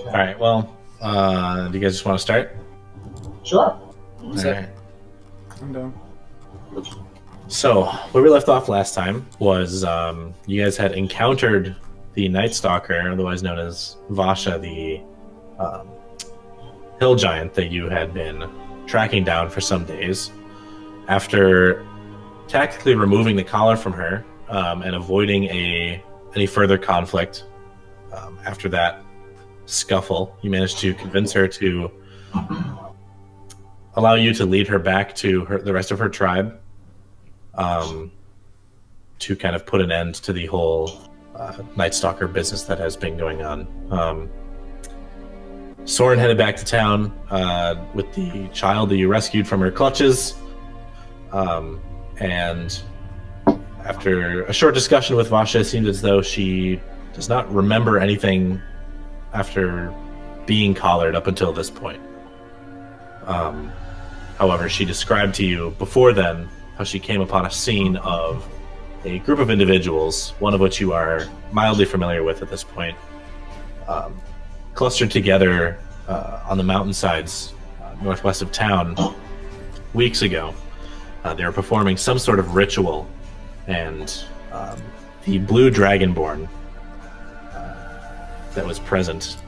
All right. Well, do you guys just want to start? Sure. All right. I'm done. So where we left off last time was you guys had encountered the Night Stalker, otherwise known as Vasha, the hill giant that you had been tracking down for some days. After tactically removing the collar from her and avoiding any further conflict, after that scuffle, you managed to convince her to allow you to lead her back to the rest of her tribe, to kind of put an end to the whole Night Stalker business that has been going on. Soren headed back to town with the child that you rescued from her clutches, and after a short discussion with Vasha, it seemed as though she does not remember anything after being collared up until this point. However, she described to you before then how she came upon a scene of a group of individuals, one of which you are mildly familiar with at this point, clustered together on the mountainsides northwest of town weeks ago. They were performing some sort of ritual, and the blue dragonborn that was present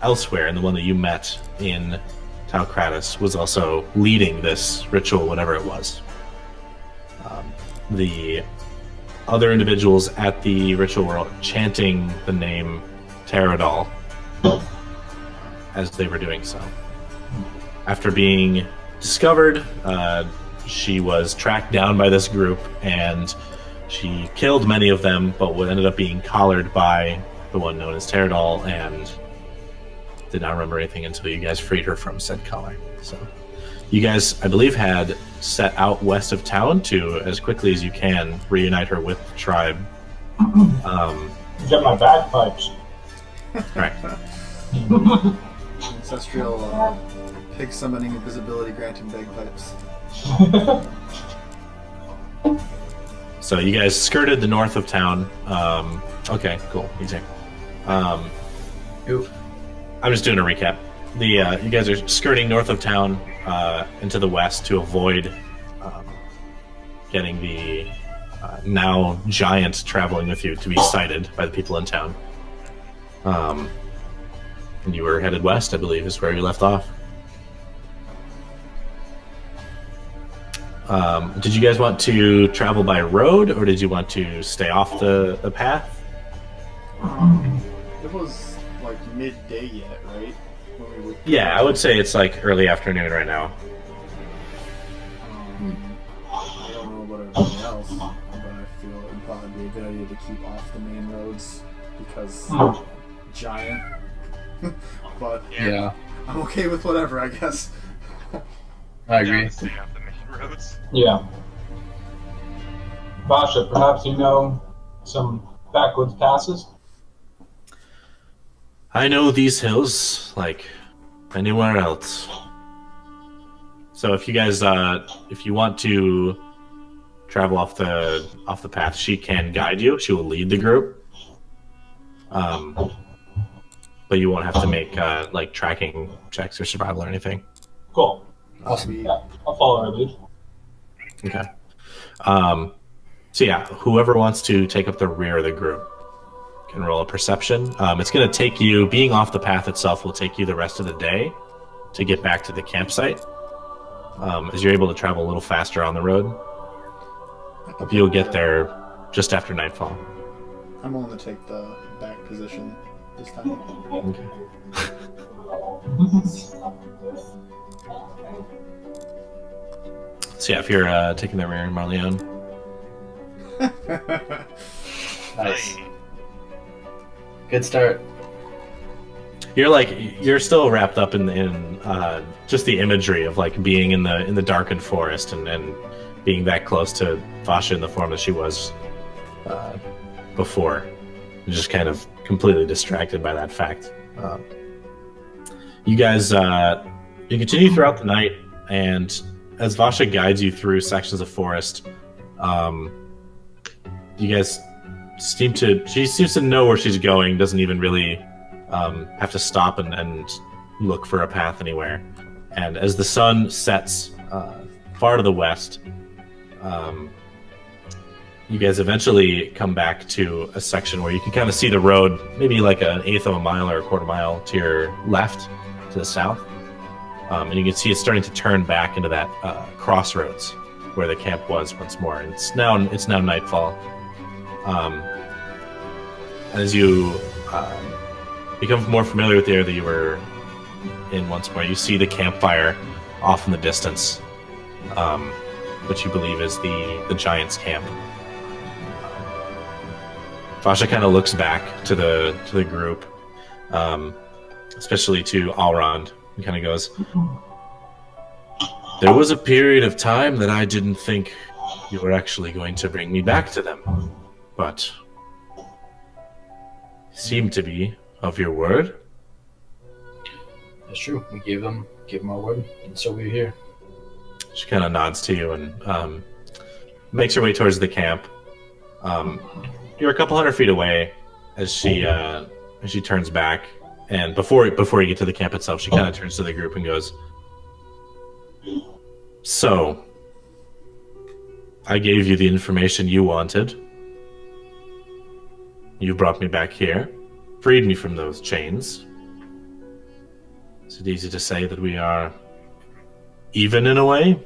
elsewhere, and the one that you met in Talcratis, was also leading this ritual, whatever it was. The other individuals at the ritual were chanting the name Teradal as they were doing so. After being discovered, she was tracked down by this group, and she killed many of them, but ended up being collared by the one known as Teradal, and did not remember anything until you guys freed her from said collar. So you guys, I believe, had set out west of town to, as quickly as you can, reunite her with the tribe. Get my bagpipes. Right. Ancestral pig summoning invisibility granting bagpipes. So you guys skirted the north of town. Okay, cool. Easy. I'm just doing a recap. You guys are skirting north of town into the west to avoid getting the now giant traveling with you to be sighted by the people in town. And you were headed west, I believe, is where you left off. Did you guys want to travel by road, or did you want to stay off the path? It was like midday yet, right? When we were... Yeah, I would say it's like early afternoon right now. I don't know about everything else, but I feel it would probably be a good idea to keep off the main roads because giant. But Yeah, I'm okay with whatever, I guess. I agree. Stay off the main roads. Yeah. Vasha, perhaps you know some backwoods passes? I know these hills like anywhere else. So if you guys, if you want to travel off the path, she can guide you. She will lead the group. But you won't have to make like tracking checks or survival or anything. Cool. Awesome. Yeah, I'll follow her lead. Okay. So yeah, whoever wants to take up the rear of the group can roll a perception. It's going to take you, being off the path itself will take you the rest of the day to get back to the campsite. As you're able to travel a little faster on the road. You'll get there just after nightfall. I'm willing to take the back position this time. Okay. So yeah, if you're taking the rear, Marleone. Nice. Good start. You're still wrapped up in just the imagery of like being in the darkened forest and being that close to Vasha in the form that she was before. You're just kind of completely distracted by that fact. You guys you continue throughout the night, and as Vasha guides you through sections of forest, you guys she seems to know where she's going, doesn't even really have to stop and look for a path anywhere. And as the sun sets far to the west, you guys eventually come back to a section where you can kind of see the road, maybe like an eighth of a mile or a quarter mile to your left, to the south. And you can see it's starting to turn back into that crossroads where the camp was once more. And it's now nightfall. As you become more familiar with the area that you were in once more, you see the campfire off in the distance, which you believe is the Giants' camp. Vasha kind of looks back to the group, especially to Alrond, and kind of goes, "There was a period of time that I didn't think you were actually going to bring me back to them, but you seem to be of your word." That's true. We gave them our word, and so we're here. She kind of nods to you and makes her way towards the camp. You're a couple hundred feet away as she turns back, and before you get to the camp itself, she kind of turns to the group and goes, "So, I gave you the information you wanted. You brought me back here, freed me from those chains. Is it easy to say that we are even in a way?"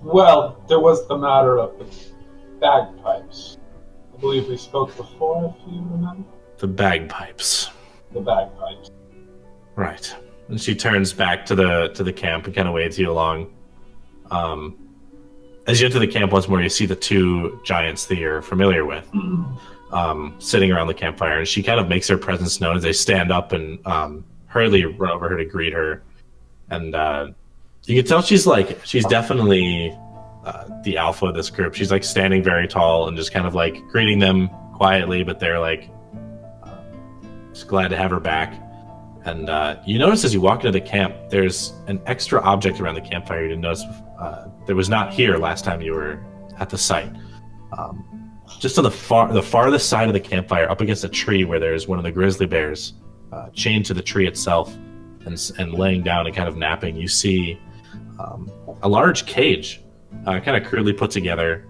Well, there was the matter of the bagpipes. I believe we spoke before, if you remember. The bagpipes. The bagpipes. Right. And she turns back to the camp and kind of waves you along. As you enter the camp once more, you see the two giants that you're familiar with sitting around the campfire, and she kind of makes her presence known as they stand up and hurriedly run over her to greet her. And you can tell she's definitely the alpha of this group. She's like standing very tall and just kind of like greeting them quietly, but they're like just glad to have her back. And you notice as you walk into the camp, there's an extra object around the campfire you didn't notice that was not here last time you were at the site. Just on the farthest side of the campfire, up against a tree where there's one of the grizzly bears chained to the tree itself and laying down and kind of napping, you see a large cage kind of crudely put together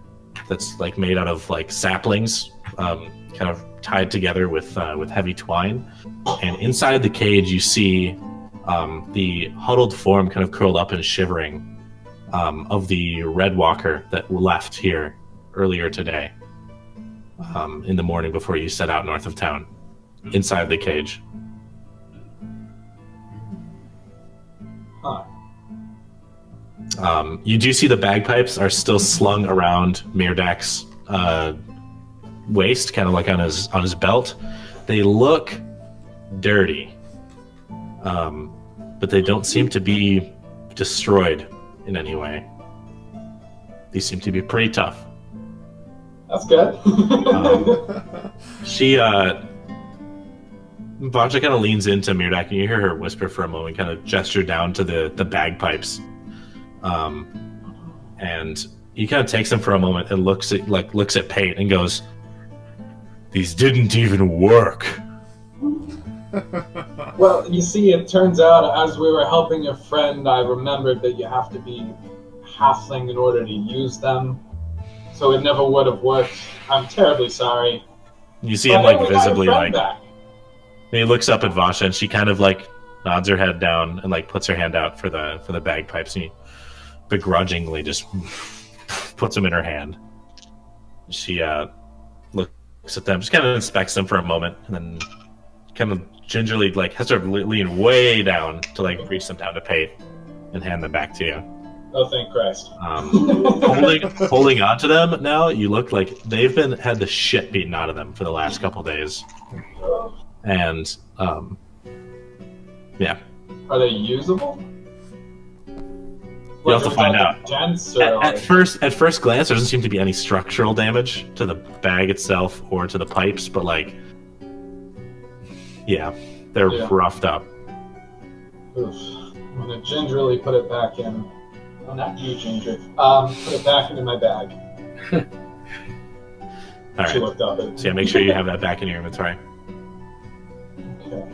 that's like made out of like saplings, kind of tied together with heavy twine. And inside the cage, you see the huddled form kind of curled up and shivering of the Red Walker that left here earlier today in the morning before you set out north of town, inside the cage. Huh. You do see the bagpipes are still slung around Mirdak's waist, kind of like on his belt. They look dirty, but they don't seem to be destroyed in any way. These seem to be pretty tough. That's good. Vacha kind of leans into Mirdak, and you hear her whisper for a moment, kind of gesture down to the bagpipes. And he kind of takes them for a moment and looks at Pate and goes, "These didn't even work." Well, you see, it turns out as we were helping your friend, I remembered that you have to be halfling in order to use them. So it never would have worked. I'm terribly sorry. You see him like visibly like. Back. And he looks up at Vasha, and she kind of like nods her head down and like puts her hand out for the bagpipes, and he begrudgingly just puts them in her hand. She looks at them, just kind of inspects them for a moment, and then kind of gingerly like has her lean way down to like reach them down to Pate and hand them back to you. Oh, thank Christ. Holding on to them now, you look like they've had the shit beaten out of them for the last couple days. And yeah. Are they usable? You'll have to find out. Gents, or at first glance, there doesn't seem to be any structural damage to the bag itself or to the pipes, but like, yeah, they're roughed up. Oof. I'm gonna gingerly put it back in. Oh, not you, Ginger. Put it back into my bag. All She right. looked up at. So yeah, make sure you have that back in your inventory. Okay.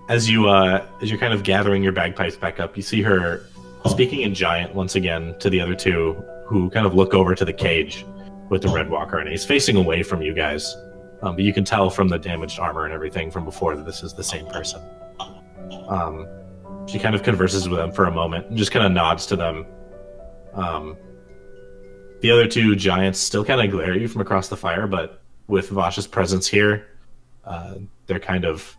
As you're kind of gathering your bagpipes back up, you see her speaking in Giant once again to the other two, who kind of look over to the cage with the Red Walker, and he's facing away from you guys. But you can tell from the damaged armor and everything from before that this is the same person. She kind of converses with them for a moment and just kind of nods to them. The other two giants still kind of glare at you from across the fire, but with Vasha's presence here, they're kind of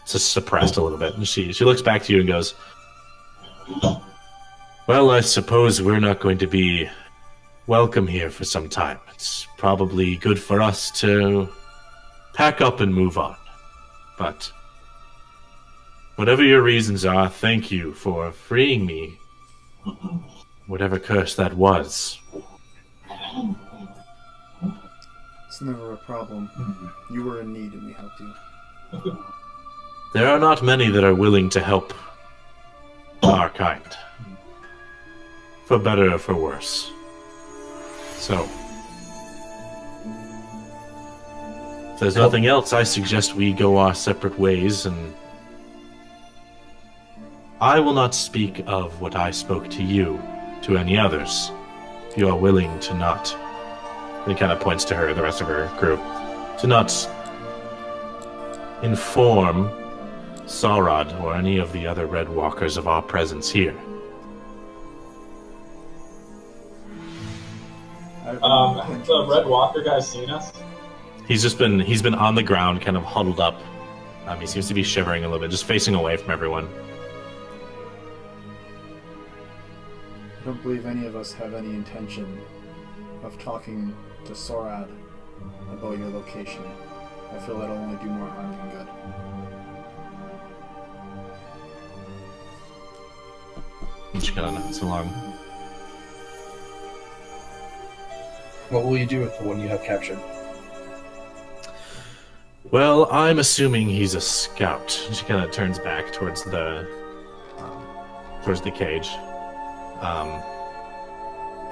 suppressed a little bit. And she looks back to you and goes, "Well, I suppose we're not going to be welcome here for some time. It's probably good for us to pack up and move on. But whatever your reasons are, thank you for freeing me. Whatever curse that was." It's never a problem. You were in need and we helped you. There are not many that are willing to help our kind. For better or for worse. So, if there's nothing else, I suggest we go our separate ways, and I will not speak of what I spoke to you to any others, if you are willing to not. He kind of points to her, the rest of her group, to not inform Sarad or any of the other Red Walkers of our presence here. Has the Red Walker guy seen us? He's been on the ground, kind of huddled up. He seems to be shivering a little bit, just facing away from everyone. I don't believe any of us have any intention of talking to Sorad about your location. I feel that'll only do more harm than good. Just kind of nods along. What will you do with the one you have captured? Well, I'm assuming he's a scout. She kind of turns back towards the cage,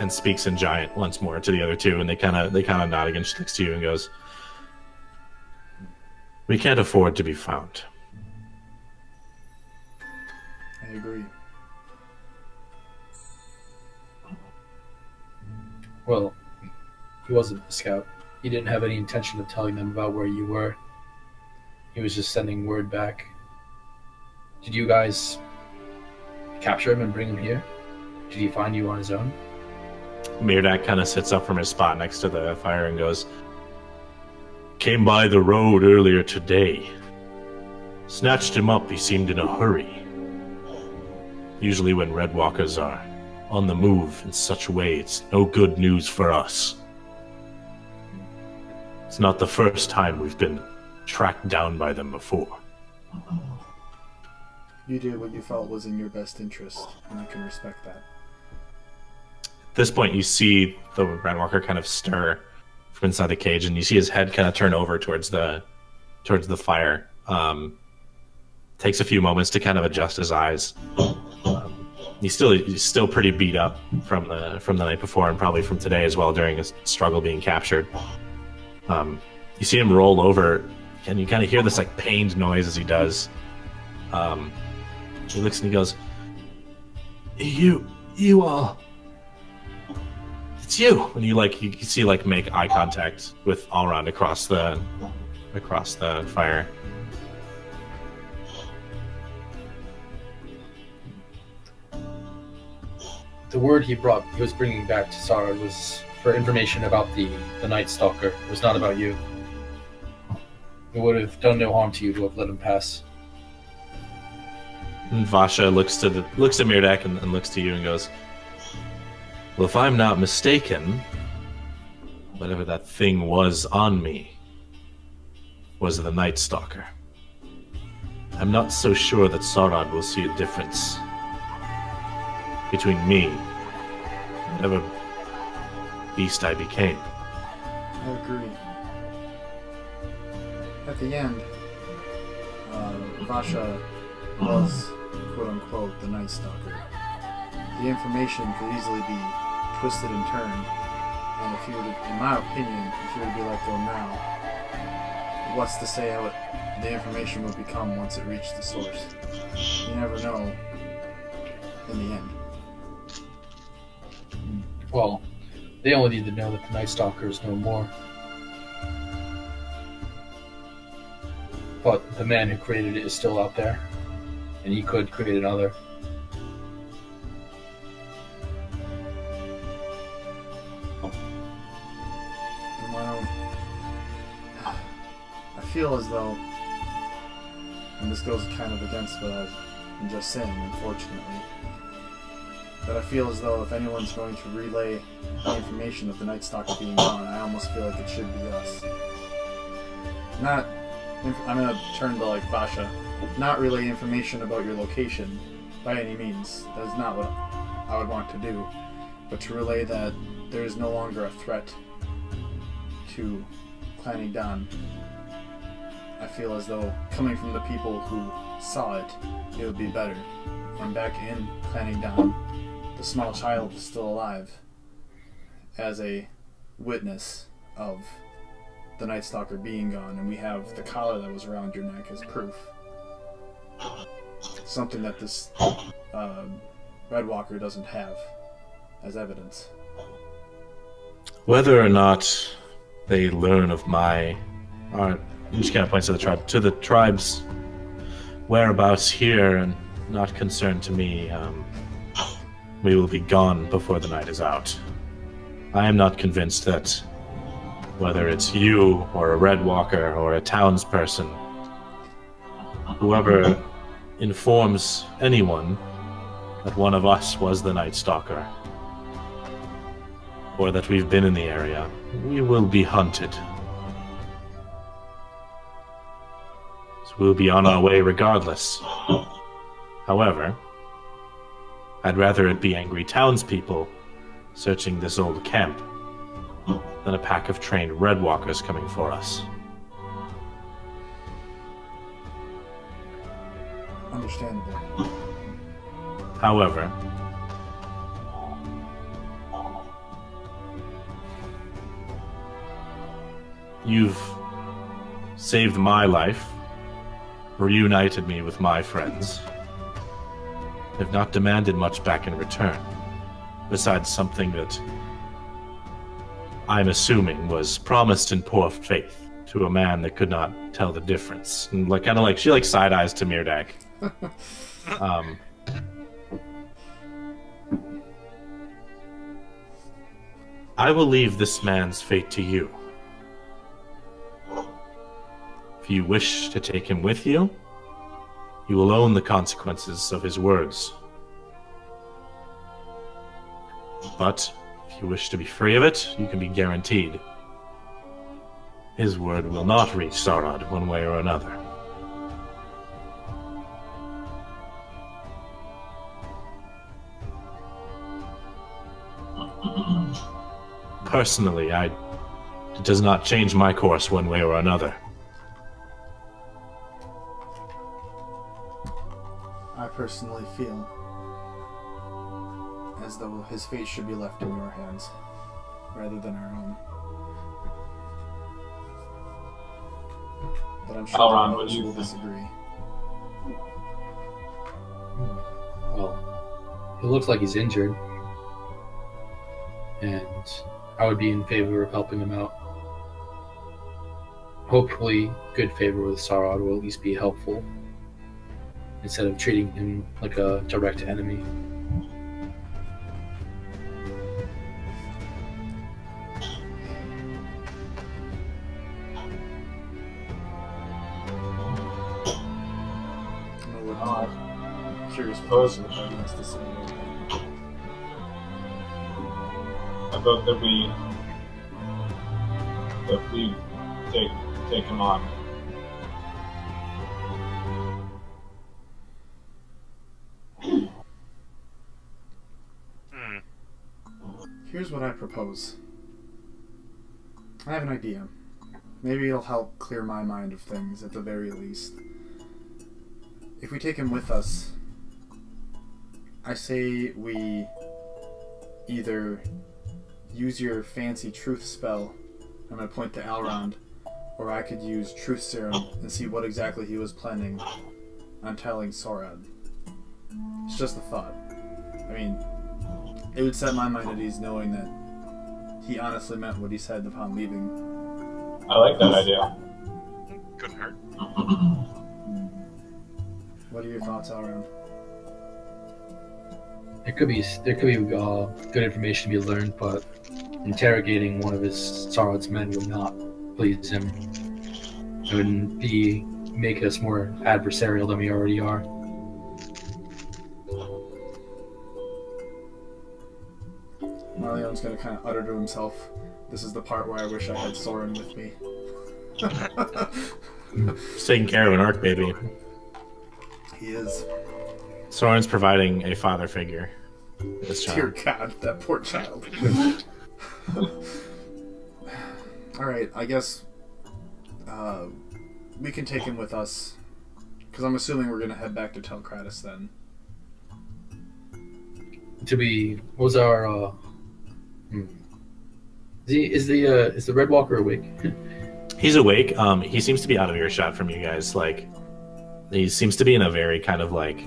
and speaks in Giant once more to the other two, and they kind of nod again. She looks to you and goes, "We can't afford to be found." I agree. Well, he wasn't a scout. He didn't have any intention of telling them about where you were. He was just sending word back. Did you guys capture him and bring him here? Did he find you on his own? Mirdak kind of sits up from his spot next to the fire and goes, "Came by the road earlier today. Snatched him up, he seemed in a hurry. Usually when Red Walkers are on the move in such a way, it's no good news for us. It's not the first time we've been tracked down by them before." You did what you felt was in your best interest, and I can respect that. At this point, you see the Red Walker kind of stir from inside the cage, and you see his head kind of turn over towards the fire. Takes a few moments to kind of adjust his eyes. He's still pretty beat up from the night before, and probably from today as well during his struggle being captured. You see him roll over, and you kind of hear this like pained noise as he does. He looks and he goes, "You all, it's you." And you see make eye contact with Alrond across the fire. The word he was bringing back to Sarad was for information about the Night Stalker. It was not about you. It would have done no harm to you to have let him pass. And Vasha looks to Mirdak and looks to you and goes, "Well, if I'm not mistaken, whatever that thing was on me was the Night Stalker. I'm not so sure that Sarad will see a difference between me and whatever beast I became." I agree. At the end, Vasha was, quote-unquote, the Night Stalker. The information could easily be twisted and turned, and if you were to, in my opinion, if you were to be let go now, what's to say how it the information will become once it reaches the source. You never know in the end. Well, they only need to know that the Night Stalker is no more. But the man who created it is still out there, and he could create another. I feel as though, and this goes kind of against what I'm just saying, unfortunately, but I feel as though if anyone's going to relay the information of the Night Stalker being gone, I almost feel like it should be us. I'm going to turn to like Basha. Not relay information about your location by any means. That's not what I would want to do. But to relay that there is no longer a threat to Clanning Don. I feel as though coming from the people who saw it, it would be better. And back in Clanning Don, the small child is still alive as a witness of the Night Stalker being gone, and we have the collar that was around your neck as proof. Something that this Red Walker doesn't have as evidence. Whether or not they learn of my... just kind of points to the tribe's whereabouts here and not concerned to me. We will be gone before the night is out. I am not convinced that whether it's you or a Red Walker or a townsperson, whoever informs anyone that one of us was the Night Stalker, or that we've been in the area, we will be hunted. So we'll be on our way regardless. However, I'd rather it be angry townspeople searching this old camp than a pack of trained Red Walkers coming for us. Understandable. However, you've saved my life, reunited me with my friends. Have not demanded much back in return, besides something that I'm assuming was promised in poor faith to a man that could not tell the difference. And she side eyes to Mirdak. I will leave this man's fate to you. If you wish to take him with you, you will own the consequences of his words. But if you wish to be free of it, you can be guaranteed his word will not reach Sarad one way or another. Personally, it does not change my course one way or another. I personally feel as though his fate should be left in your hands, rather than our own. But I'm sure Alrond, what others do you will think? disagree. Well, it looks like he's injured, and I would be in favor of helping him out. Hopefully, good favor with Sarad will at least be helpful, instead of treating him like a direct enemy. I'm curious what he has to say. I vote that we take him on. Here's what I propose. I have an idea. Maybe it'll help clear my mind of things, at the very least. If we take him with us, I say we either use your fancy truth spell, I'm going to point to Alrond, or I could use Truth Serum and see what exactly he was planning on telling Soren. It's just a thought. I mean, it would set my mind at ease knowing that he honestly meant what he said upon leaving. I like that idea. Couldn't hurt. What are your thoughts, Alrond? There could be good information to be learned, but interrogating one of his Sauron's men would not please him. It would be make us more adversarial than we already are. Marleone's gonna kind of utter to himself, "This is the part where I wish I had Soren with me." He's taking care of an orc baby. He is. Soren's providing a father figure. This Dear child. God, that poor child. Alright, I guess we can take him with us. Because I'm assuming we're going to head back to Telkratis then. What was our Is the Red Walker awake? He's awake. He seems to be out of earshot from you guys. Like, he seems to be in a very kind of like,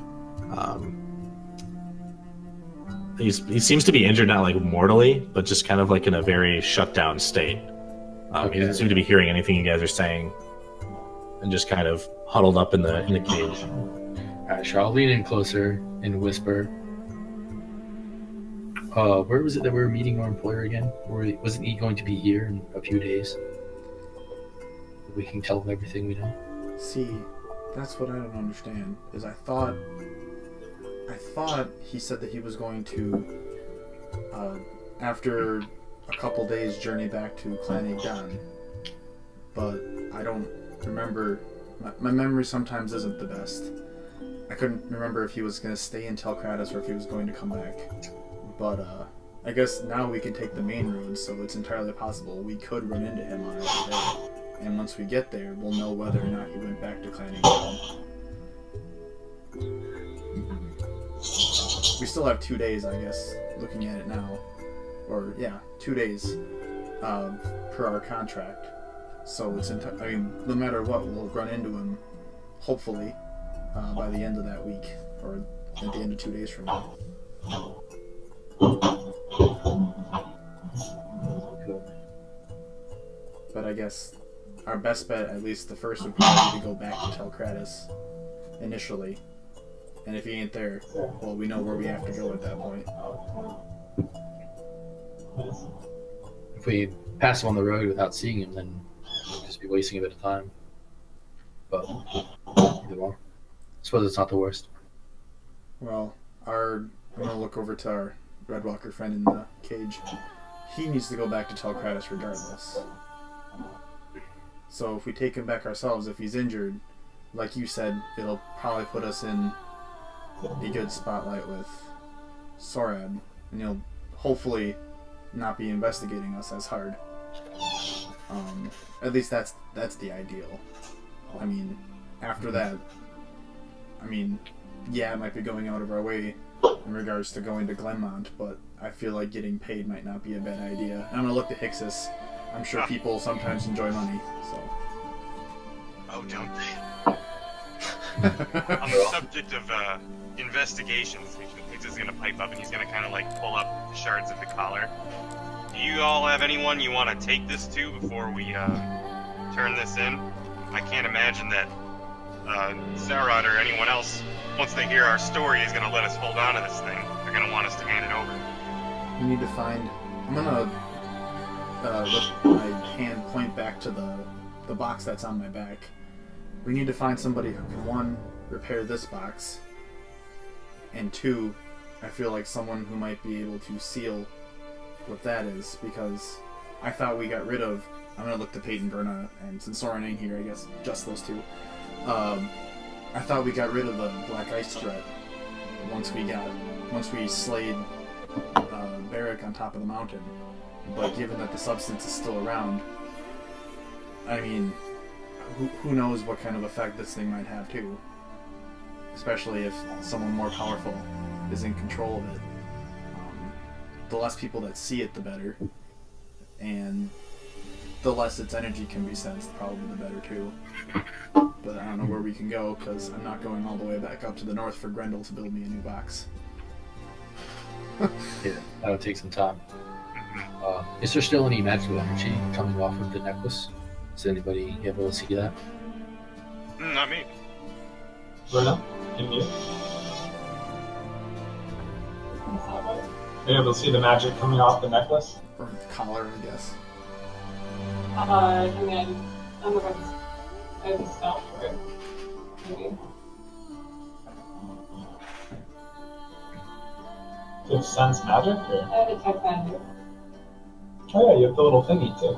he seems to be injured, not like mortally, but just kind of like in a very shut down state. He doesn't seem to be hearing anything you guys are saying, and just kind of huddled up in the cage. Alright, sure. I'll lean in closer and whisper. Where was it that we were meeting our employer again? Wasn't he going to be here in a few days? We can tell him everything we know. See, that's what I don't understand. Is I thought he said that he was going to, after a couple days, journey back to Clan Egdan. But I don't remember. My memory sometimes isn't the best. I couldn't remember if he was going to stay in Telkratis or if he was going to come back. But I guess now we can take the main road, so it's entirely possible we could run into him on our way. And once we get there, we'll know whether or not he went back to Clan Egdan. We still have 2 days, I guess, looking at it now. Or, yeah, 2 days per our contract. So it's, I mean, no matter what, we'll run into him, hopefully, by the end of that week, or at the end of 2 days from now. But I guess our best bet, at least the first, would probably be to go back to Telkratis initially. And if he ain't there, well, we know where we have to go at that point. If we pass him on the road without seeing him, then we'll just be wasting a bit of time. But either one. I suppose it's not the worst. Well, I'm gonna look over to our Red Walker friend in the cage. He needs to go back to Telkratis regardless. So if we take him back ourselves, if he's injured, like you said, it'll probably put us in a good spotlight with Soren, and he'll hopefully not be investigating us as hard. At least that's the ideal. I mean, after that, I mean, yeah, it might be going out of our way in regards to going to Glenmont, but I feel like getting paid might not be a bad idea. And I'm gonna look to Hixus. I'm sure people sometimes enjoy money, so. Oh, don't they? On the subject of investigations, Hixus is gonna pipe up and he's gonna kind of like pull up the shards of the collar. Do you all have anyone you want to take this to before we turn this in? I can't imagine that Sarod or anyone else, once they hear our story, is going to let us hold on to this thing. They're going to want us to hand it over. We need to find... I'm going to let my hand point back to the box that's on my back. We need to find somebody who can, 1, repair this box, and 2, I feel like someone who might be able to seal what that is, because I thought we got rid of... I'm going to look to Pate and Verna, and since Soren ain't here, I guess just those two. I thought we got rid of the black ice threat once we slayed Barrack on top of the mountain. But given that the substance is still around, I mean, who knows what kind of effect this thing might have too. Especially if someone more powerful is in control of it. The less people that see it, the better. And the less its energy can be sensed, probably the better too. But I don't know where we can go, because I'm not going all the way back up to the north for Grendel to build me a new box. Yeah, that'll take some time. Is there still any magical energy coming off of the necklace? Is anybody able to see that? Not me. Verna, can you? Are you able to see the magic coming off the necklace? Or the collar, I guess. I mean, I'm not gonna. I have a spell for it. Maybe. Do you have sense magic? Or? I have a tech magic. Oh yeah, you have the little thingy too.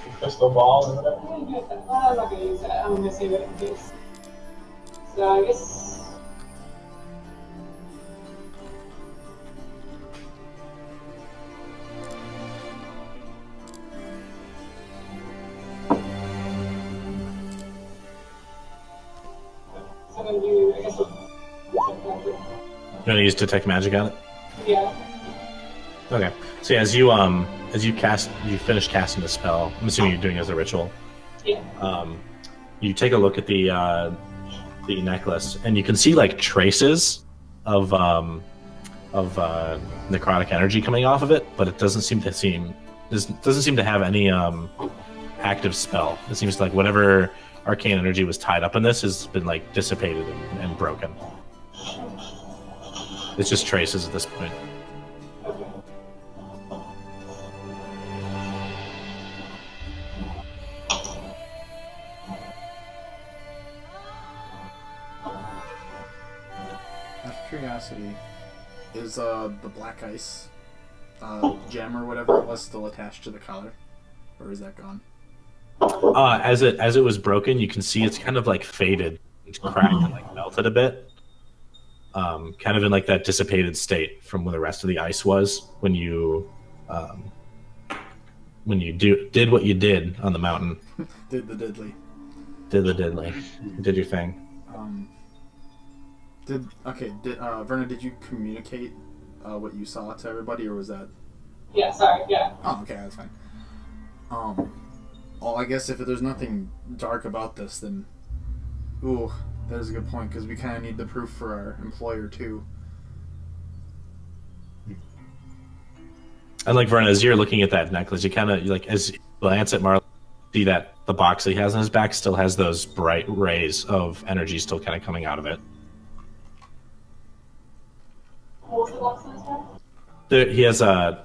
The crystal ball or whatever. I didn't use that. Well, I'm not gonna use that. I'm gonna save it in case. So I guess. So I'm gonna do. I guess. Tech magic. You want to use detect magic on it? Yeah. Okay. So yeah, as you finish casting the spell. I'm assuming you're doing it as a ritual. Yeah. You take a look at the necklace, and you can see like traces of necrotic energy coming off of it, but it doesn't seem to have any active spell. It seems like whatever arcane energy was tied up in this has been like dissipated and broken. It's just traces at this point. Okay. Out of curiosity, is the black ice gem or whatever it was still attached to the collar? Or is that gone? As it was broken, you can see it's kind of like faded, it's cracked and like melted a bit. Kind of in like that dissipated state from where the rest of the ice was when you did what you did on the mountain. Did the diddly. You did your thing. Verna, did you communicate what you saw to everybody, or was that? Yeah. Sorry. Yeah. Oh, okay, that's fine. Well, I guess if there's nothing dark about this, then, ooh, that is a good point, because we kind of need the proof for our employer too. And like Verna, as you're looking at that necklace, you kind of like as you glance at Marleone, see that the box that he has on his back still has those bright rays of energy still kind of coming out of it. What was the box on his back? He has a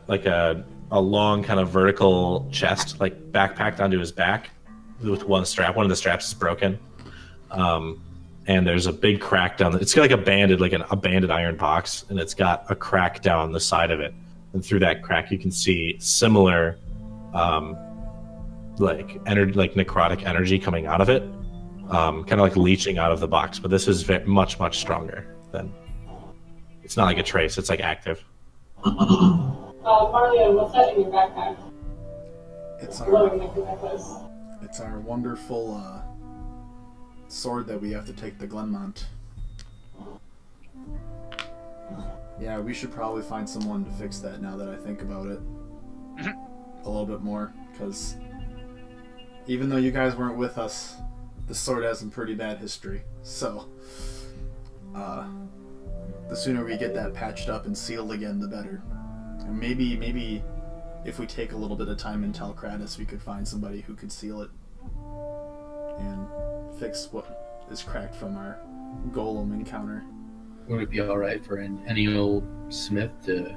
long kind of vertical chest, like backpacked onto his back with one strap. One of the straps is broken. And there's a big crack down. It's got like a banded iron box, and it's got a crack down the side of it. And through that crack, you can see similar, like necrotic energy coming out of it, kind of like leaching out of the box. But this is much stronger than. It's not like a trace. It's like active. Marleone, what's that in your backpack? It's Glowing like the necklace. It's our wonderful sword that we have to take to Glenmont. Yeah, we should probably find someone to fix that now that I think about it a little bit more, because even though you guys weren't with us, the sword has some pretty bad history. So, the sooner we get that patched up and sealed again, the better. And maybe if we take a little bit of time in Telkratis, we could find somebody who could seal it and fix what is cracked from our golem encounter. Would it be alright for any old smith to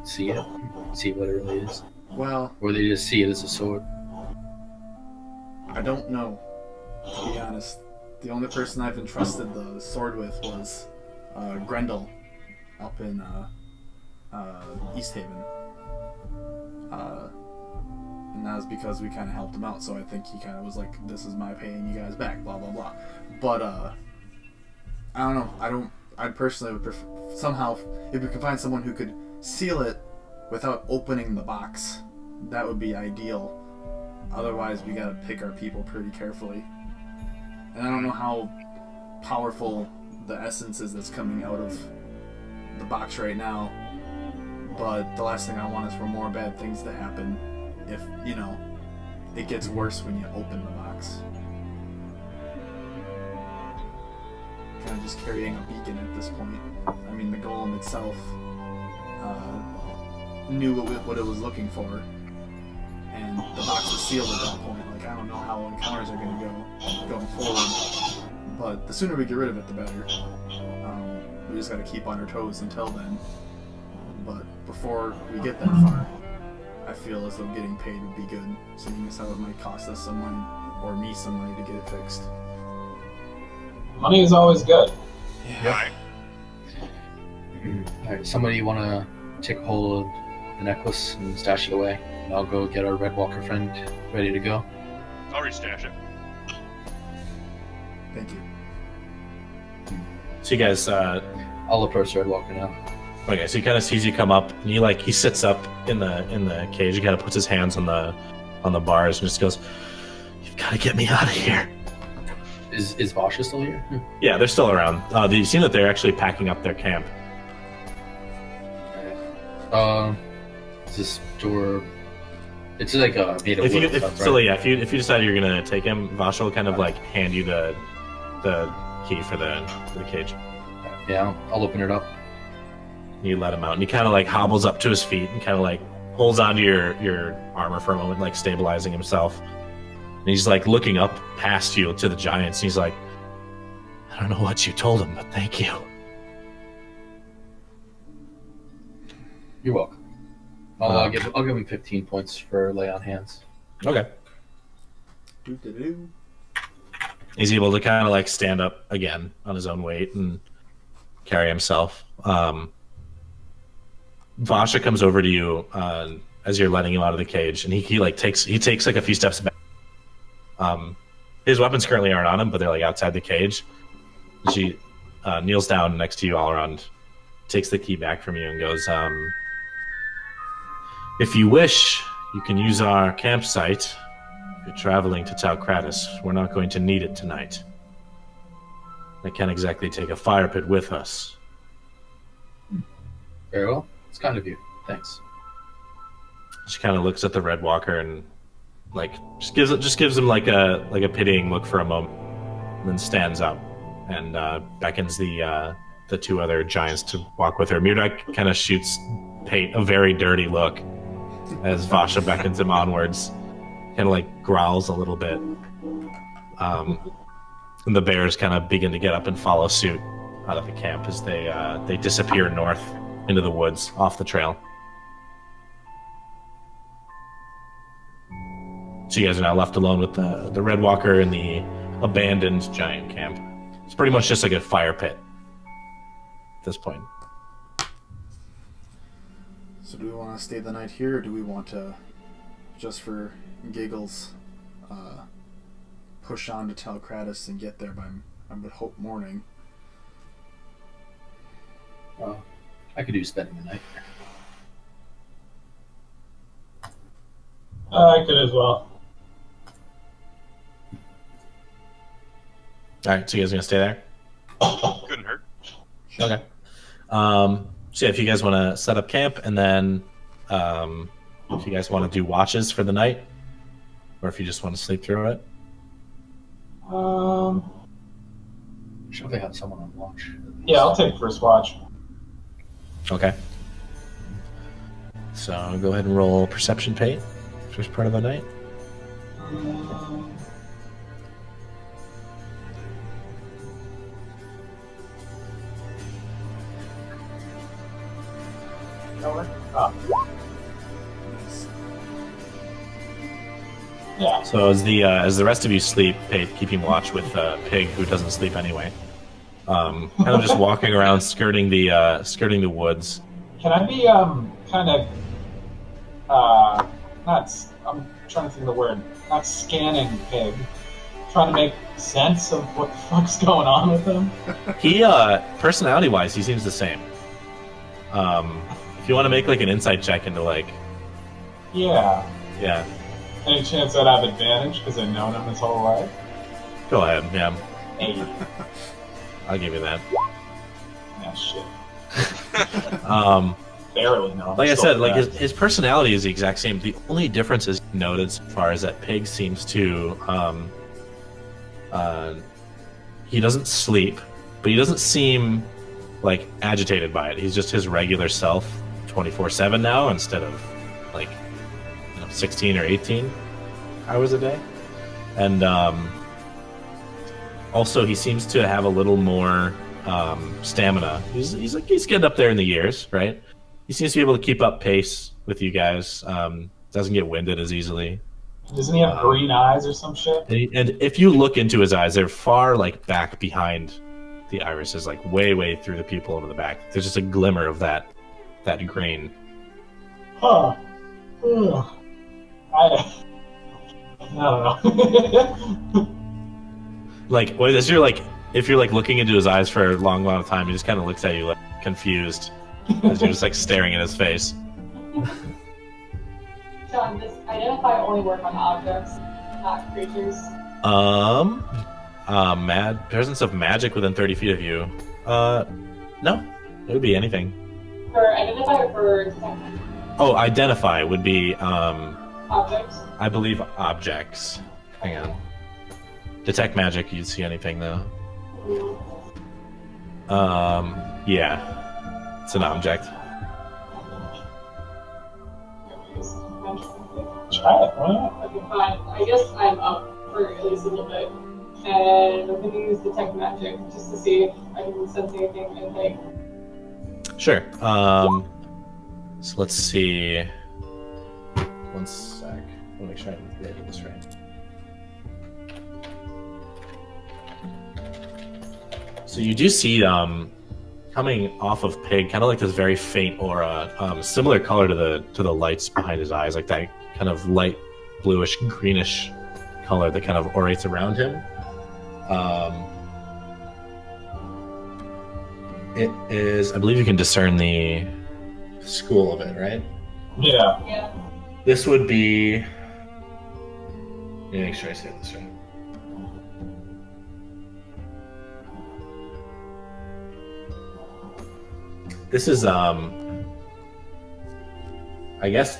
see it? See what it really is? Well, Or they just see it as a sword? I don't know, to be honest. The only person I've entrusted the sword with was Grendel up in East Haven. And that was because we kind of helped him out, so I think he kind of was like, this is my paying you guys back, blah blah blah. But I don't know, I personally would prefer, somehow, if we could find someone who could seal it without opening the box, that would be ideal. Otherwise, we gotta pick our people pretty carefully. And I don't know how powerful the essence is that's coming out of the box right now, but the last thing I want is for more bad things to happen if, it gets worse when you open the box. Kind of just carrying a beacon at this point. I mean, the golem itself knew what it was looking for, and the box was sealed at that point. Like, I don't know how encounters are going to go going forward, but the sooner we get rid of it, the better. We just got to keep on our toes until then. But before we get that far, I feel as though getting paid would be good, seeing as how it might cost us some money, or me some money to get it fixed. Money is always good. Yeah. Alright. Alright, somebody want to take a hold of the necklace and stash it away? And I'll go get our Red Walker friend ready to go. I'll restash it. Thank you. So you guys, I'll approach Red Walker now. okay, so he kind of sees you come up, and he sits up in the cage. He kind of puts his hands on the bars and just goes, "You've got to get me out of here." Is Vasha still here? Yeah, they're still around. You've seen that they're actually packing up their camp. Is this door? It's like made of If you wood stuff, right? if you decide you're gonna take him, Vasha will kind of like hand you the key for the cage. Yeah, I'll open it up. You let him out, and he kind of like hobbles up to his feet and kind of like holds onto your armor for a moment, like stabilizing himself. And he's like looking up past you to the giants. And he's like, "I don't know what you told him, but thank you." You're welcome. I'll give him 15 points for lay on hands. Okay. Doo-doo-doo. He's able to kind of like stand up again on his own weight and carry himself. Vasha comes over to you as you're letting him out of the cage, and he takes like a few steps back. His weapons currently aren't on him, but they're like outside the cage. She kneels down next to you, Alrond, takes the key back from you, and goes, "If you wish, you can use our campsite. If you're traveling to Talcratis, we're not going to need it tonight. I can't exactly take a fire pit with us." Very well. It's kind of you. Thanks. She kind of looks at the Red Walker and like just gives him like a pitying look for a moment, and then stands up and beckons the two other giants to walk with her. Murdoch kind of shoots Pate a very dirty look as Vasha beckons him onwards, kind of like growls a little bit. And the bears kind of begin to get up and follow suit out of the camp as they disappear north into the woods off the trail. So you guys are now left alone with the Red Walker in the abandoned giant camp. It's pretty much just like a fire pit at this point. So do we want to stay the night here, or do we want to, just for giggles, push on to Talcratis and get there by, I would hope, morning? I could do spending the night. I could as well. Alright, so you guys are gonna stay there? Couldn't hurt. Okay. So yeah, if you guys want to set up camp, and then if you guys want to do watches for the night, or if you just want to sleep through it. Should they have someone on watch? Yeah, I'll take first watch. Okay. So go ahead and roll perception, Pate, first part of the night. Yeah. So as the rest of you sleep, Pate, keeping watch with Pig, who doesn't sleep anyway. Kind of just walking around, skirting the woods. Can I be kind of I'm trying to think of the word. Not scanning Pig. Trying to make sense of what the fuck's going on with him. He personality-wise, he seems the same. If you want to make like an insight check into like, Yeah. yeah, Any chance I'd have advantage because I've known him his whole life? go ahead, yeah, 8. I'll give you that. Yeah, shit. barely know. Like I Still said, like correct. his personality is the exact same. The only difference is noted as far as that Pig seems to he doesn't sleep, but he doesn't seem like agitated by it. He's just his regular self 24/7 now instead of like 16 or 18 hours a day. And also he seems to have a little more stamina. He's getting up there in the years, right? He seems to be able to keep up pace with you guys. Doesn't get winded as easily. Doesn't he have green eyes or some shit? And if you look into his eyes, they're far like back behind the irises, like way through the pupil over the back. There's just a glimmer of that green. Huh. Ugh. I don't know. Like if you're like looking into his eyes for a long amount of time, he just kind of looks at you like confused as you're just like staring at his face. John, does identify only work on objects, not creatures? Presence of magic within 30 feet of you. No, it would be anything. For identify or for detect? Oh, identify would be Objects? I believe objects. Hang on. Detect magic, you'd see anything though. Yeah. It's an object. Try it, why not? Okay, fine. I guess I'm up for at least a little bit. And I'm going to use detect magic just to see if I can sense anything and think. Sure. So let's see. One sec. I want to make sure I'm getting this right. So you do see coming off of Pig, kind of like this very faint aura, similar color to the lights behind his eyes, like that kind of light bluish greenish color that kind of orates around him. It is, I believe you can discern the school of it, right? Yeah. Yeah. This would be. Let me make sure I say this right. This is, I guess,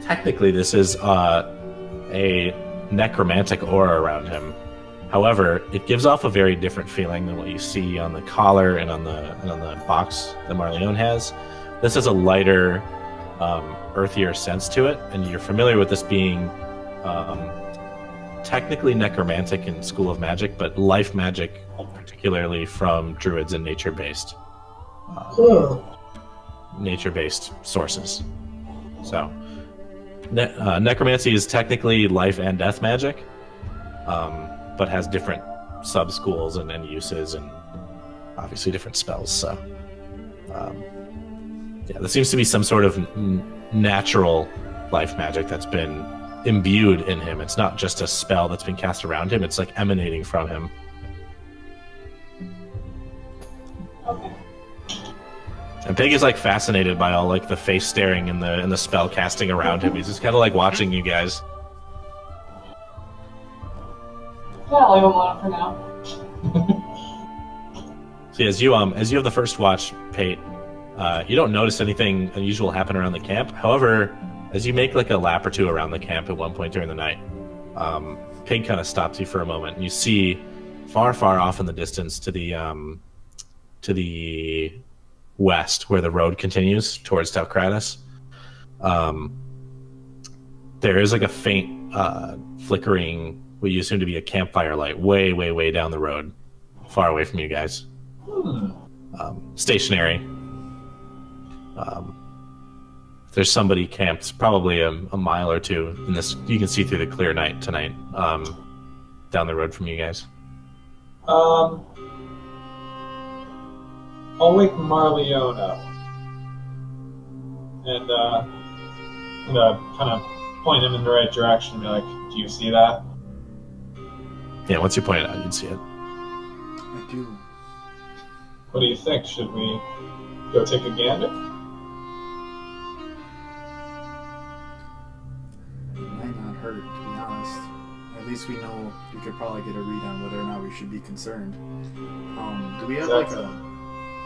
technically this is a necromantic aura around him. However, it gives off a very different feeling than what you see on the collar and on the box that Marleone has. This has a lighter, earthier sense to it, and you're familiar with this being technically necromantic in School of Magic, but life magic, particularly from druids and nature-based sources. So, necromancy is technically life and death magic, but has different sub-schools and uses, and obviously different spells. So, yeah, there seems to be some sort of natural life magic that's been imbued in him. It's not just a spell that's been cast around him, it's like emanating from him. Okay. And Pig is like fascinated by all like the face staring and the spell casting around him. He's just kind of like watching you guys. Yeah, I'll leave him alone for now. See, as you have the first watch, Pate, you don't notice anything unusual happen around the camp. However, as you make like a lap or two around the camp at one point during the night, Pig kind of stops you for a moment, and you see far off in the distance to the west, where the road continues towards Talcratis, there is like a faint flickering, what you assume to be a campfire light, way down the road, far away from you guys. Stationary. If there's somebody camped, probably a mile or two in this. You can see through the clear night tonight, down the road from you guys. I'll wake Marleone up. And I'm gonna kind of point him in the right direction and be like, do you see that? Yeah, once you point it out, you'd see it. I do. What do you think? Should we go take a gander? It might not hurt, to be honest. At least we know we could probably get a read on whether or not we should be concerned. Do we have like a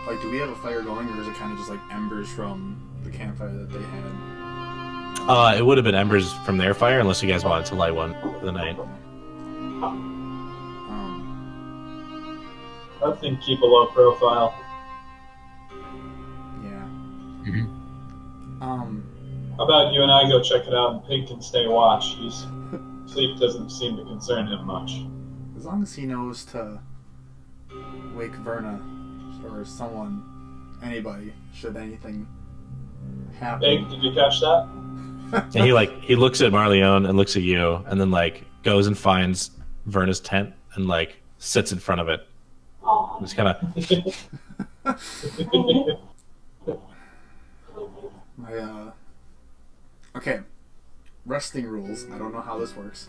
Like, do we have a fire going, or is it kind of just like embers from the campfire that they had? It would have been embers from their fire, unless you guys wanted to light one for the night. I think keep a low profile. Yeah. Mm-hmm. How about you and I go check it out, and Pig can stay watch. Sleep doesn't seem to concern him much. As long as he knows to wake Verna or someone, anybody, should anything happen. Pig, did you catch that? And he looks at Marleone and looks at you, and then goes and finds Verna's tent and sits in front of it. Oh. Just kind of. Okay. Resting rules. I don't know how this works.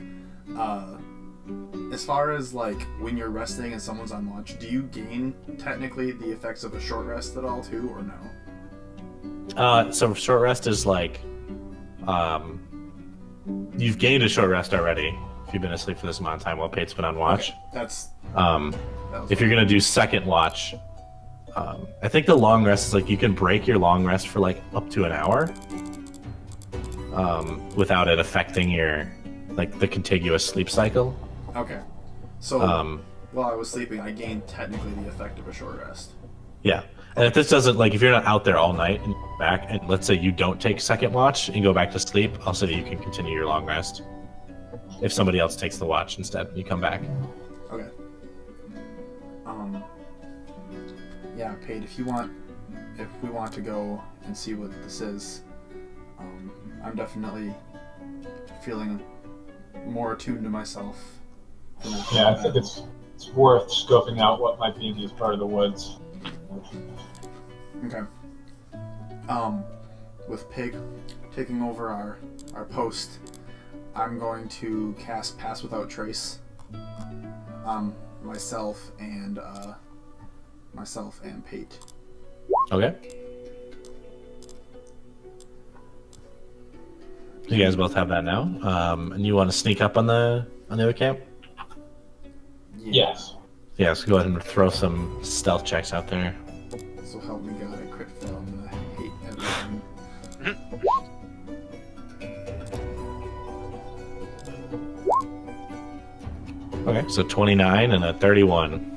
As far as when you're resting and someone's on watch, do you gain technically the effects of a short rest at all too, or no? So short rest is you've gained a short rest already if you've been asleep for this amount of time while Pate's been on watch. Okay, that's. If you're gonna do second watch, I think the long rest is you can break your long rest for up to an hour, without it affecting your the contiguous sleep cycle. Okay. So while I was sleeping, I gained technically the effect of a short rest. Yeah. And if this doesn't, if you're not out there all night and you're back, and let's say you don't take second watch and go back to sleep, I'll say that you can continue your long rest. If somebody else takes the watch instead, when you come back. Okay. Yeah, Pate, if we want to go and see what this is, I'm definitely feeling more attuned to myself. Yeah, I think it's worth scoping out what might be in this part of the woods. Okay. With Pig taking over our post, I'm going to cast Pass Without Trace. Myself and Pate. Okay. You guys both have that now, and you want to sneak up on the other camp? Yes. Yeah, so go ahead and throw some stealth checks out there. So help me God, I crit fail. I'm gonna hate everything. Okay, so 29 and a 31.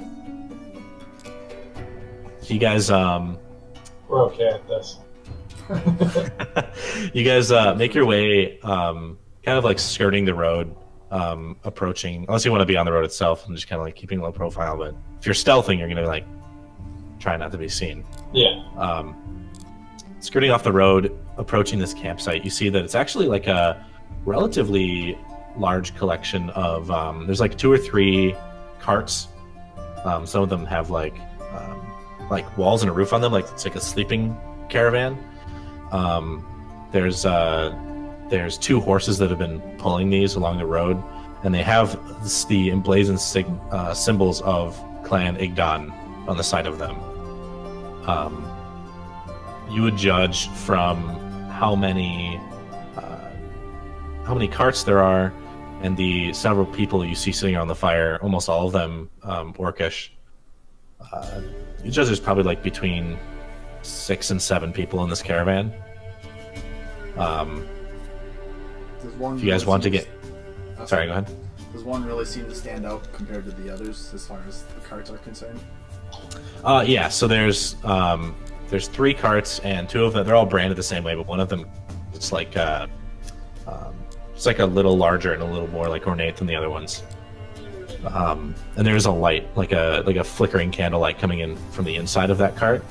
You guys, We're okay at this. you guys make your way, kind of skirting the road, approaching. Unless you want to be on the road itself and just kind of keeping low profile. But if you're stealthing, you're gonna try not to be seen. Yeah. Skirting off the road, approaching this campsite, you see that it's actually a relatively large collection of. There's 2 or 3 carts. Some of them have walls and a roof on them, it's a sleeping caravan. There's 2 horses that have been pulling these along the road, and they have the emblazoned symbols of Clan Igdan on the side of them. You would judge from how many carts there are, and the several people you see sitting around the fire, almost all of them orcish. You judge there's probably between 6 and 7 people in this caravan. If you guys want to get... Sorry, go ahead. Does one really seem to stand out compared to the others as far as the carts are concerned? Yeah, so there's 3 carts, and 2 of them, they're all branded the same way, but one of them, it's it's a little larger and a little more ornate than the other ones. And there's a light, a flickering candlelight coming in from the inside of that cart.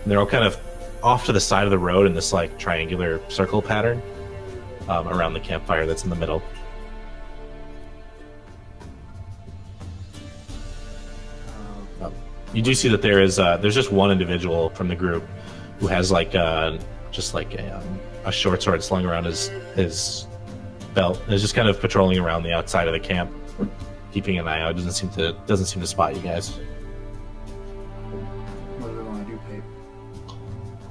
And they're all kind of off to the side of the road in this triangular circle pattern around the campfire that's in the middle. You do see that there's just one individual from the group who has a short sword slung around his belt and is just kind of patrolling around the outside of the camp, keeping an eye out. Doesn't seem to spot you guys. What do we want to do, Pate?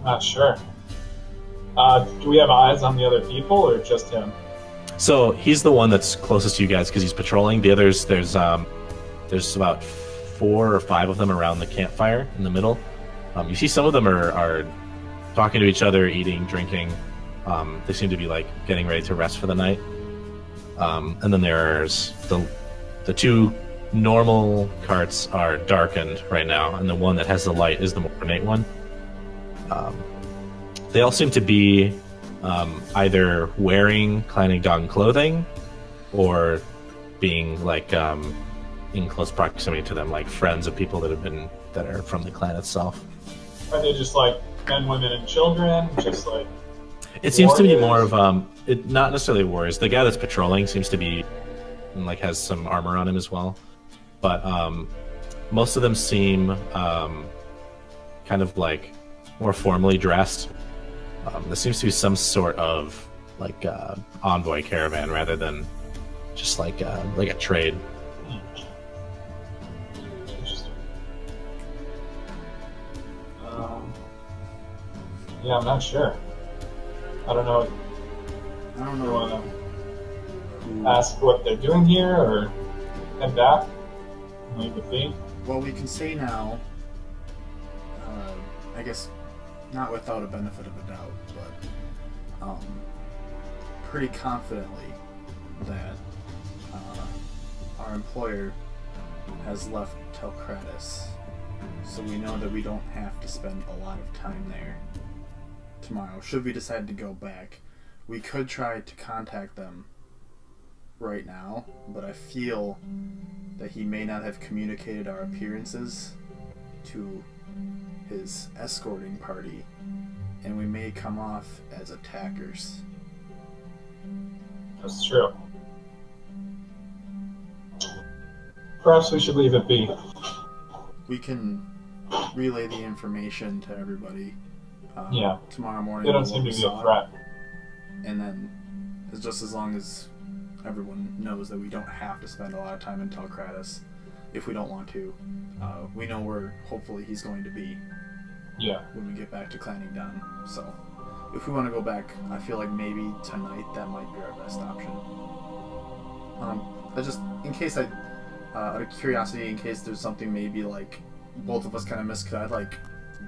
Not sure. Do we have eyes on the other people, or just him? So he's the one that's closest to you guys because he's patrolling. The others, there's about 4 or 5 of them around the campfire in the middle. You see some of them are talking to each other, eating, drinking. They seem to be like getting ready to rest for the night. And then there's the two normal carts are darkened right now, and the one that has the light is the more ornate one. They all seem to be either wearing Clanning Dong clothing or being like in close proximity to them, like friends of people that are from the clan itself. Are they just like men, women, and children? Just like it seems to be warriors? more of not necessarily warriors. The guy that's patrolling seems to be like has some armor on him as well, but most of them seem kind of like more formally dressed. There seems to be some sort of like envoy caravan rather than just like a trade. Interesting. Yeah, I'm not sure. I don't know. I don't Do you know. want to ask what they're doing here, or head back and leave with me? Well, we can say now, I guess, not without a benefit of a doubt, but pretty confidently that our employer has left Telkratis, so we know that we don't have to spend a lot of time there tomorrow. Should we decide to go back, we could try to contact them right now, but I feel that he may not have communicated our appearances to his escorting party, and we may come off as attackers. That's true. Perhaps we should leave it be. We can relay the information to everybody Yeah. tomorrow morning. They don't what seem to we be saw, a threat. And then, it's just as long as everyone knows that we don't have to spend a lot of time in Telkratis if we don't want to. We know where hopefully he's going to be Yeah. when we get back to Clanning Down. So, if we want to go back, I feel like maybe tonight that might be our best option. I just, in case out of curiosity, in case there's something maybe like both of us kind of missed, could I like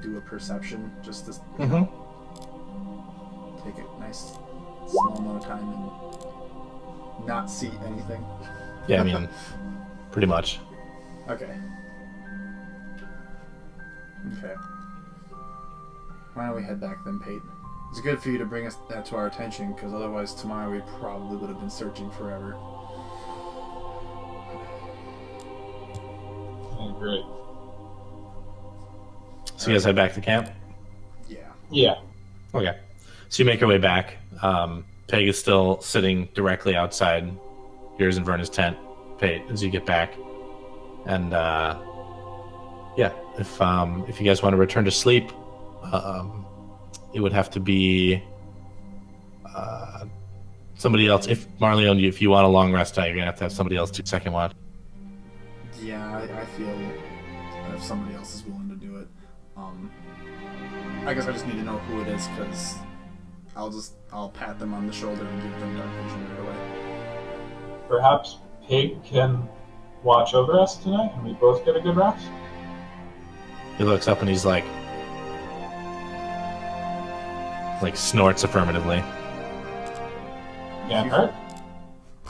do a perception just to take a nice small amount of time and not see anything? Yeah, I mean, pretty much. Okay. Why don't we head back then, Pate? It's good for you to bring us that to our attention, because otherwise tomorrow we probably would have been searching forever. I agree. So you guys head back to camp? Yeah. Yeah. Okay. So you make your way back. Peg is still sitting directly outside yours and Verna's tent, Pate, as you get back. And yeah, if you guys want to return to sleep, it would have to be somebody else. If Marleone, if you want a long rest tonight, you're gonna have somebody else do second watch. Yeah, I feel if somebody else is willing to do it. I guess I just need to know who it is, because I'll pat them on the shoulder and give them dark vision right away. Perhaps Pig can watch over us tonight, and we both get a good rest. He looks up and he's like snorts affirmatively. Can't hurt.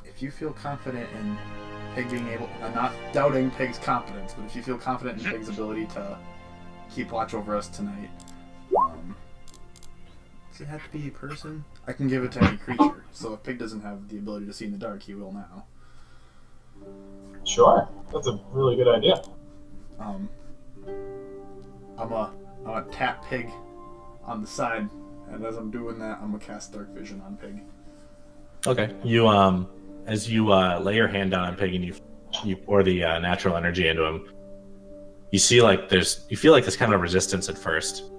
If you feel confident in Pig being able, I'm not doubting Pig's competence, but if you feel confident in Pig's ability to keep watch over us tonight, does it have to be a person? I can give it to any creature, so if Pig doesn't have the ability to see in the dark, he will now. Sure. That's a really good idea. I'm gonna tap Pig on the side, and as I'm doing that, I'm gonna cast Dark Vision on Pig. Okay. You as you lay your hand down on Pig and you pour the natural energy into him, you see you feel like there's kind of resistance at first.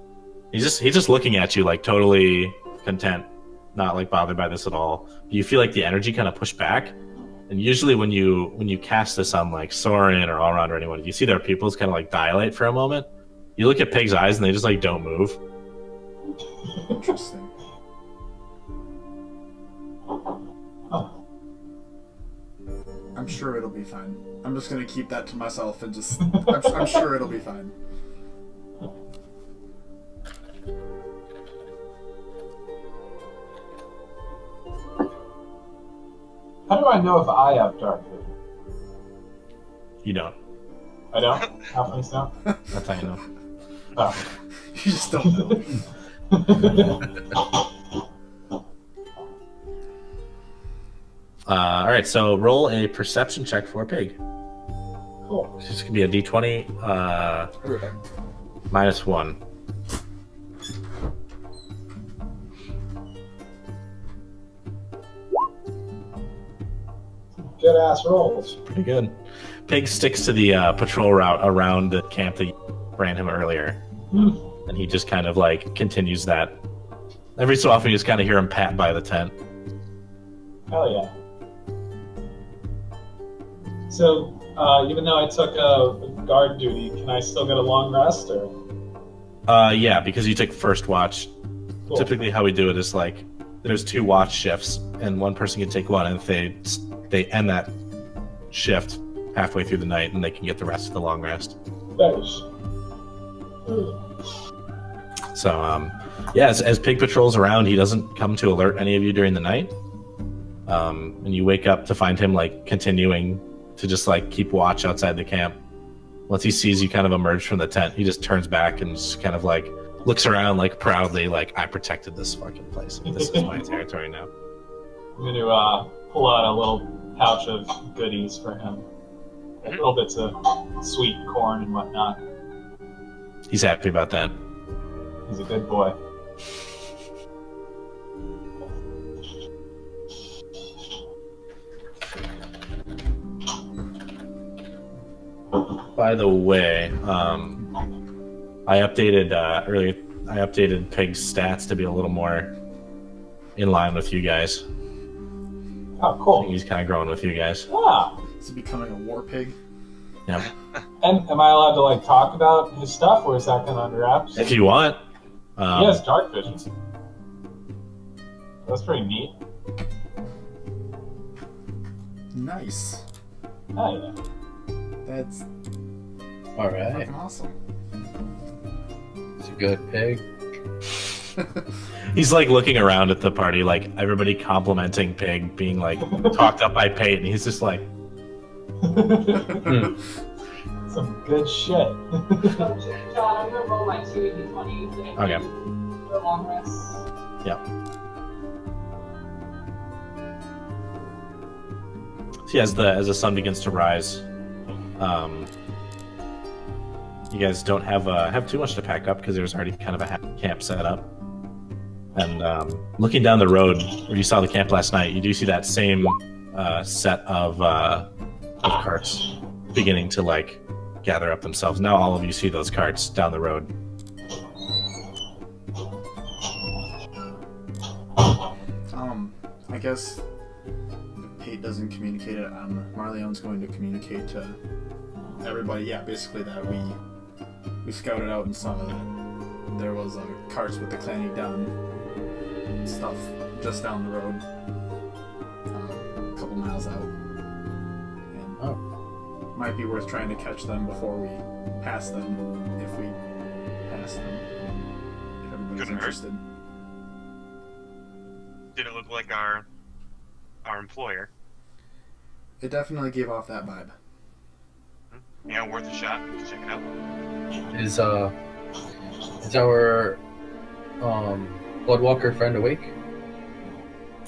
He's just looking at you like totally content, not like bothered by this at all. You feel like the energy kind of push back, and usually when you cast this on like Soren or Alrond or anyone, you see their pupils kind of like dilate for a moment. You look at Pig's eyes and they just like don't move. Interesting. Oh. I'm sure it'll be fine. I'm just gonna keep that to myself and just. I'm sure it'll be fine. How do I know if I have dark vision? You don't. I don't? Halflings don't? That's how you know. Oh. You just don't know. All right, so roll a perception check for Pig. Cool. This is gonna be a D20 -1. Good ass rolls. Pretty good. Pig sticks to the patrol route around the camp that you ran him earlier, and he just kind of like continues that. Every so often, you just kind of hear him pat by the tent. Hell yeah. So, even though I took a guard duty, can I still get a long rest, or? Yeah, because you took first watch. Cool. Typically, how we do it is like there's 2 watch shifts, and one person can take one, and if they end that shift halfway through the night, and they can get the rest of the long rest. Nice. So, yeah, as Pig patrols around, he doesn't come to alert any of you during the night. And you wake up to find him like continuing to just like keep watch outside the camp. Once he sees you kind of emerge from the tent, he just turns back and just kind of like looks around like proudly, like, I protected this fucking place. This is my territory now. I'm going to pull out a little pouch of goodies for him. Little bits of sweet corn and whatnot. He's happy about that. He's a good boy. By the way, I updated earlier. I updated Pig's stats to be a little more in line with you guys. Oh, I think cool. he's kind of growing with you guys. Ah. Is he becoming a war pig? Yeah. And am I allowed to like talk about his stuff, or is that kind of under wraps? If you want. He has dark vision. That's pretty neat. Nice. Oh yeah. That's All right. fucking awesome. It's a good pig. He's like looking around at the party, like everybody complimenting Pig, being like talked up by Pate, and he's just like, Some good shit. John, I'm gonna roll my 2d20s and Okay. for long rest. see, as the sun begins to rise, you guys don't have too much to pack up because there's already kind of a camp set up. And looking down the road where you saw the camp last night, you do see that same set of carts beginning to like gather up themselves. Now all of you see those carts down the road. I guess if Pate doesn't communicate it, Marleone's going to communicate to everybody. Yeah, basically that we scouted out and saw that there was carts with the clanny done stuff just down the road, a couple miles out, and might be worth trying to catch them before we pass them, if we pass them, if everybody's Couldn't hurt. interested. Did it look like our employer? It definitely gave off that vibe. Yeah, worth a shot. Let's check it out. Is our Bloodwalker friend awake?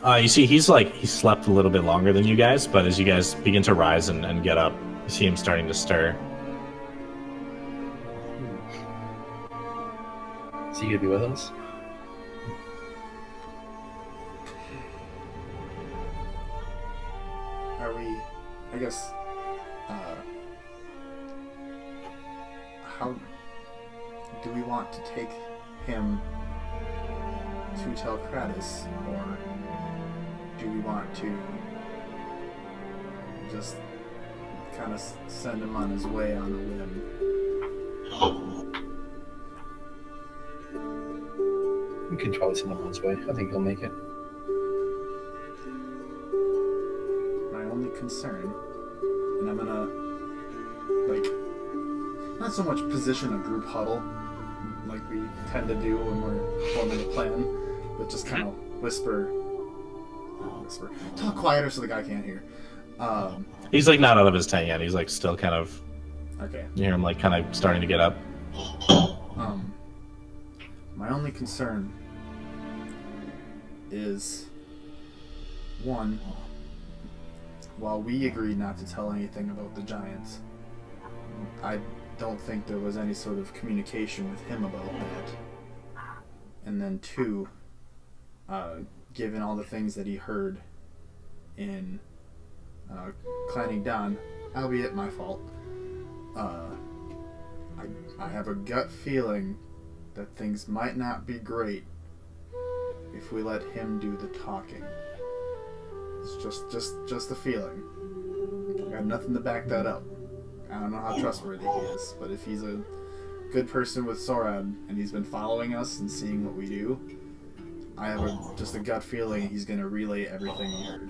You see, he slept a little bit longer than you guys, but as you guys begin to rise and get up, you see him starting to stir. Is he gonna be with us? Are we, I guess, how do we want to take him to Telkratis, or do we want to just kind of send him on his way on a whim? We could probably send him on his way. I think he'll make it. My only concern, and I'm gonna, like, not so much position a group huddle like we tend to do when we're forming a plan, but just kind of whisper whisper. Talk quieter so the guy can't hear. He's like not out of his tent yet. He's like still kind of. Okay. You hear him like kind of starting to get up. My only concern is, one, while we agreed not to tell anything about the giants, I don't think there was any sort of communication with him about that. And then two, given all the things that he heard in Clanning Down, albeit my fault, I have a gut feeling that things might not be great if we let him do the talking. It's just a feeling. I got nothing to back that up. I don't know how trustworthy he is, but if he's a good person with Soren and he's been following us and seeing what we do, I have just a gut feeling he's going to relay everything he heard.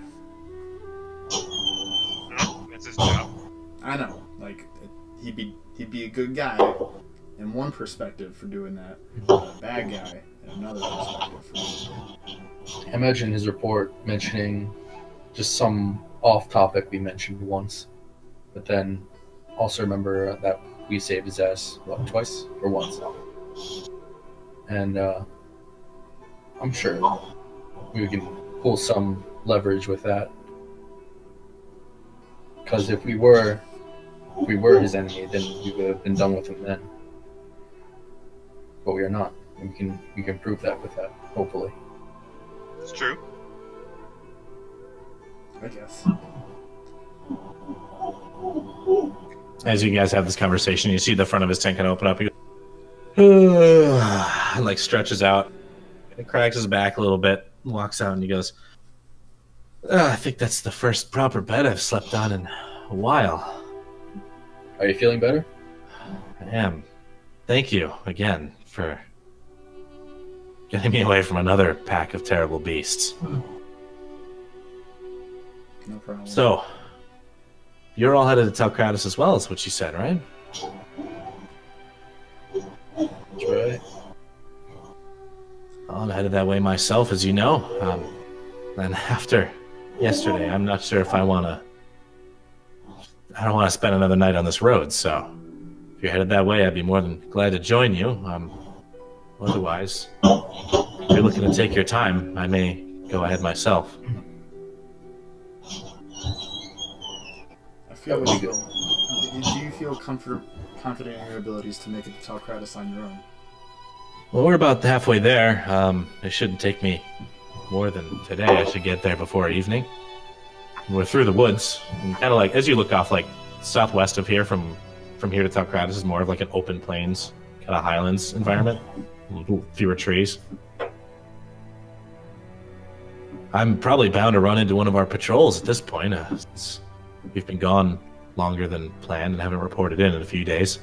That's his job. I know, like he'd be a good guy in one perspective for doing that, but a bad guy in another perspective for doing that. I imagine his report mentioning just some off-topic we mentioned once, but then also remember that we saved his ass, what, twice? Or once? And I'm sure we can pull some leverage with that. Because if we were his enemy, then we would have been done with him then. But we are not. And we can prove that with that, hopefully. It's true. I guess. As you guys have this conversation, you see the front of his tent kind of open up. He goes, and like stretches out, and cracks his back a little bit, walks out, and he goes, I think that's the first proper bed I've slept on in a while. Are you feeling better? I am. Thank you again for getting me away from another pack of terrible beasts. No problem. So, you're all headed to tell Kratos as well, is what you said, right? That's right. Well, I'm headed that way myself, as you know. And after yesterday, I'm not sure if I don't want to spend another night on this road, so if you're headed that way, I'd be more than glad to join you. Otherwise, if you're looking to take your time, I may go ahead myself. I feel That would be good. Do you feel confident in your abilities to make it to Talkratis on your own? Well, we're about halfway there. It shouldn't take me more than today. I should get there before evening. We're through the woods, and kind of like as you look off, like southwest of here, from here to Talkratis is more of like an open plains, kind of highlands environment, fewer trees. I'm probably bound to run into one of our patrols at this point. Since we've been gone longer than planned and haven't reported in a few days.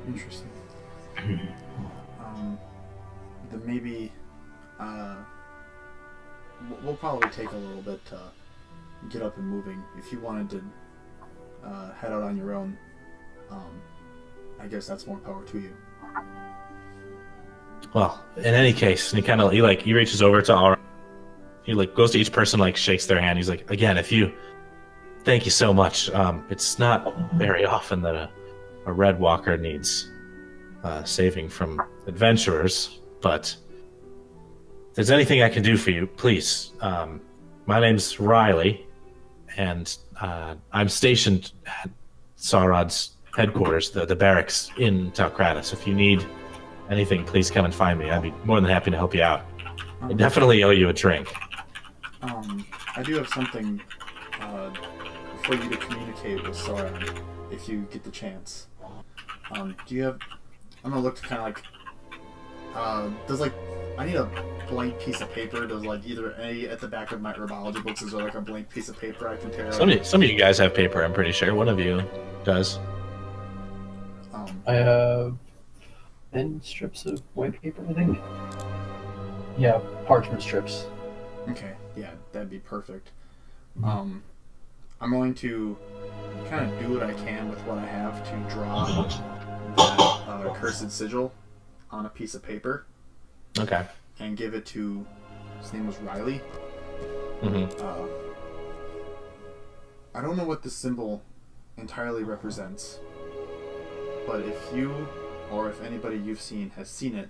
Interesting. Then maybe we'll probably take a little bit to get up and moving. If you wanted to head out on your own, I guess that's more power to you. Well, in any case, and he reaches over to Alrond. He goes to each person, shakes their hand. He's like, again, thank you so much. It's not very often that a Red Walker needs saving from adventurers, but if there's anything I can do for you, please. My name's Riley, and I'm stationed at Saurod's headquarters, the barracks in Talkratis. If you need anything, please come and find me. I'd be more than happy to help you out. I definitely owe you a drink. I do have something for you to communicate with Soren if you get the chance. Do you have... I'm gonna look to kind of I need a blank piece of paper. Does either at the back of my herbology books is there a blank piece of paper I can tear out? Some of you guys have paper, I'm pretty sure. One of you does. I have thin strips of white paper, I think. Yeah, parchment strips. Okay, yeah, that'd be perfect. I'm going to kind of do what I can with what I have to draw a cursed sigil on a piece of paper. Okay. And give it to, his name was Riley. Mm-hmm. I don't know what this symbol entirely represents, but if you, or if anybody you've seen has seen it,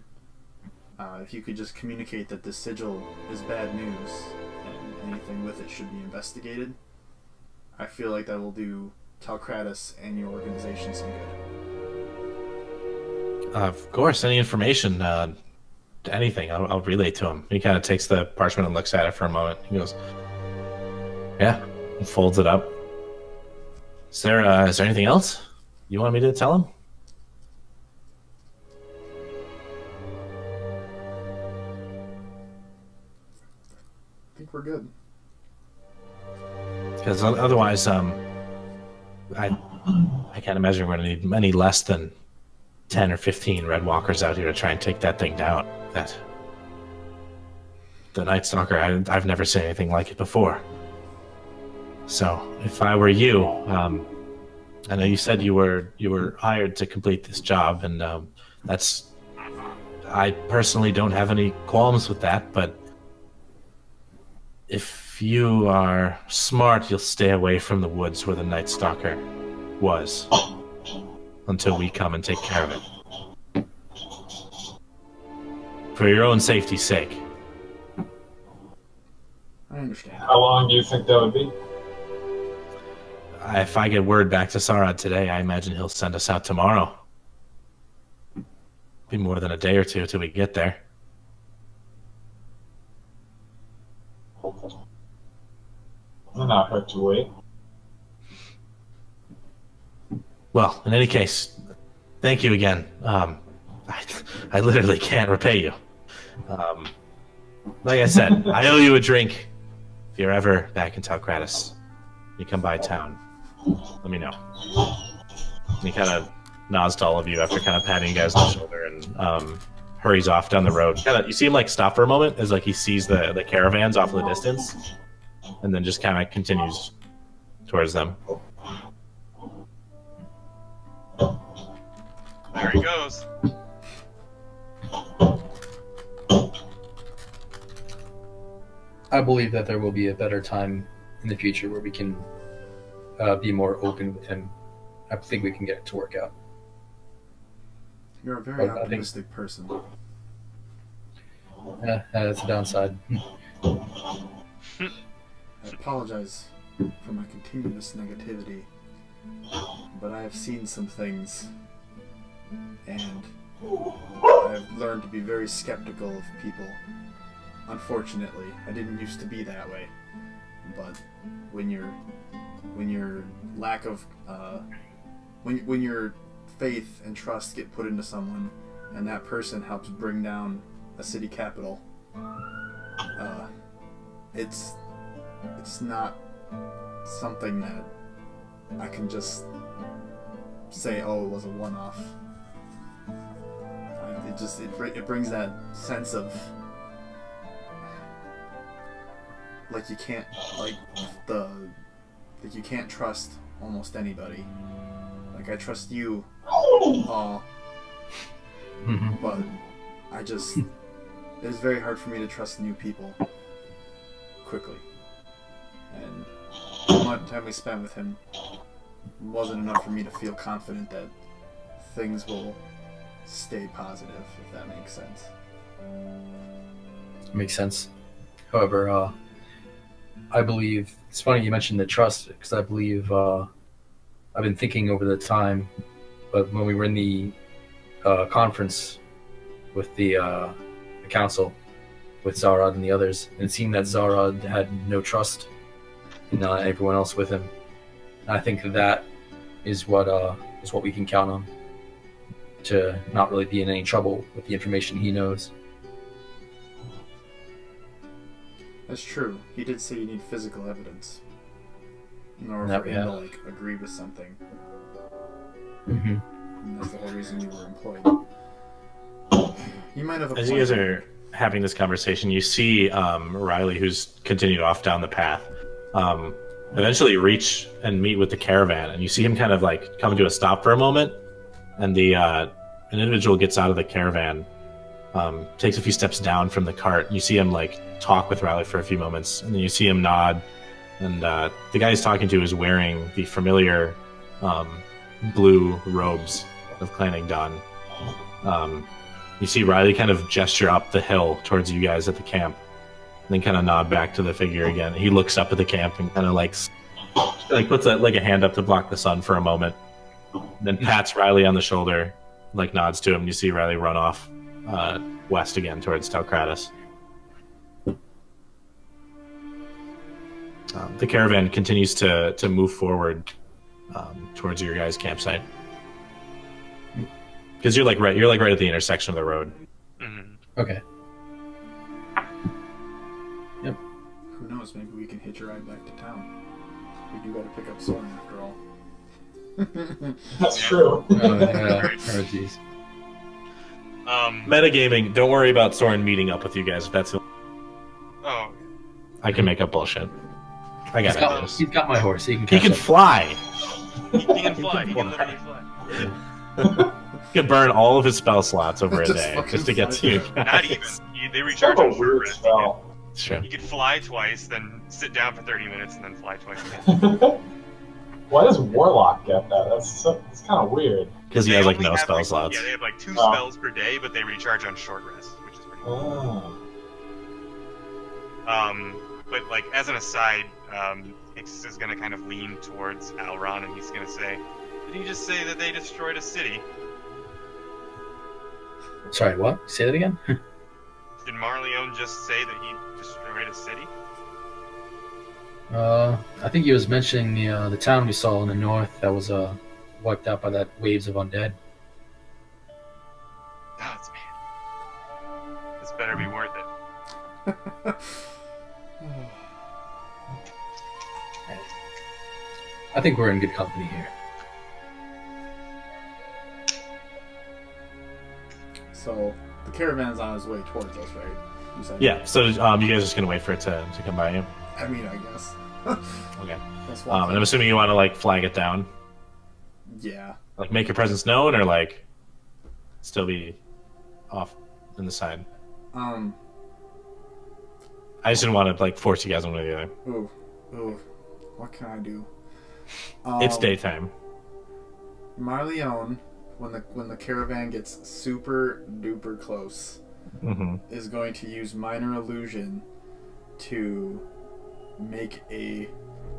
if you could just communicate that this sigil is bad news and anything with it should be investigated, I feel like that will do Talcratus and your organization some good. Of course, any information, anything, I'll relay to him. He kind of takes the parchment and looks at it for a moment. He goes, yeah, and folds it up. Is there anything else you want me to tell him? I think we're good. Because otherwise, I can't imagine we're going to need many less than 10 or 15 Red Walkers out here to try and take that thing down. The Night Stalker, I've never seen anything like it before. So, if I were you, I know you said you were hired to complete this job, and I personally don't have any qualms with that, but if you are smart, you'll stay away from the woods where the Night Stalker was until we come and take care of it. For your own safety's sake. I understand. How long do you think that would be? If I get word back to Sarad today, I imagine he'll send us out tomorrow. Be more than a day or two till we get there. Will not hurt to wait. Well, in any case, thank you again. I literally can't repay you. Like I said, I owe you a drink. If you're ever back in Talcratus, you come by town, let me know. And he kind of nods to all of you after kind of patting you guys on the shoulder and hurries off down the road. You see him like stop for a moment as like he sees the caravans off in the distance, and then just kind of continues towards them. There he goes. I believe that there will be a better time in the future where we can be more open with him. I think we can get it to work out. You're a very optimistic person. That's a downside. I apologize for my continuous negativity, but I have seen some things, and I've learned to be very skeptical of people. Unfortunately, I didn't used to be that way, but when your lack of when your faith and trust get put into someone, and that person helps bring down a city capital, it's not something that I can just say, oh, it was a one-off. It brings that sense of like you can't you can't trust almost anybody. Like I trust you, but it is very hard for me to trust new people quickly. And the amount of time we spent with him wasn't enough for me to feel confident that things will stay positive, if that makes sense. Makes sense. However, I believe it's funny you mentioned the trust, because I believe I've been thinking over the time, but when we were in the conference with the council with Zarad and the others, and it seemed that Zarad had no trust in everyone else with him. And I think that is what we can count on to not really be in any trouble with the information he knows. That's true. He did say you need physical evidence in order for him to agree with something. Mm-hmm. And that's the whole reason you were employed. You might have. As you guys are having this conversation, you see Riley, who's continued off down the path, eventually reach and meet with the caravan, and you see him kind of like come to a stop for a moment, and the an individual gets out of the caravan, takes a few steps down from the cart. You see him like talk with Riley for a few moments, and then you see him nod. And the guy he's talking to is wearing the familiar blue robes of Clanning Dawn. You see Riley kind of gesture up the hill towards you guys at the camp, and then kind of nod back to the figure again. He looks up at the camp and kind of like puts a hand up to block the sun for a moment, then pats Riley on the shoulder, like nods to him. You see Riley run off west again towards Telkratis. The caravan continues to move forward towards your guys' campsite, because you're right at the intersection of the road. Mm-hmm. Okay. Yep. Who knows? Maybe we can hitch a ride back to town. We do got to pick up Soren after all. That's true. Oh, yeah. Oh, jeez. Metagaming. Don't worry about Soren meeting up with you guys. If that's I can make up bullshit. I got it. He's got my horse. He can fly. He can fly. He can literally fly. He can burn all of his spell slots over a Just day fucking just to get fly. to you. Not even. They recharge What on a short weird rest. spell. Sure. He could fly twice, then sit down for 30 minutes, and then fly twice again. Why does Warlock get that? It's kind of weird. Because he They has only no have, spell slots. Yeah, they have 2 spells per day, but they recharge on short rest, which is pretty cool. Oh. But as an aside, Hixus is gonna kind of lean towards Alrond, and he's gonna say, "Did he just say that they destroyed a city? Sorry, what? Say that again? Did Marleone just say that he destroyed a city?" I think he was mentioning the town we saw in the north that was wiped out by that waves of undead. Gods, man. This better be worth it. I think we're in good company here. So the caravan's on its way towards us, right? You said? Yeah, so you guys are just going to wait for it to come by you? I mean, I guess. Okay. Let's And walk I'm assuming you want to, flag it down? Yeah. Make your presence known, or, still be off in the side? I just didn't want to, force you guys one way or the other. Ooh. What can I do? It's daytime. Marleone, when the caravan gets super duper close, is going to use minor illusion to make a.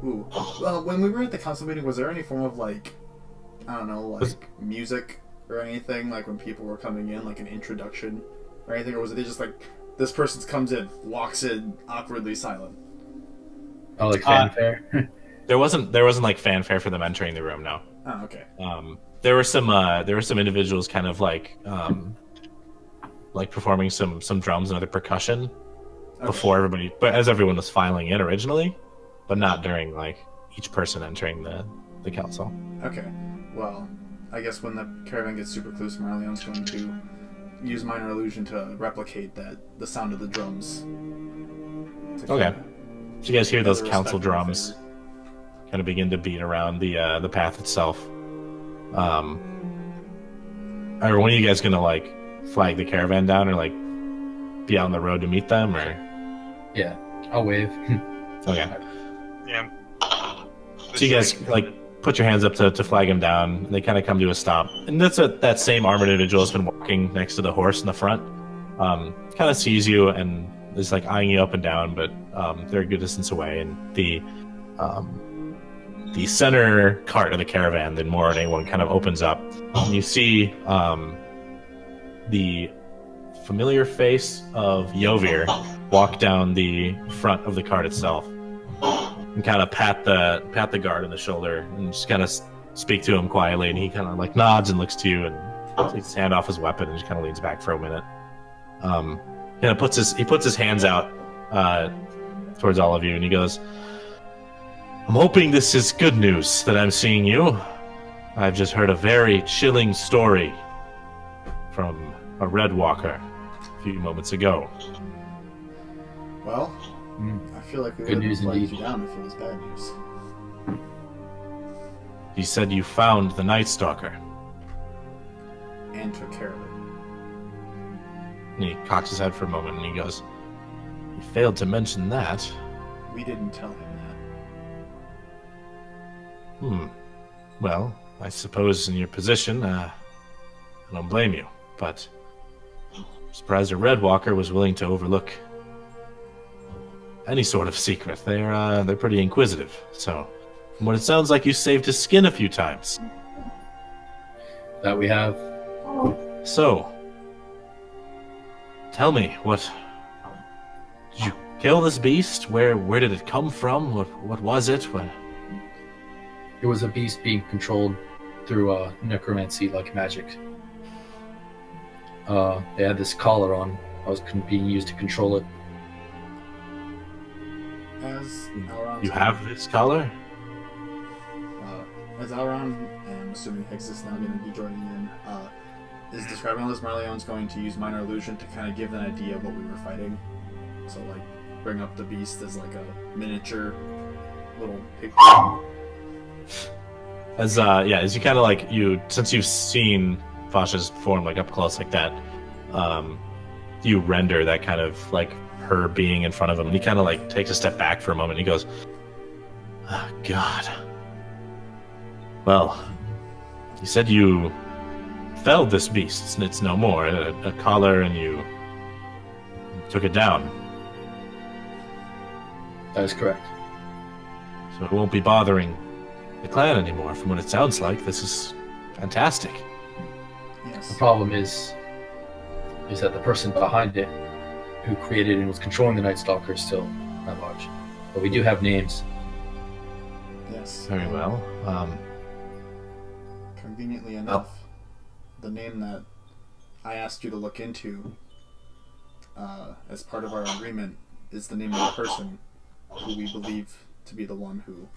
When we were at the council meeting, was there any form of music or anything, when people were coming in, an introduction or anything, or was it just this person comes in, walks in, awkwardly silent? Oh, fanfare? There wasn't fanfare for them entering the room. No. Oh, okay. There were some individuals kind of performing some drums and other percussion before everybody, but as everyone was filing in originally, but not during each person entering the council. Okay. Well, I guess when the caravan gets super close, Marleone's going to use minor illusion to replicate the sound of the drums. Okay. So you guys hear those council drums kind of begin to beat around the path itself. Are one of you guys gonna flag the caravan down, or be out on the road to meet them, or? Yeah, I'll wave. Okay. Yeah. So you guys put your hands up to flag him down, and they kind of come to a stop. And that same armored individual has been walking next to the horse in the front. Kind of sees you and is eyeing you up and down, but they're a good distance away. And the center cart of the caravan, the more than anyone, kind of opens up, and you see the familiar face of Yovir walk down the front of the cart itself, and kind of pat the guard on the shoulder and just kind of speak to him quietly. And he kind of nods and looks to you and takes his hand off his weapon and just kind of leans back for a minute. He puts his hands out towards all of you, and he goes, "I'm hoping this is good news that I'm seeing you. I've just heard a very chilling story from a Red Walker a few moments ago." Well, I feel like we Good would news have flagged indeed. you down if it was bad news. He said you found the Night Stalker. and took care of it. And he cocks his head for a moment and he goes, "You failed to mention that." We didn't tell him that. Well, I suppose in your position, I don't blame you, but I'm surprised a Red Walker was willing to overlook any sort of secret. They're pretty inquisitive, so from what it sounds like, you saved his skin a few times. That we have. So, tell me, did you kill this beast? Where did it come from? What was it? It was a beast being controlled through necromancy, like magic. They had this collar on. I was being used to control it. As Alrond, You have this collar? as Alrond, and I'm assuming Hixus is now going to be joining in, is describing all this, Marleone's going to use minor illusion to kind of give an idea of what we were fighting. So, like, bring up the beast as like a miniature little picture. As you kind of like since you've seen Fasha's form like up close like that, you render that kind of like her being in front of him, and he kind of like takes a step back for a moment. And he goes, "Oh, God. Well, you said you felled this beast. It's no more. A collar, and you took it down. That is correct. So it won't be bothering the clan anymore. From what it sounds like, this is fantastic." Yes. The problem is that the person behind it, who created and was controlling the Night Stalker, is still at large. But we do have names. Yes. Very well. Conveniently enough, the name that I asked you to look into as part of our agreement is the name of the person who we believe to be the one who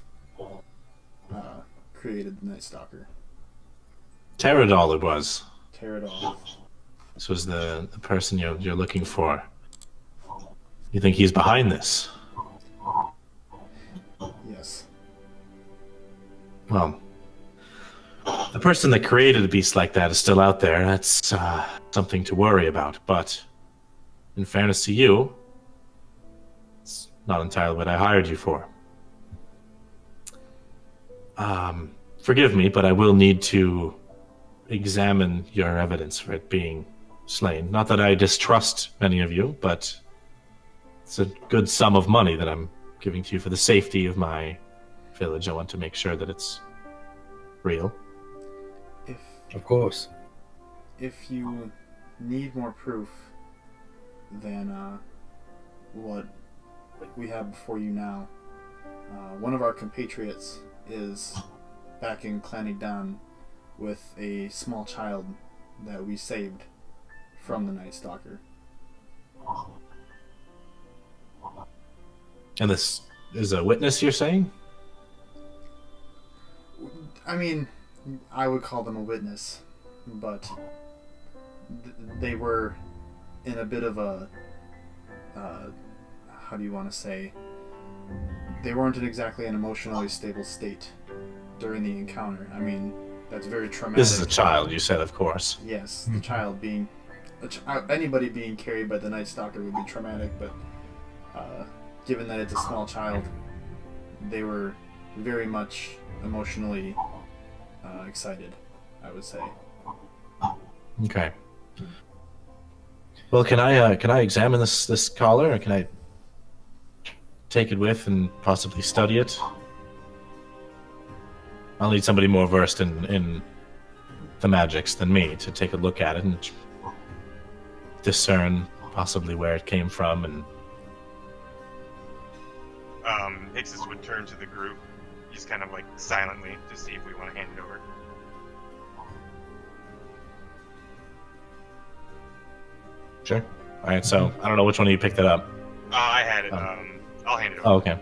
created the Night Stalker. Pterodol it was. Pterodol. This was the person you're looking for. You think he's behind this? Yes. Well, the person that created a beast like that is still out there. That's something to worry about. But in fairness to you, it's not entirely what I hired you for. Forgive me, but I will need to examine your evidence for it being slain. Not that I distrust many of you, but it's a good sum of money that I'm giving to you for the safety of my village. I want to make sure that it's real. Of course. If you need more proof than what we have before you now, one of our compatriots is back in Clanigdan with a small child that we saved from the Night Stalker. And this is a witness, you're saying? I mean, I would call them a witness, but they were in a bit of a, how do you want to say, they weren't in exactly an emotionally stable state during the encounter. I mean, that's very traumatic. This is a child, you said, of course. Yes, the child being... anybody being carried by the Night Stalker would be traumatic, but given that it's a small child, they were very much emotionally excited, I would say. Okay. Well, can I examine this collar, or can I take it with and possibly study it? I'll need somebody more versed in the magics than me to take a look at it and discern possibly where it came from. And Hixus would turn to the group, just kind of like silently, to see if we want to hand it over. Sure. All right. So I don't know which one of you picked it up. I had it. I'll hand it over. Oh, okay.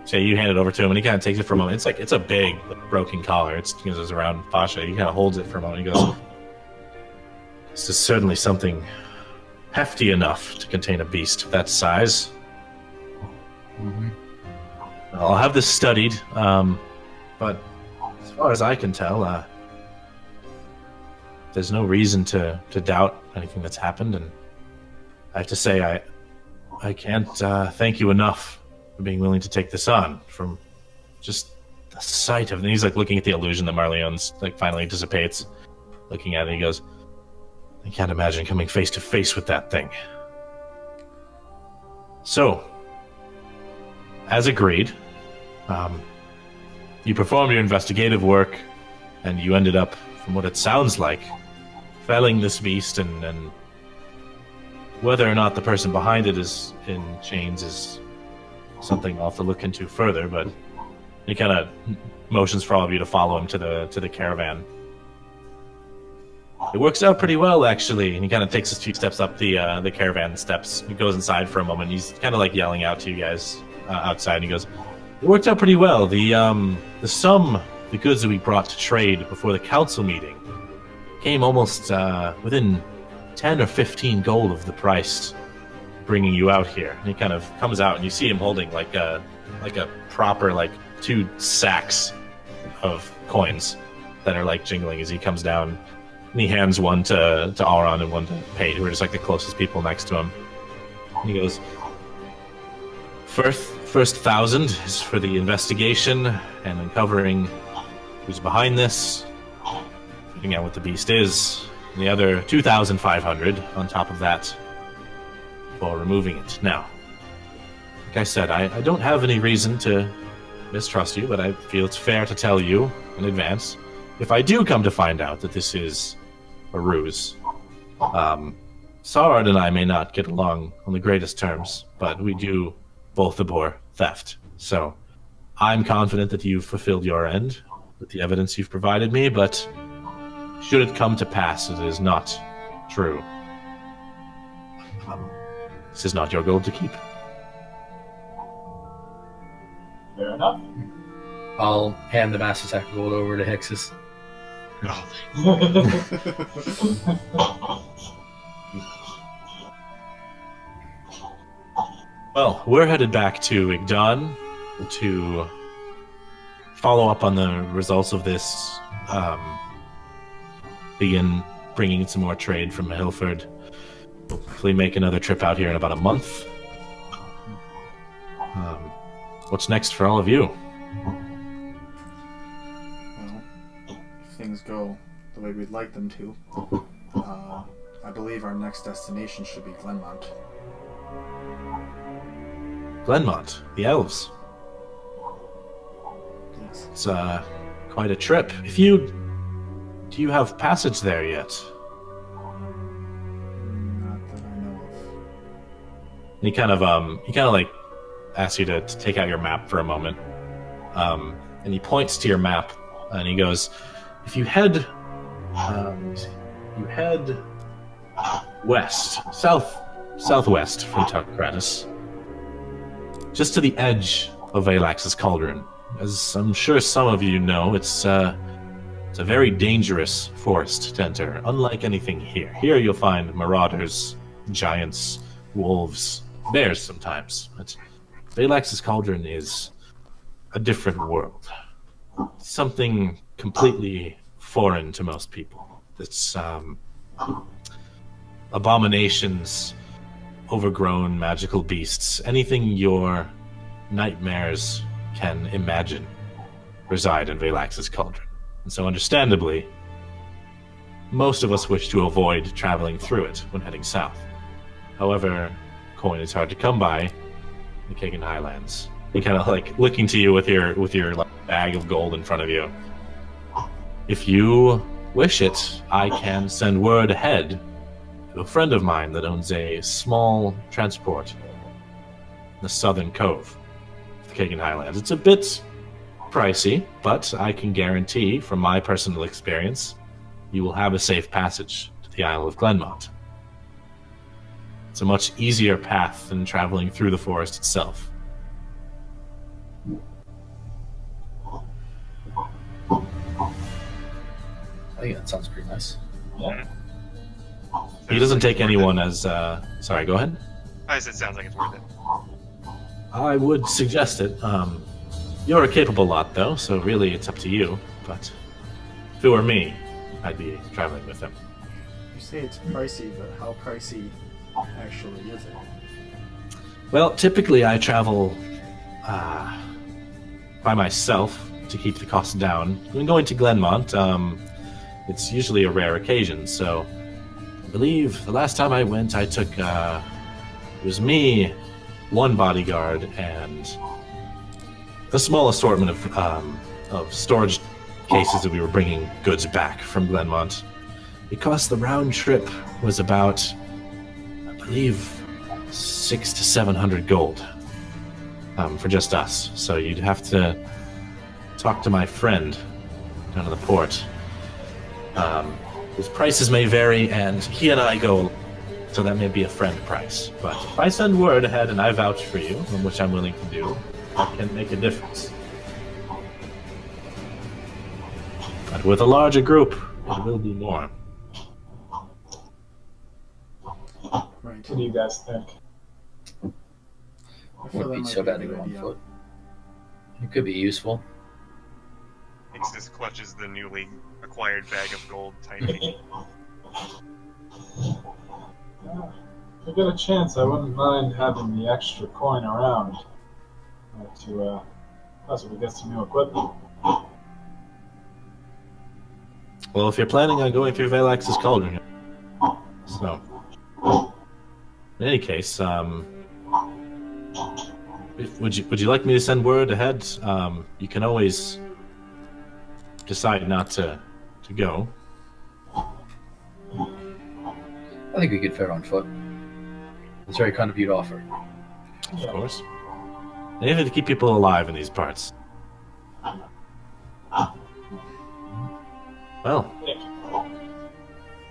So you hand it over to him, and he kind of takes it for a moment. It's a big broken collar. It's around Fasha. He kind of holds it for a moment. He goes, "This is certainly something hefty enough to contain a beast of that size. Mm-hmm. I'll have this studied, but as far as I can tell, there's no reason to doubt anything that's happened, and I have to say I can't thank you enough for being willing to take this on. From just the sight of it, and he's like looking at the illusion that Marleone's like finally dissipates, looking at it, and he goes, I can't imagine coming face to face with that thing. So, as agreed, you performed your investigative work, and you ended up, from what it sounds like, felling this beast, and whether or not the person behind it is in chains is something I'll have to look into further, but he kind of motions for all of you to follow him to the caravan. It works out pretty well, actually, and he kind of takes a few steps up the caravan steps. He goes inside for a moment. He's kind of like yelling out to you guys outside, and he goes, it worked out pretty well. The goods that we brought to trade before the council meeting came almost within 10 or 15 gold of the price, bringing you out here. And he kind of comes out, and you see him holding like a proper 2 sacks of coins that are like jingling as he comes down. And he hands one to Alrond and one to Pate, who are just like the closest people next to him. And he goes, First 1,000 is for the investigation and uncovering who's behind this, figuring out what the beast is, and the other 2,500 on top of that for removing it. Now, like I said, I don't have any reason to mistrust you, but I feel it's fair to tell you in advance, if I do come to find out that this is a ruse, Soren and I may not get along on the greatest terms, but we do both abhor theft. So I'm confident that you've fulfilled your end with the evidence you've provided me, but should it come to pass that it is not true, this is not your gold to keep. Fair enough. I'll hand the master sack of gold over to Hixus. Well, we're headed back to Igdan to follow up on the results of this, begin bringing in some more trade from Hilford. Hopefully make another trip out here in about a month. What's next for all of you? Well, if things go the way we'd like them to, I believe our next destination should be Glenmont. Glenmont, the elves. Yes. It's quite a trip. Do you have passage there yet? Not that I know of. And he kind of like asks you to take out your map for a moment. And he points to your map and he goes, if you head west, southwest from Tarkratis, just to the edge of Valax's Cauldron. As I'm sure some of you know, it's a very dangerous forest to enter, unlike anything here. Here you'll find marauders, giants, wolves, bears sometimes. But Valax's Cauldron is a different world. Something completely foreign to most people. It's abominations, overgrown magical beasts, anything your nightmares can imagine reside in Valax's Cauldron. And so understandably, most of us wish to avoid traveling through it when heading south. However, coin is hard to come by in the Kagan Highlands. He kind of like looking to you with your like, bag of gold in front of you. If you wish it, I can send word ahead to a friend of mine that owns a small transport in the southern cove of the Kagan Highlands. It's a bit pricey, but I can guarantee from my personal experience, you will have a safe passage to the Isle of Glenmont. It's a much easier path than traveling through the forest itself. I think that sounds pretty nice. Yeah. He doesn't take anyone as... Sorry, go ahead. I said, sounds like it's worth it. I would suggest it. You're a capable lot, though, so really it's up to you. But if it were me, I'd be traveling with him. You say it's pricey, but how pricey actually is it? Well, typically I travel by myself to keep the costs down. When going to Glenmont, it's usually a rare occasion, so I believe the last time I went, I took, it was me, one bodyguard, and a small assortment of storage cases that we were bringing goods back from Glenmont. It cost the round trip was about, I believe, 600 to 700 gold for just us. So you'd have to talk to my friend down at the port. His prices may vary, and he and I go, so that may be a friend price. But if I send word ahead and I vouch for you, which I'm willing to do, that can make a difference. But with a larger group, it will be more. Right. What do you guys think? I feel that Wouldn't be might so be a bad to good go on idea. foot. It could be useful. Hixus clutches the newly acquired bag of gold tightly. If I get a chance, I wouldn't mind having the extra coin around to possibly get some new equipment. Well, if you're planning on going through Valax's cauldron, so in any case, would you like me to send word ahead? You can always decide not to go. I think we could fare on foot. It's very kind of you to offer. Of course. Anything to keep people alive in these parts. Well,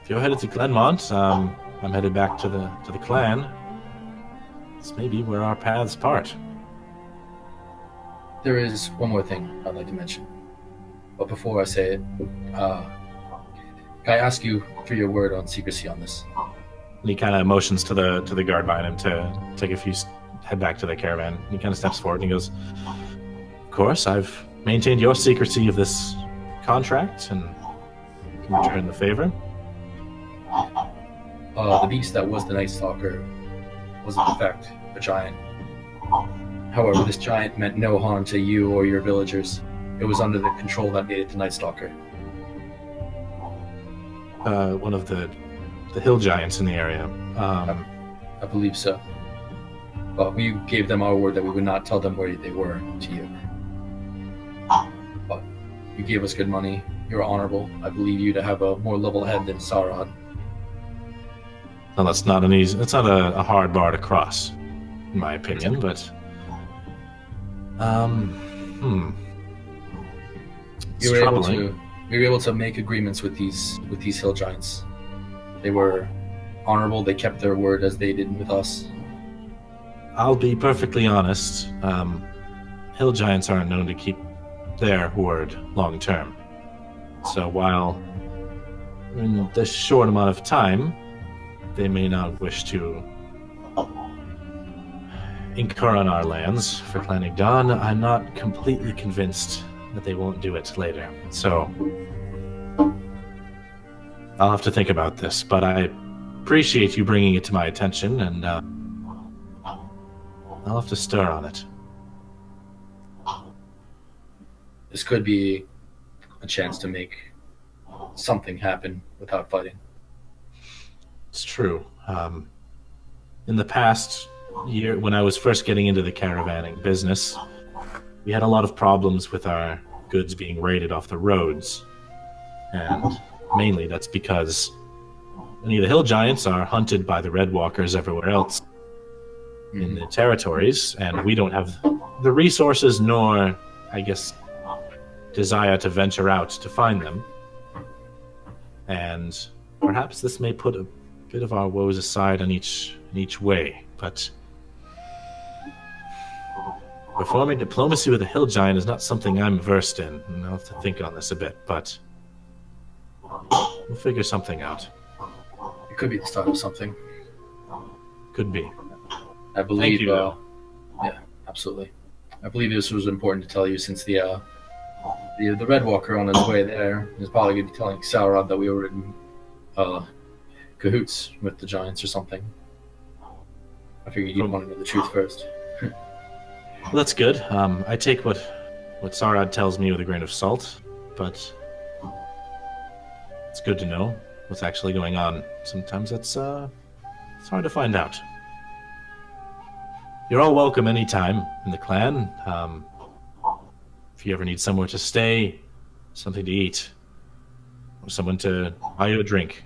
if you're headed to Glenmont, I'm headed back to the clan. This may be where our paths part. There is one more thing I'd like to mention. But before I say it, can I ask you for your word on secrecy on this? And he kind of motions to the guard behind him to take a few head back to the caravan. He kind of steps forward and he goes, "Of course, I've maintained your secrecy of this contract and can return the favor." The beast that was the Night Stalker was in fact a giant. However, this giant meant no harm to you or your villagers. It was under the control that made it the Night Stalker. One of the hill giants in the area. I believe so. But we gave them our word that we would not tell them where they were to you. But you gave us good money. You're honorable. I believe you to have a more level head than Sauron. Well, that's not a hard bar to cross, in my opinion. But it's You were troubling. able to make agreements with these hill giants. They were honorable. They kept their word as they did with us. I'll be perfectly honest. Hill giants aren't known to keep their word long term. So while in this short amount of time, they may not wish to incur on our lands for planning Dawn, I'm not completely convinced that they won't do it later. So I'll have to think about this, but I appreciate you bringing it to my attention, and I'll have to stir on it. This could be a chance to make something happen without fighting. It's true. In the past year, when I was first getting into the caravanning business, we had a lot of problems with our goods being raided off the roads. And mainly that's because many of the hill giants are hunted by the Red Walkers everywhere else in the territories, and we don't have the resources nor, I guess, desire to venture out to find them. And perhaps this may put a bit of our woes aside in each way, but performing diplomacy with a hill giant is not something I'm versed in, and I'll have to think on this a bit, but we'll figure something out. It could be the start of something. Could be. I believe. Thank you, though. Yeah, absolutely. I believe this was important to tell you since the The Red Walker on his way there is probably going to be telling Sauron that we were in cahoots with the giants or something. I figured you'd want to know the truth first. Well, that's good. I take what Sarad tells me with a grain of salt, but it's good to know what's actually going on. Sometimes it's hard to find out. You're all welcome anytime in the clan. If you ever need somewhere to stay, something to eat, or someone to buy you a drink,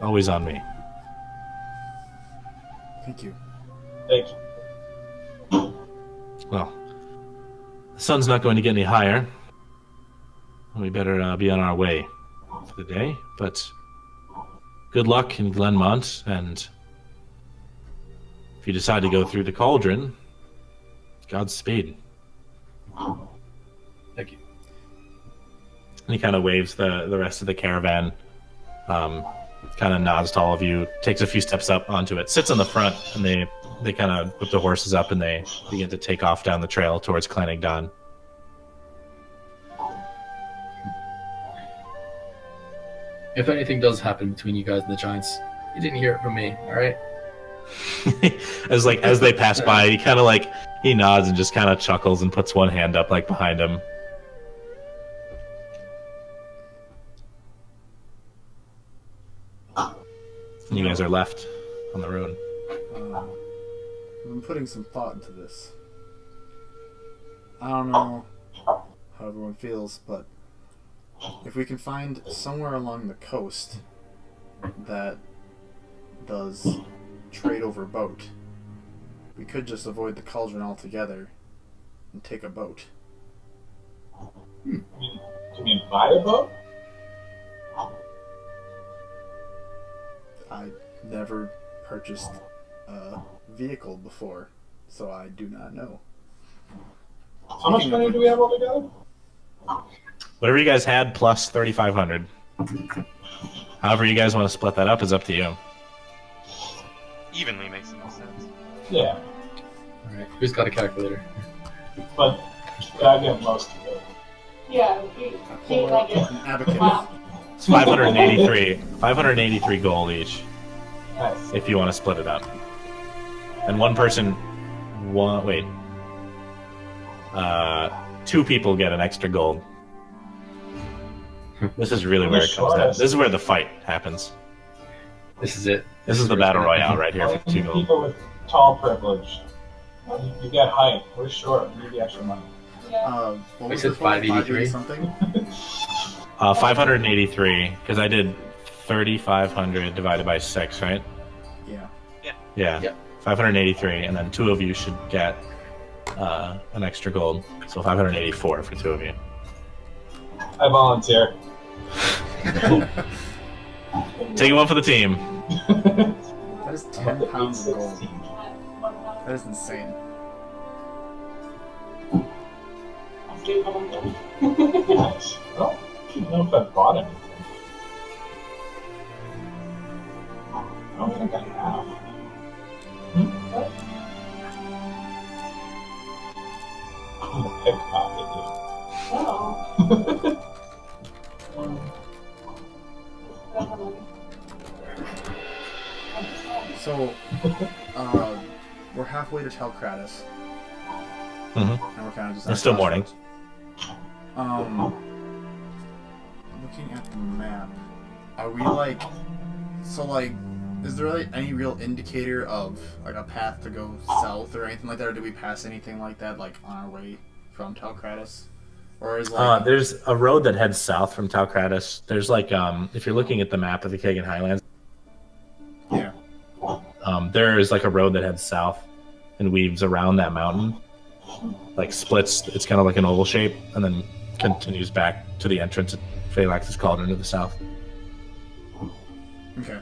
always on me. Thank you. Thank you. Well, the sun's not going to get any higher. We better be on our way for the day, but good luck in Glenmont, and if you decide to go through the cauldron, Godspeed. Thank you. And he kind of waves the rest of the caravan, kind of nods to all of you, takes a few steps up onto it, sits on the front, and they kind of whip the horses up and they begin to take off down the trail towards Clanigdon. If anything does happen between you guys and the giants, you didn't hear it from me, alright? as they pass by, he nods and just kind of chuckles and puts one hand up behind him. And you guys are left on the road. I've been putting some thought into this. I don't know how everyone feels, but if we can find somewhere along the coast that does trade over boat, we could just avoid the cauldron altogether and take a boat. You mean buy a boat? I never purchased a vehicle before, so I do not know. How much money do we have altogether? Whatever you guys had plus 3,500. However you guys want to split that up is up to you. Evenly makes the most sense. Yeah, Alright, who's got a calculator? but I get most of it. Yeah, I he pull like out it. an abacus. Wow. It's 583 gold each Nice. if you want to split it up. And two people get an extra gold. This is really where it comes down. This is where the fight happens. This is it. This is the battle royale right here for 2 gold. People with tall privilege. You get height. We're short. We need the extra money. Yeah. What We was said this one? 583? Something? 583, because I did 3,500 divided by 6, right? Yeah. Yeah. Yeah. 583, and then 2 of you should get an extra gold. So 584 for 2 of you. I volunteer. Taking one for the team. That is 10 pounds of gold. That is insane. Nice. Well, I don't know if I bought anything. I don't think I have. What? I'm a pickpocket, Oh. So, we're halfway to Telkratis. Mm-hmm. And we're kind of just... It's still morning. Looking at the map, are we is there any real indicator of a path to go south or anything like that, or do we pass anything like that on our way from Telkratis? Or is there's a road that heads south from Telkratis. There's if you're looking at the map of the Kagan Highlands, yeah. there is a road that heads south and weaves around that mountain, splits. It's kind of like an oval shape, and then continues back to the entrance at Phalanx's Cauldron to the south. Okay.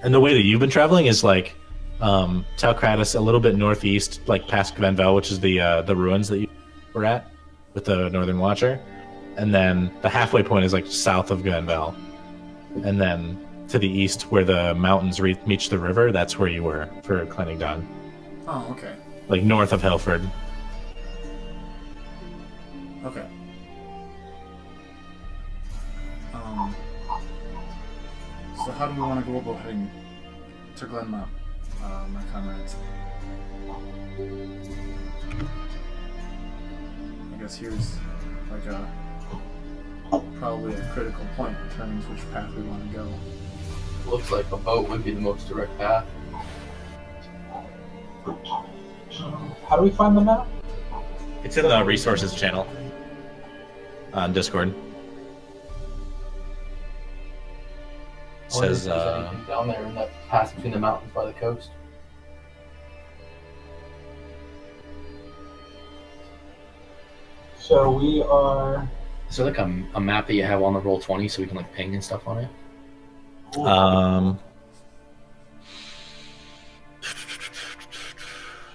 And the way that you've been traveling is Telkratis, a little bit northeast, past Gvenvel, which is the ruins that you were at with the Northern Watcher, and then the halfway point is south of Gvenvel, and then to the east where the mountains reach the river. That's where you were for Clanigdon. Oh, okay. North of Hilford. Okay. So how do we want to go about heading to Glenmount, my comrades? I guess here's like probably a critical point that determines which path we want to go. Looks like a boat would be the most direct path. How do we find the map? It's in the resources channel on Discord. It says, anything down there in that pass between the mountains by the coast. So we are. Is there like a map that you have on the Roll20 so we can like ping and stuff on it?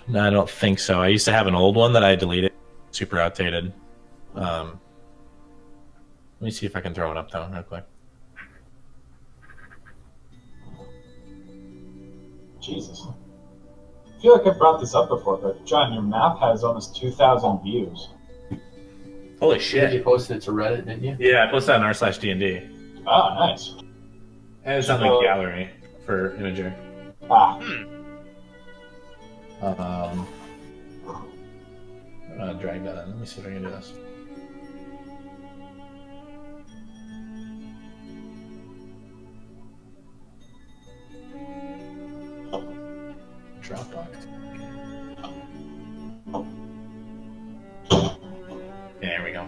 No, I don't think so. I used to have an old one that I deleted. Super outdated. Let me see if I can throw it up though, real quick. Jesus. I feel like I brought this up before, but John, your map has almost 2,000 views. Holy You shit! posted it to Reddit, didn't you? Yeah, I posted that on r/D&D, Ah, nice. and it's on the gallery for Imager. Ah, I'm gonna drag that in. Let me see if I can do this. Dropbox. There we go.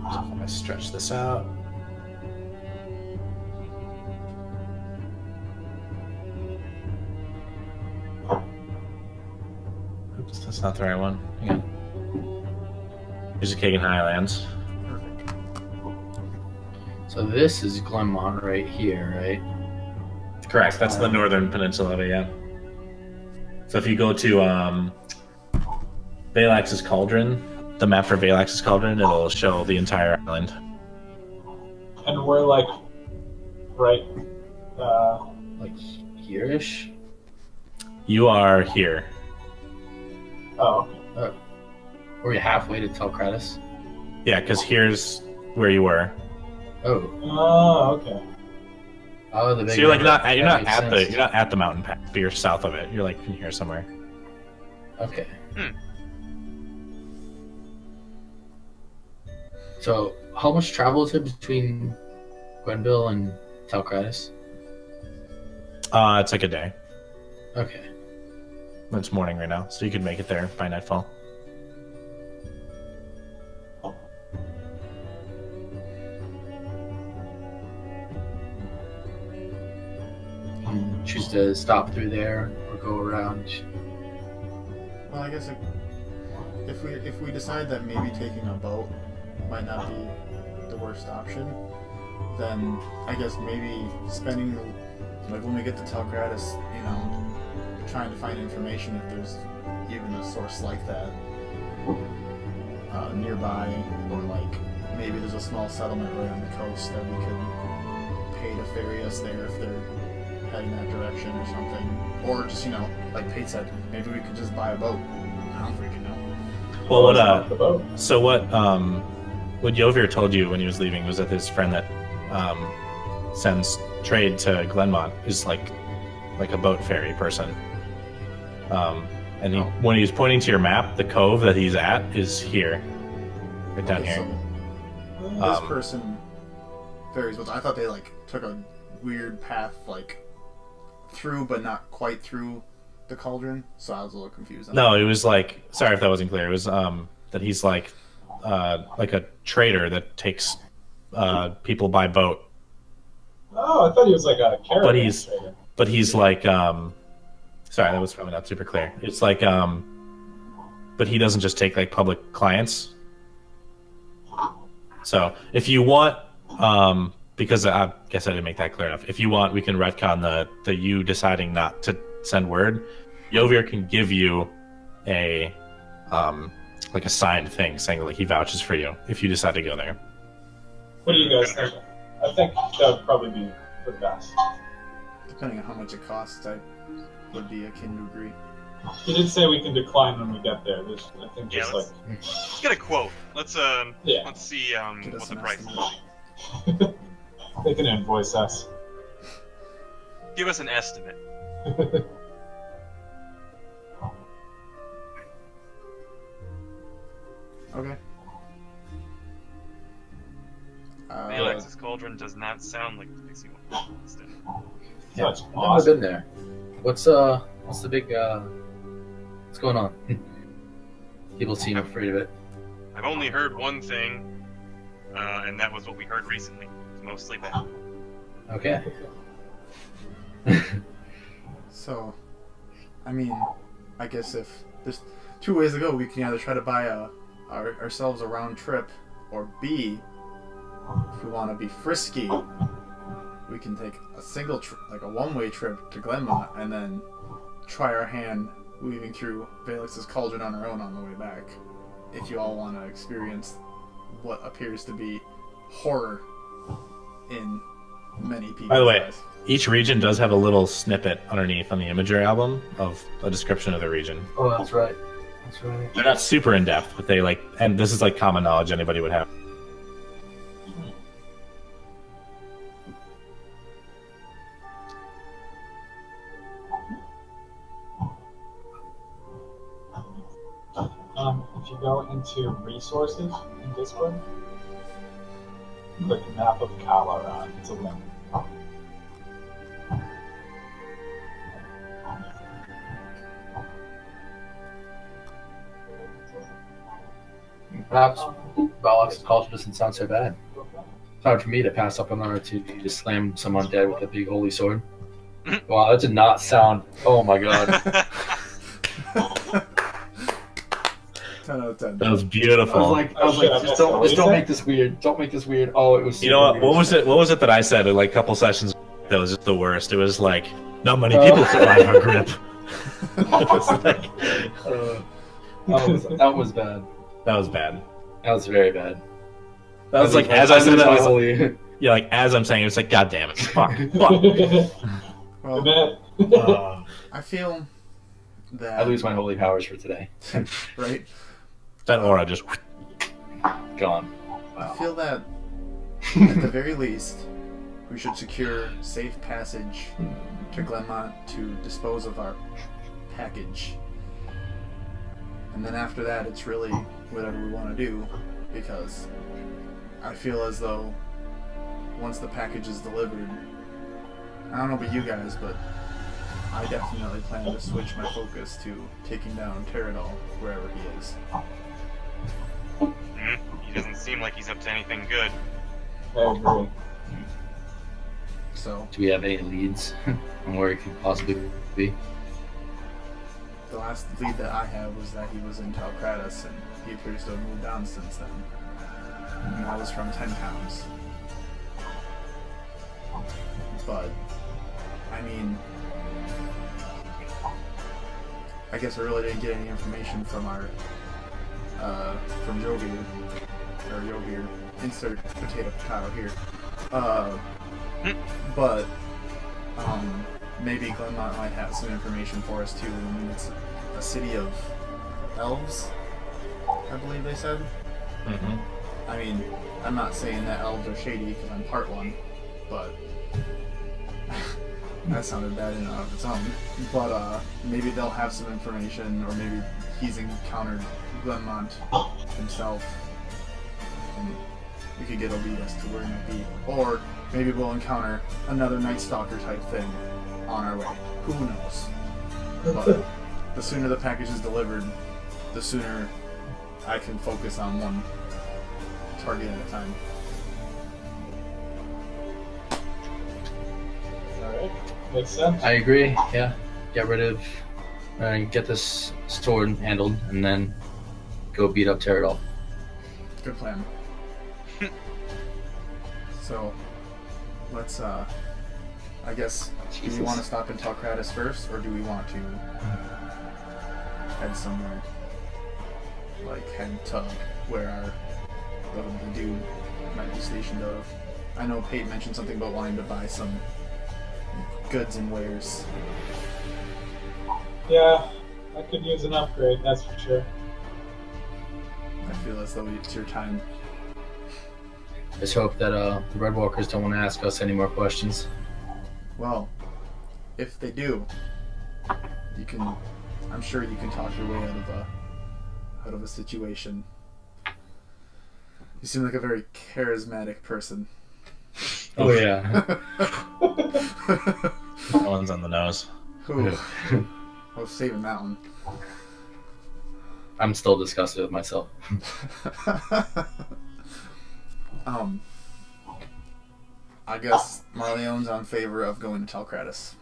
I'm gonna stretch this out. Oops, that's not the right one. Hang on. Here's the Kagan Highlands. Perfect. So this is Glenmont right here, right? Correct. That's the northern peninsula of it, yeah. So if you go to Valax's Cauldron, the map for Valax's Cauldron, it'll show the entire island. and we're like, right, Like here-ish? You are here. oh, Were you halfway to Telkratis? Yeah, because here's where you were. okay. Oh, the big. So you're like river. you're That not makes sense. at the mountain pass, but you're south of it. You're like in here somewhere. Okay. So, how much travel is it between Gwenville and Telkratis? It's like a day. Okay. It's morning right now, so you could make it there by nightfall. Choose to stop through there or go around. Well, I guess if we decide that maybe taking a boat might not be the worst option, then I guess maybe spending like when we get to Telkratis, you know, trying to find information if there's even a source like that nearby, or like maybe there's a small settlement right on the coast that we could pay to ferry us there if they're heading that direction or something, or just, you know, like Pate said, maybe we could just buy a boat. I don't freaking know. Well, what the boat. so what Yovir told you when he was leaving was that his friend that sends trade to Glenmont is like a boat ferry person. And when he was pointing to your map, the cove that he's at is here, right down Okay, here. so this person ferries with. I thought they like took a weird path like through, but not quite through the cauldron. So I was a little confused. No, it was like, sorry if that wasn't clear. It was that he's like a trader that takes people by boat. Oh, I thought he was like a caravan trader. But he's like sorry, that was probably not super clear. It's like but he doesn't just take like public clients. So if you want because I guess I didn't make that clear enough. If you want, we can retcon the you deciding not to send word. Yovir can give you a like a signed thing saying like he vouches for you if you decide to go there. What do you guys think? I think that would probably be the best. Depending on how much it costs, I would be akin to agree. He did say we can decline when we get there. There's, I think, Yeah, just let's get a quote. Let's Yeah. let's see Get us what the an price is. estimate. they can invoice us. Give us an estimate. Okay. Alex's Cauldron does not sound like the Pixie one. Instead. Yeah, Such I've never awesome. been there. What's the big what's going on? People seem afraid of it. I've only heard one thing, and that was what we heard recently. It's mostly bad. Okay. So, I mean, I guess if there's two ways to go, we can either try to buy ourselves a round trip, or B, if we want to be frisky, we can take a single like a one-way trip to Glenmont and then try our hand weaving through Valix's Cauldron on our own on the way back. If you all want to experience what appears to be horror in many people's By the way, eyes. each region does have a little snippet underneath on the imagery album of a description of the region. Oh, that's right. That's right. They're not super in depth, but they like, and this is like common knowledge anybody would have. If you go into resources in Discord, click map of Alrond. It's a link. Perhaps Balak's culture doesn't sound so bad. It's hard for me to pass up another to just slam someone dead with a big holy sword. Wow, that did not sound. Oh my god. 10 out of 10. That was beautiful. I was like, just don't make this weird. Don't make this weird. Oh, it was. You know what? super What weird. was it? What was it that I said like a couple sessions? That was just the worst. It was like, not many people survive our grip. It was like, That was bad. that was bad. That was very bad. That was like as I said that, I was like, holy. yeah, like as I'm saying, it was like, God damn it, fuck, fuck. Well, Uh, I feel that I lose my holy powers for today. right. that aura just. Gone. I feel that at the very least, we should secure safe passage to Glenmont to dispose of our package. And then after that, it's really whatever we want to do, because I feel as though once the package is delivered, I don't know about you guys, but I definitely plan to switch my focus to taking down Pterodol wherever he is. He doesn't seem like he's up to anything good. I agree. So, Do we have any leads on where it could possibly be? the last lead that I have was that he was in Talcratis, and he appears to have moved on since then. And that was from 10 pounds. But, I mean, I guess I really didn't get any information from our, from Yogir, or Yogir, insert potato here. But, maybe Glenmont might have some information for us too. I mean, it's a city of elves, I believe they said. Mhm. I mean, I'm not saying that elves are shady because I'm part one, but that sounded bad in and of its own. But maybe they'll have some information, or maybe he's encountered Glenmont himself, and we could get a lead as to where it might be. Or maybe we'll encounter another Night Stalker type thing on our way. Who knows? But the sooner the package is delivered, the sooner I can focus on one target at a time. Alright. Makes sense. I agree. Yeah. Get rid of, get this sword handled, and then go beat up Pterodol. Good plan. So, let's, I guess, do we want to stop in Talcratis first, or do we want to head somewhere? Like, head to where the dude might be stationed out of. I know Pate mentioned something about wanting to buy some goods and wares. Yeah, I could use an upgrade, that's for sure. I feel as though it's your time. Just hope that the Red Walkers don't want to ask us any more questions. Well, if they do, I'm sure you can talk your way out of a situation. You seem like a very charismatic person. Oh yeah. That one's on the nose. Ooh. I was saving that one. I'm still disgusted with myself. I guess Marleone's on favor of going to Telkratus.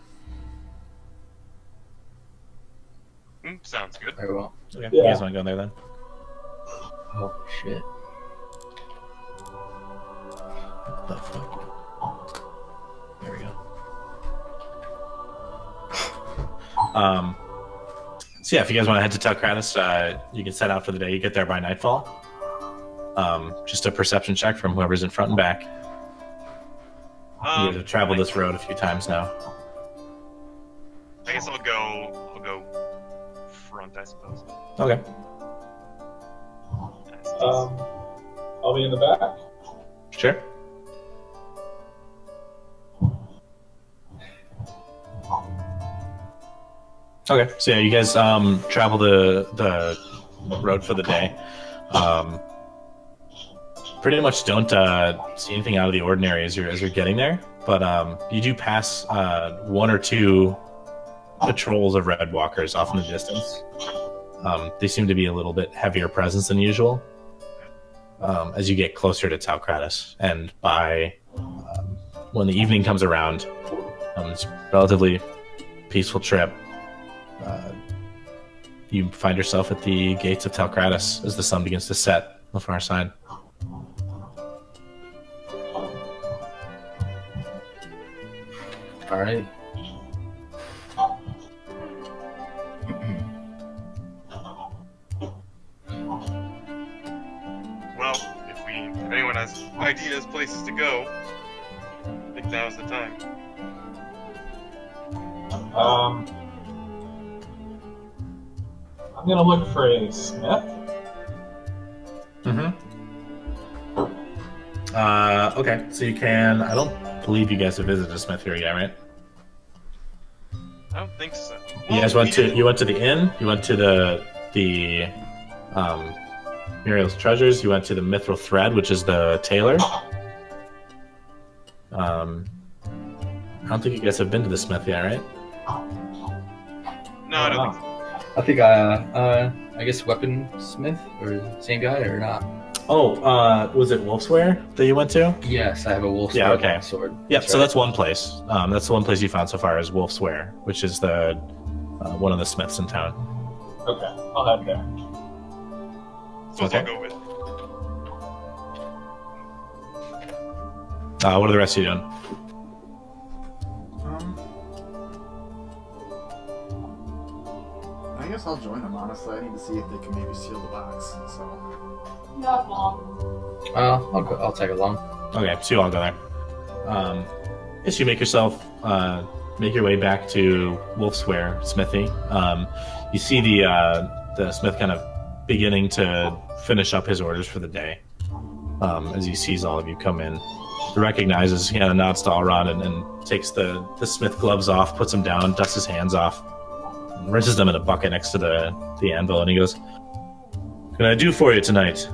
Sounds good. Very well. Okay, Yeah. you guys want to go there then? Oh shit. What the fuck? There we go. So yeah, if you guys want to head to Telkratus, you can set out for the day. You get there by nightfall. Just a perception check from whoever's in front and back. You guys have traveled this road a few times now. I guess I'll go front, I suppose. Okay. I'll be in the back. Sure. Okay, so yeah, you guys travel the road for the day. Pretty much don't see anything out of the ordinary as you're getting there, but you do pass one or two patrols of Red Walkers off in the distance. They seem to be a little bit heavier presence than usual as you get closer to Telkratus, and by when the evening comes around, it's a relatively peaceful trip. You find yourself at the gates of Telkratus as the sun begins to set on the far side. All right. Well, if anyone has ideas, places to go, I think now's the time. I'm gonna look for a smith. Okay, so you can. I don't believe you guys have visited a smith here yet, right? I don't think so. You guys went to the inn. You went to the Muriel's Treasures. You went to the Mithril Thread, which is the tailor. I don't think you guys have been to the smith yet, right? No, I don't think so. I think I guess weaponsmith or same guy or not? Oh, was it Wolfswear that you went to? Yes, I have a wolf's Yeah, okay. sword. Yep. That's So right. that's one place. That's the one place you found so far is Wolfswear, which is the one of the smiths in town. Okay, I'll head there. Suppose Okay. I'll go with. What are the rest of you doing? I guess I'll join them, honestly. I need to see if they can maybe seal the box, so... Not long. I'll tag along. Okay, so you all go there. Yes, you make yourself make your way back to Wolfswear Smithy. You see the smith kind of beginning to finish up his orders for the day. As he sees all of you come in, he recognizes, he kind of nods to Alrond and takes the smith gloves off, puts them down, dusts his hands off, and rinses them in a bucket next to the anvil, and he goes, "What can I do for you tonight?"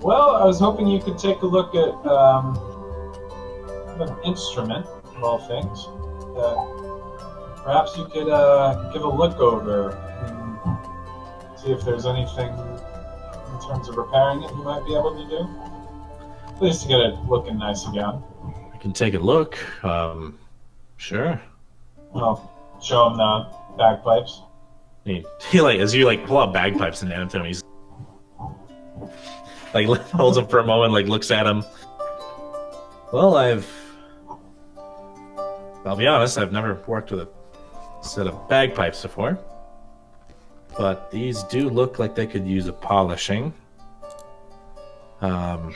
Well, I was hoping you could take a look at an instrument, of all things, that perhaps you could give a look over and see if there's anything in terms of repairing it you might be able to do. At least to get it looking nice again. I can take a look. Sure. Well, show him the bagpipes. He like, as you like pull out bagpipes and hand them to him, he's like holds them for a moment, like looks at him. Well, I'll be honest, I've never worked with a set of bagpipes before, but these do look like they could use a polishing. I'm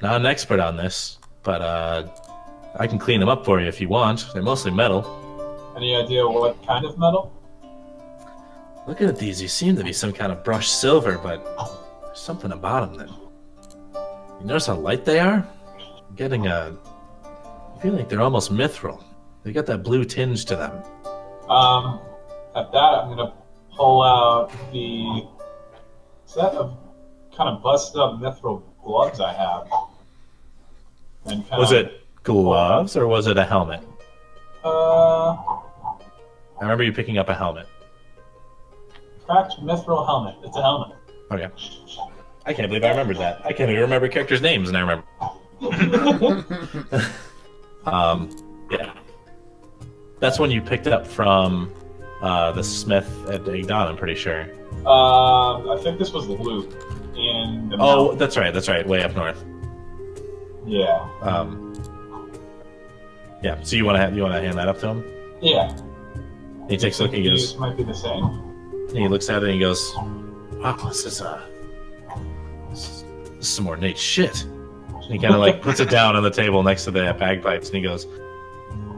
not an expert on this, but I can clean them up for you if you want. They're mostly metal. Any idea what kind of metal? Looking at these, you seem to be some kind of brushed silver, but there's something about them that... You notice how light they are? I'm getting I feel like they're almost mithril. They got that blue tinge to them. At that, I'm gonna pull out the set of kind of busted up mithril gloves I have. And Was it gloves or was it a helmet? I remember you picking up a helmet. Cracked mithril helmet. It's a helmet. Okay. I can't believe I remembered that. I can't even remember characters' names, and I remember. Yeah. That's one you picked up from the smith at Igdon, I'm pretty sure. I think this was Luke in the mountain. That's right, way up north. Yeah. Yeah, so you want to hand that up to him? Yeah. He takes a look and he goes... might be the same. And he looks at it and he goes, wow, this is some ornate shit. And he kind of like puts it down on the table next to the bagpipes and he goes,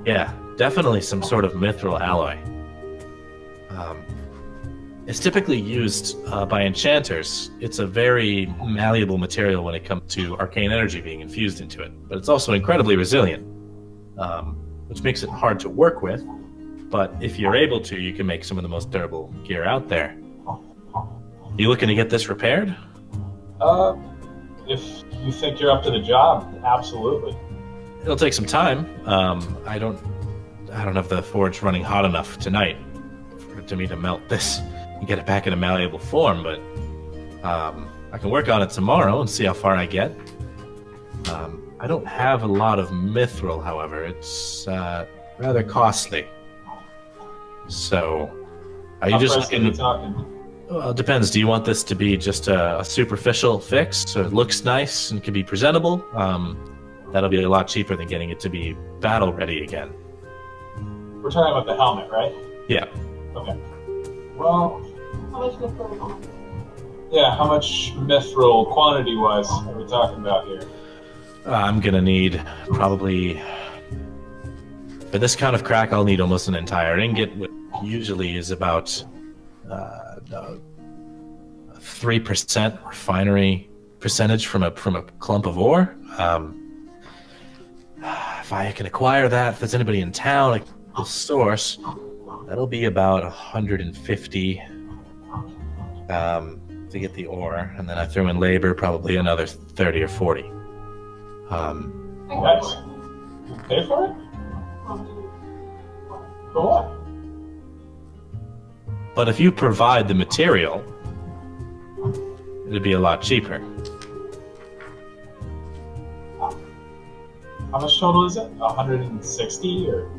yeah, definitely some sort of mithril alloy. It's typically used by enchanters. It's a very malleable material when it comes to arcane energy being infused into it, but it's also incredibly resilient, which makes it hard to work with. But if you're able to, you can make some of the most durable gear out there. You looking to get this repaired? If you think you're up to the job, absolutely. It'll take some time. I don't have the forge running hot enough tonight for me to melt this and get it back in a malleable form, but I can work on it tomorrow and see how far I get. I don't have a lot of mithril, however. It's rather costly. So, are you just looking? Well, it depends. Do you want this to be just a superficial fix, so it looks nice and can be presentable? That'll be a lot cheaper than getting it to be battle ready again. We're talking about the helmet, right? Yeah. Okay. Well, How much mithril? yeah. How much mithril, quantity-wise, are we talking about here? I'm gonna need probably, for this kind of crack, I'll need almost an entire ingot, which usually is about 3% refinery percentage from a clump of ore. If I can acquire that, if there's anybody in town I will source, that'll be about 150 to get the ore, and then I throw in labor, probably another 30 or 40. Nice. You pay for it? For what? But if you provide the material, it'd be a lot cheaper. How much total is it? 160 or?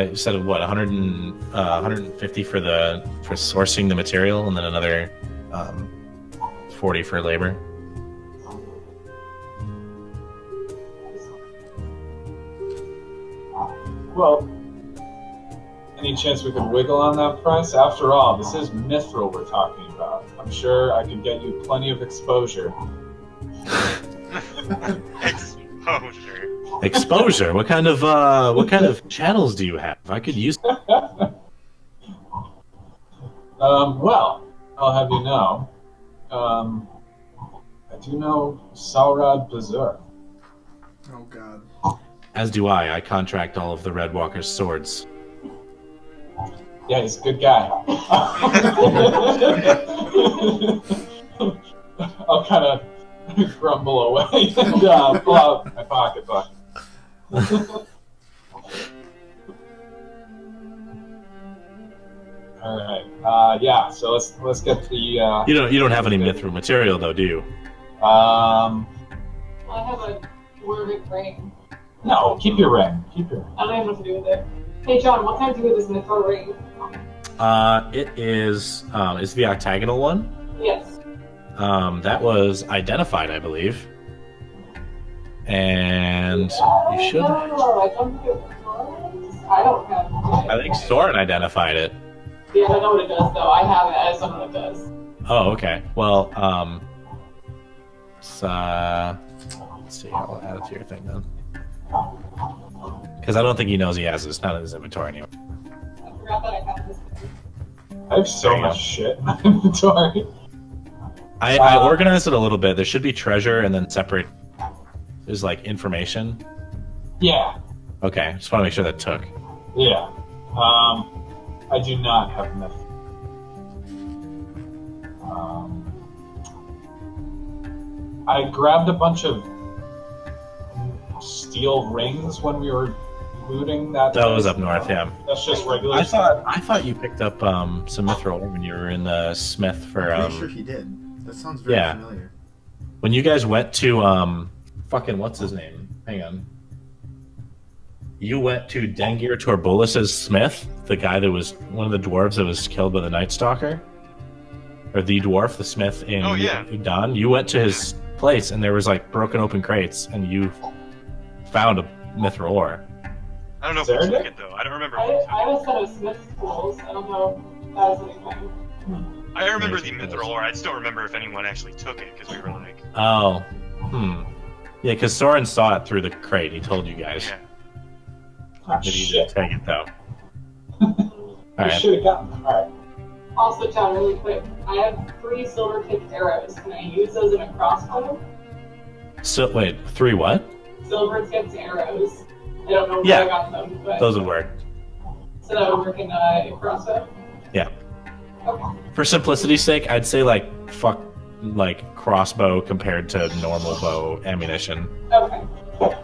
Instead of what, 150 for sourcing the material, and then another 40 for labor. Well, any chance we could wiggle on that price? After all, this is mithril we're talking about. I'm sure I could get you plenty of exposure. Exposure. Exposure? What kind of channels do you have? I could use. Well, I'll have you know. I do know Soren the Wizard. Oh god. As do I. I contract all of the Red Walker's swords. Yeah, he's a good guy. I'll kind of grumble away and pull out my pocketbook. All right. Yeah. So let's get the. You don't have any mithril material though, do you? I have a dwarvic ring. No, keep your ring. Keep your ring. I don't even know what to do with it. Hey John, what can I do with this mithril ring? It is. It's the octagonal one. Yes. That was identified, I believe. And you should. No, I don't think it was. I don't have it. I think Soren identified it. Yeah, I know what it does though. I have it. I just don't know what it does. Oh, okay. Well, let's see. I'll add it to your thing then. Because I don't think he knows he has it. It's not in his inventory anymore. I forgot that I had this. I have so There you much go. shit in my inventory. I organized it a little bit. There should be treasure and then separate. There's like information. Yeah, Okay, just want to make sure that took. yeah. I do not have myth. I grabbed a bunch of steel rings when we were looting that. That was up north, yeah. That's just regular. I thought you picked up some mithril when you were in the smith for I'm pretty sure he did. That sounds very yeah. familiar. when you guys went to fucking what's his name? Hang on. You went to Dengir Torbolus's smith, the guy that was one of the dwarves that was killed by the Night Stalker, or the dwarf, the smith in Oh, yeah. Udan. You went to his place and there was like broken open crates, and you found a mithril ore. I don't know if Is there we a took dick? it though. I don't remember. I have a set of Smith's tools. I don't know if that's anything. I remember the mithril ore. I just don't remember if anyone actually took it because we were like, Oh, yeah, because Soren saw it through the crate. He told you guys yeah. Ah, that he shit. didn't take it though. I Alright. should have gotten them. Alright. Also, John, really quick, I have 3 silver-tipped arrows. Can I use those in a crossbow? So wait, 3 what? Silver-tipped arrows. I don't know where Yeah. I got them, but Those would work. so that would work in a crossbow. Yeah. Okay. For simplicity's sake, I'd say like fuck like crossbow compared to normal bow ammunition. Okay.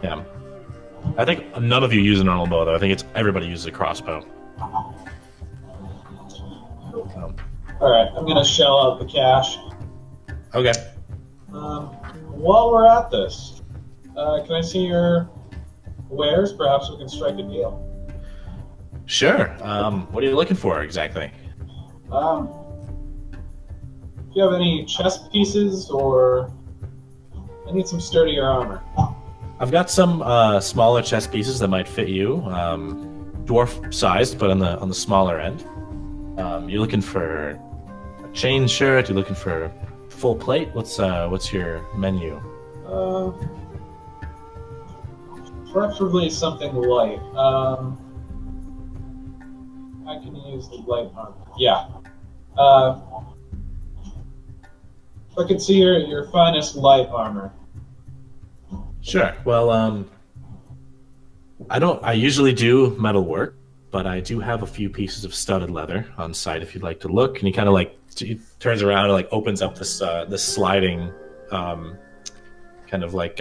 Yeah. I think none of you use a normal bow though. I think it's everybody uses a crossbow. Alright, I'm gonna shell out the cash. Okay. While we're at this, can I see your wares? Perhaps we can strike a deal. Sure. What are you looking for exactly? Do you have any chest pieces, or I need some sturdier armor? I've got some smaller chest pieces that might fit you. Dwarf sized, but on the smaller end. You're looking for a chain shirt. You're looking for full plate. What's your menu? Preferably something light. I can use the light armor. Yeah. If I could see your finest light armor. Sure. Well, I usually do metal work, but I do have a few pieces of studded leather on site if you'd like to look. And he kind of like turns around and like opens up this sliding kind of like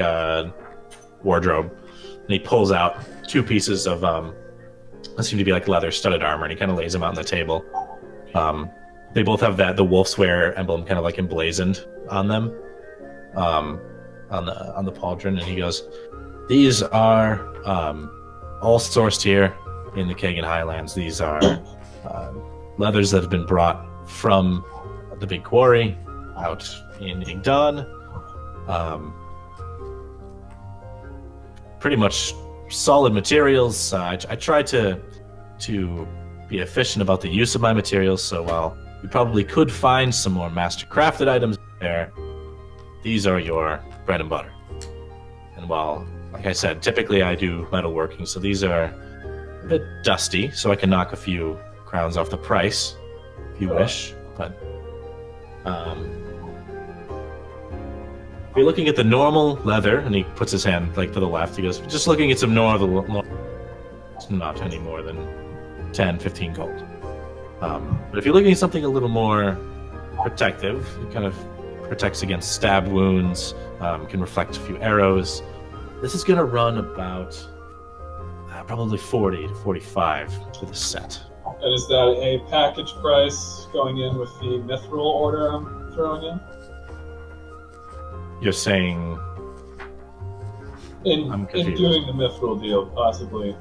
wardrobe, and he pulls out 2 pieces of what seem to be like leather studded armor, and he kind of lays them out on the table. They both have the Wolfswear emblem kind of like emblazoned on them, on the pauldron, and he goes, "These are all sourced here in the Kagan Highlands. These are leathers that have been brought from the big quarry out in Igdan. Pretty much solid materials. I try to be efficient about the use of my materials, so while you probably could find some more master crafted items there, these are your bread and butter. And while, like I said, typically I do metalworking, so these are a bit dusty, so I can knock a few crowns off the price if you wish. But if you're looking at the normal leather, and he puts his hand like to the left, he goes, just looking at some normal, it's not any more than 10, 15 gold. But if you're looking at something a little more protective, it kind of protects against stab wounds, can reflect a few arrows, this is going to run about probably 40 to 45 for the set. And is that a package price going in with the mithril order I'm throwing in? You're saying I'm In confused. doing the mithril deal, possibly,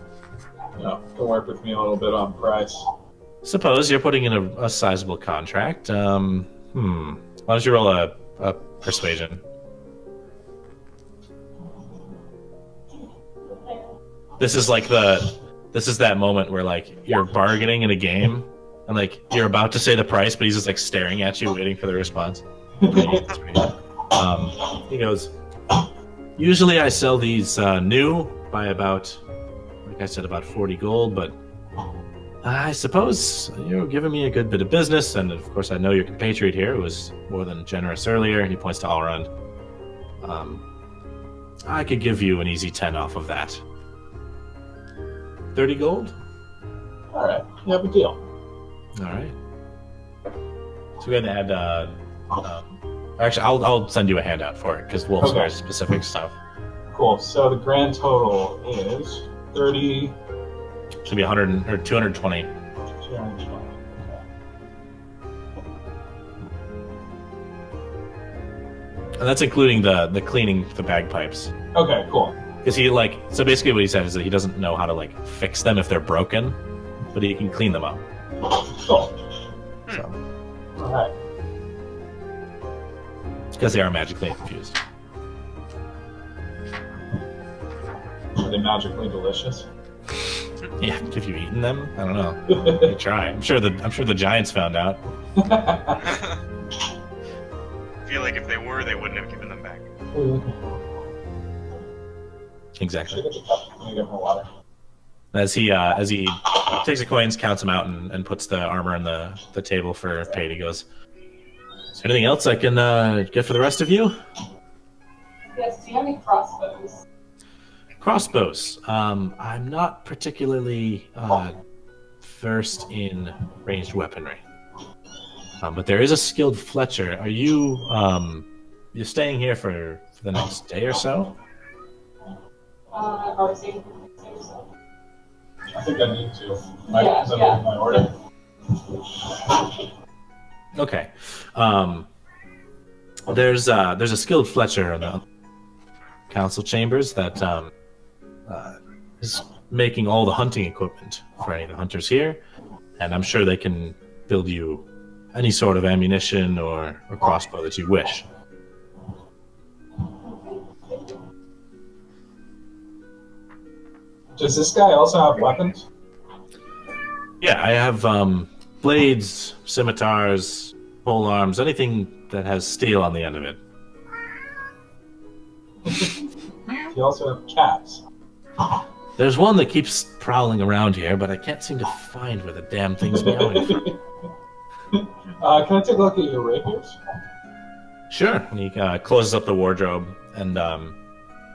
can work with me a little bit on price. Suppose you're putting in a sizable contract. Why don't you roll a persuasion? This is that moment where like you're bargaining in a game, and like you're about to say the price, but he's just like staring at you, waiting for the response. He goes, "Usually I sell these new, by about, like I said, about 40 gold, but I suppose you're giving me a good bit of business, and of course I know your compatriot here who was more than generous earlier, and he points to Alrond. I could give you an easy 10 off of that. 30 gold? Alright, you have a deal. Alright. So we're going to add, actually, I'll send you a handout for it, because Wolf's very specific stuff. Cool, so the grand total is 30... Should be 100 or 220. 220. And that's including the cleaning the bagpipes. Okay, cool. Because so basically what he said is that he doesn't know how to fix them if they're broken, but he can clean them up. Cool. So, Alright. because they are magically infused. Are they magically delicious? Yeah, have you eaten them? I don't know. You try. I'm sure the giants found out. I feel like if they were, they wouldn't have given them back. Exactly. Should get get more water. As he takes the coins, counts them out, and puts the armor on the table for Pate, he goes, "Is there anything else I can get for the rest of you?" Yes, do you have any crossbows? Crossbows. I'm not particularly versed in ranged weaponry, but there is a skilled Fletcher. Are you you staying here for the next day or so? Are we staying for the next day or so? I think I need to. Yeah. My order. Okay. There's a skilled Fletcher in the council chambers that is making all the hunting equipment for any of the hunters here, and I'm sure they can build you any sort of ammunition or crossbow that you wish. Does this guy also have weapons? Yeah, I have blades, scimitars, pole arms, anything that has steel on the end of it. You also have cats. There's one that keeps prowling around here, but I can't seem to find where the damn thing's meowing from. Can I take a look at your rapiers? Sure. And he closes up the wardrobe and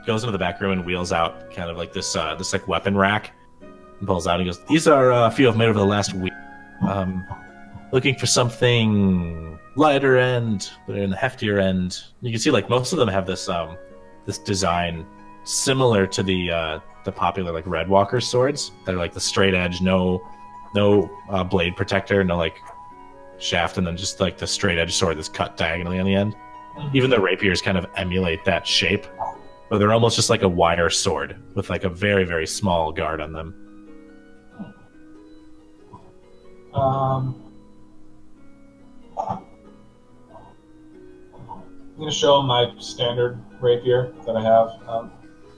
goes into the back room and wheels out kind of like this weapon rack and pulls out and he goes, "These are a few I've made over the last week. Looking for something lighter end, but in the heftier end." You can see most of them have this this design similar to the popular Red Walker swords. They're the straight edge, no blade protector, no shaft, and then just the straight edge sword that's cut diagonally on the end. Even the rapiers kind of emulate that shape, but they're almost just a wider sword with a very, very small guard on them. I'm gonna show him my standard rapier that I have.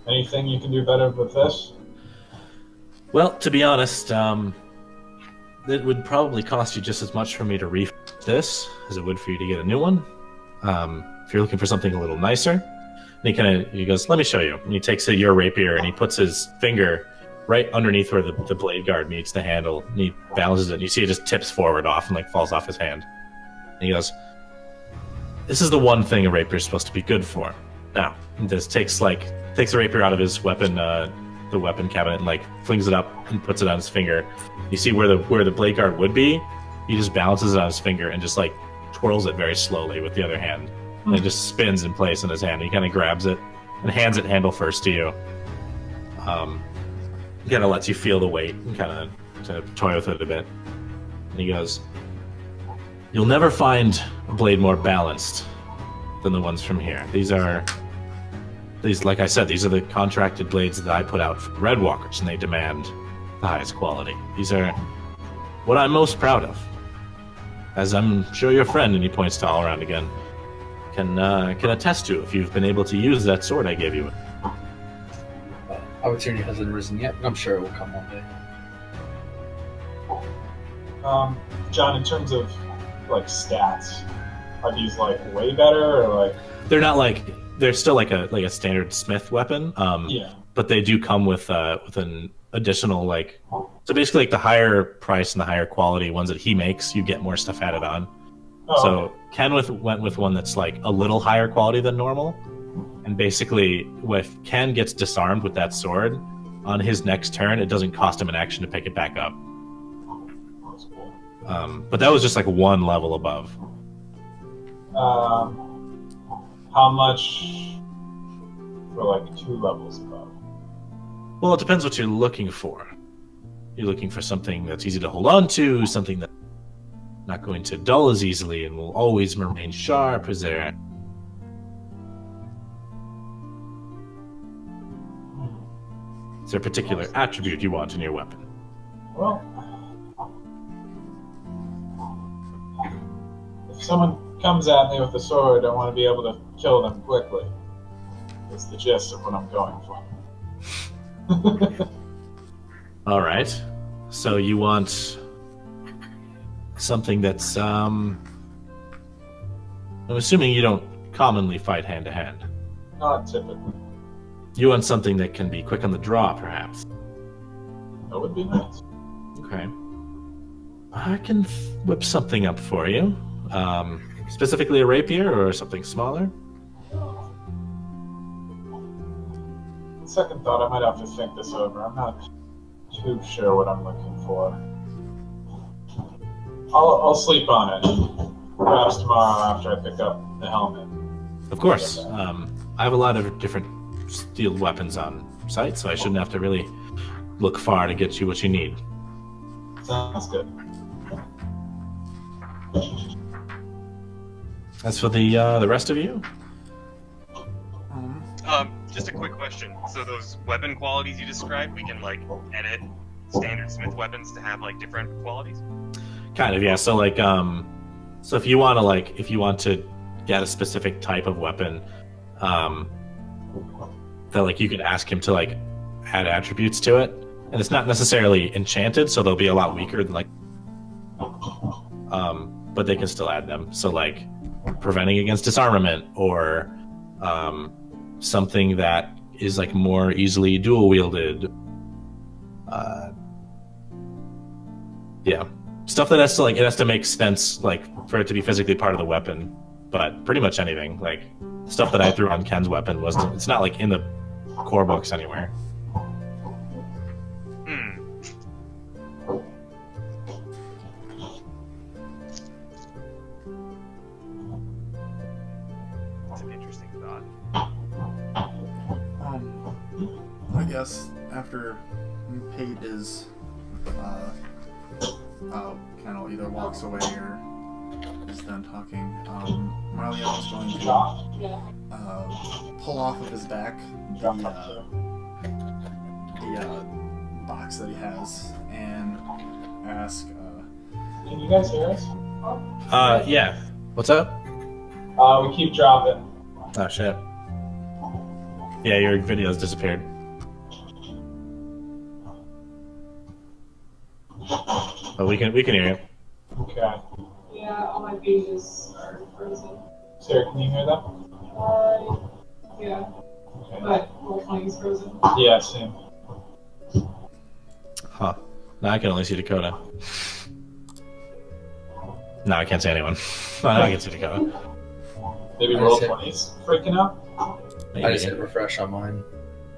Anything you can do better with this? Well, to be honest, it would probably cost you just as much for me to refit this as it would for you to get a new one. If you're looking for something a little nicer. And he goes, "Let me show you." And he takes your rapier and he puts his finger right underneath where the blade guard meets the handle. And he balances it. And you see it just tips forward off and falls off his hand. And he goes, "This is the one thing a rapier is supposed to be good for." Now, he just takes the rapier out of his weapon, the weapon cabinet, and flings it up and puts it on his finger. You see where the blade guard would be. He just balances it on his finger and just twirls it very slowly with the other hand. And it just spins in place in his hand. He kind of grabs it and hands it handle first to you. He kind of lets you feel the weight and kind of to toy with it a bit. And he goes, "You'll never find a blade more balanced than the ones from here. These, like I said, these are the contracted blades that I put out for Red Walkers, and they demand the highest quality. These are what I'm most proud of. As I'm sure your friend," and he points to Alrond again, can attest to if you've been able to use that sword I gave you." Opportunity hasn't arisen yet, but I'm sure it will come one day. John, in terms of stats, are these way better or They're not they're still a standard smith weapon. Yeah. but they do come with an additional so basically like the higher price and the higher quality ones that he makes, you get more stuff added on. Oh, So okay. Ken went with one that's like a little higher quality than normal, and basically if Ken gets disarmed with that sword on his next turn, it doesn't cost him an action to pick it back up. That's cool. But that was just like one level above. How much for like 2 levels above? Well, it depends what you're looking for. You're looking for something that's easy to hold on to, something that's not going to dull as easily and will always remain sharp. Is there a particular attribute you want in your weapon? Well, if someone comes at me with a sword, I want to be able to kill them quickly. That's the gist of what I'm going for. All right. So you want something that's I'm assuming you don't commonly fight hand to hand. Not typically. You want something that can be quick on the draw, perhaps. That would be nice. Okay. I can whip something up for you. Specifically a rapier or something smaller? On second thought, I might have to think this over. I'm not too sure what I'm looking for. I'll sleep on it. Perhaps tomorrow after I pick up the helmet. Of course. I have a lot of different steel weapons on site, so I shouldn't have to really look far to get you what you need. Sounds good. As for the rest of you, Just a quick question. So those weapon qualities you described, we can like edit standard smith weapons to have like different qualities? kind of, yeah. So so if you want to get a specific type of weapon, that you could ask him to add attributes to it, and it's not necessarily enchanted, so they'll be a lot weaker than but they can still add them. So preventing against disarmament, or something that is more easily dual wielded. Yeah, stuff that has to it has to make sense for it to be physically part of the weapon. But pretty much anything stuff that I threw on Ken's weapon it's not in the core books anywhere. That's an interesting thought. I guess after Pate is kind of either walks away or is done talking, Marleone is going to Yeah. pull off of his back the box that he has and ask, Can you guys hear us? Yeah. What's up? We keep dropping. Oh shit. Yeah, your video's disappeared. But we can hear you. Okay. Yeah, all my pages are frozen. Sarah, can you hear that? Yeah, Okay. but Roll20 is frozen. Yeah, same. Huh. Now I can only see Dakota. No, I can't see anyone. No, I can see Dakota. Maybe I Roll20's freaking out? Maybe. I just hit refresh on mine.